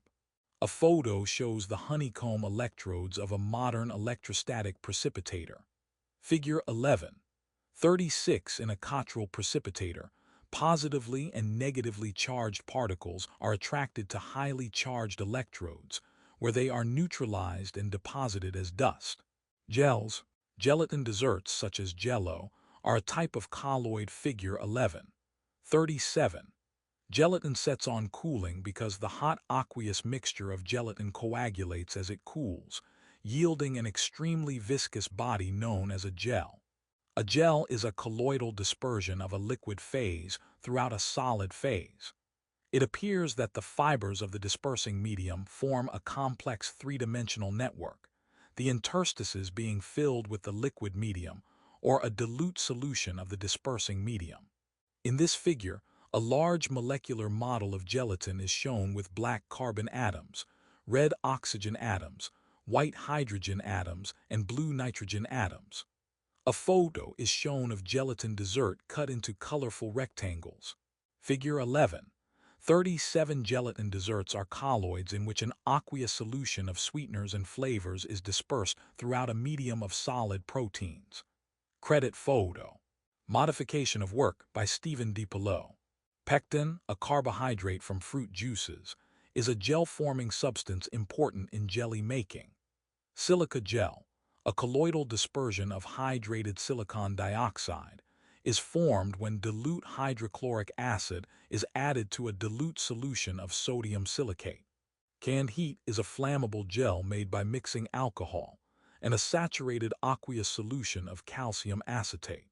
A photo shows the honeycomb electrodes of a modern electrostatic precipitator. Figure 11. 36 in a Cottrell precipitator, positively and negatively charged particles are attracted to highly charged electrodes, where they are neutralized and deposited as dust. Gels, gelatin desserts such as Jell-O, are a type of colloid. Figure 11. 37. Gelatin sets on cooling because the hot aqueous mixture of gelatin coagulates as it cools, yielding an extremely viscous body known as a gel. A gel is a colloidal dispersion of a liquid phase throughout a solid phase. It appears that the fibers of the dispersing medium form a complex three-dimensional network, the interstices being filled with the liquid medium or a dilute solution of the dispersing medium. In this figure, a large molecular model of gelatin is shown with black carbon atoms, red oxygen atoms, white hydrogen atoms, and blue nitrogen atoms. A photo is shown of gelatin dessert cut into colorful rectangles. Figure 11. 37 gelatin desserts are colloids in which an aqueous solution of sweeteners and flavors is dispersed throughout a medium of solid proteins. Credit photo. Modification of work by Stephen D. Pillow. Pectin, a carbohydrate from fruit juices, is a gel-forming substance important in jelly making. Silica gel, a colloidal dispersion of hydrated silicon dioxide, is formed when dilute hydrochloric acid is added to a dilute solution of sodium silicate. Canned heat is a flammable gel made by mixing alcohol and a saturated aqueous solution of calcium acetate.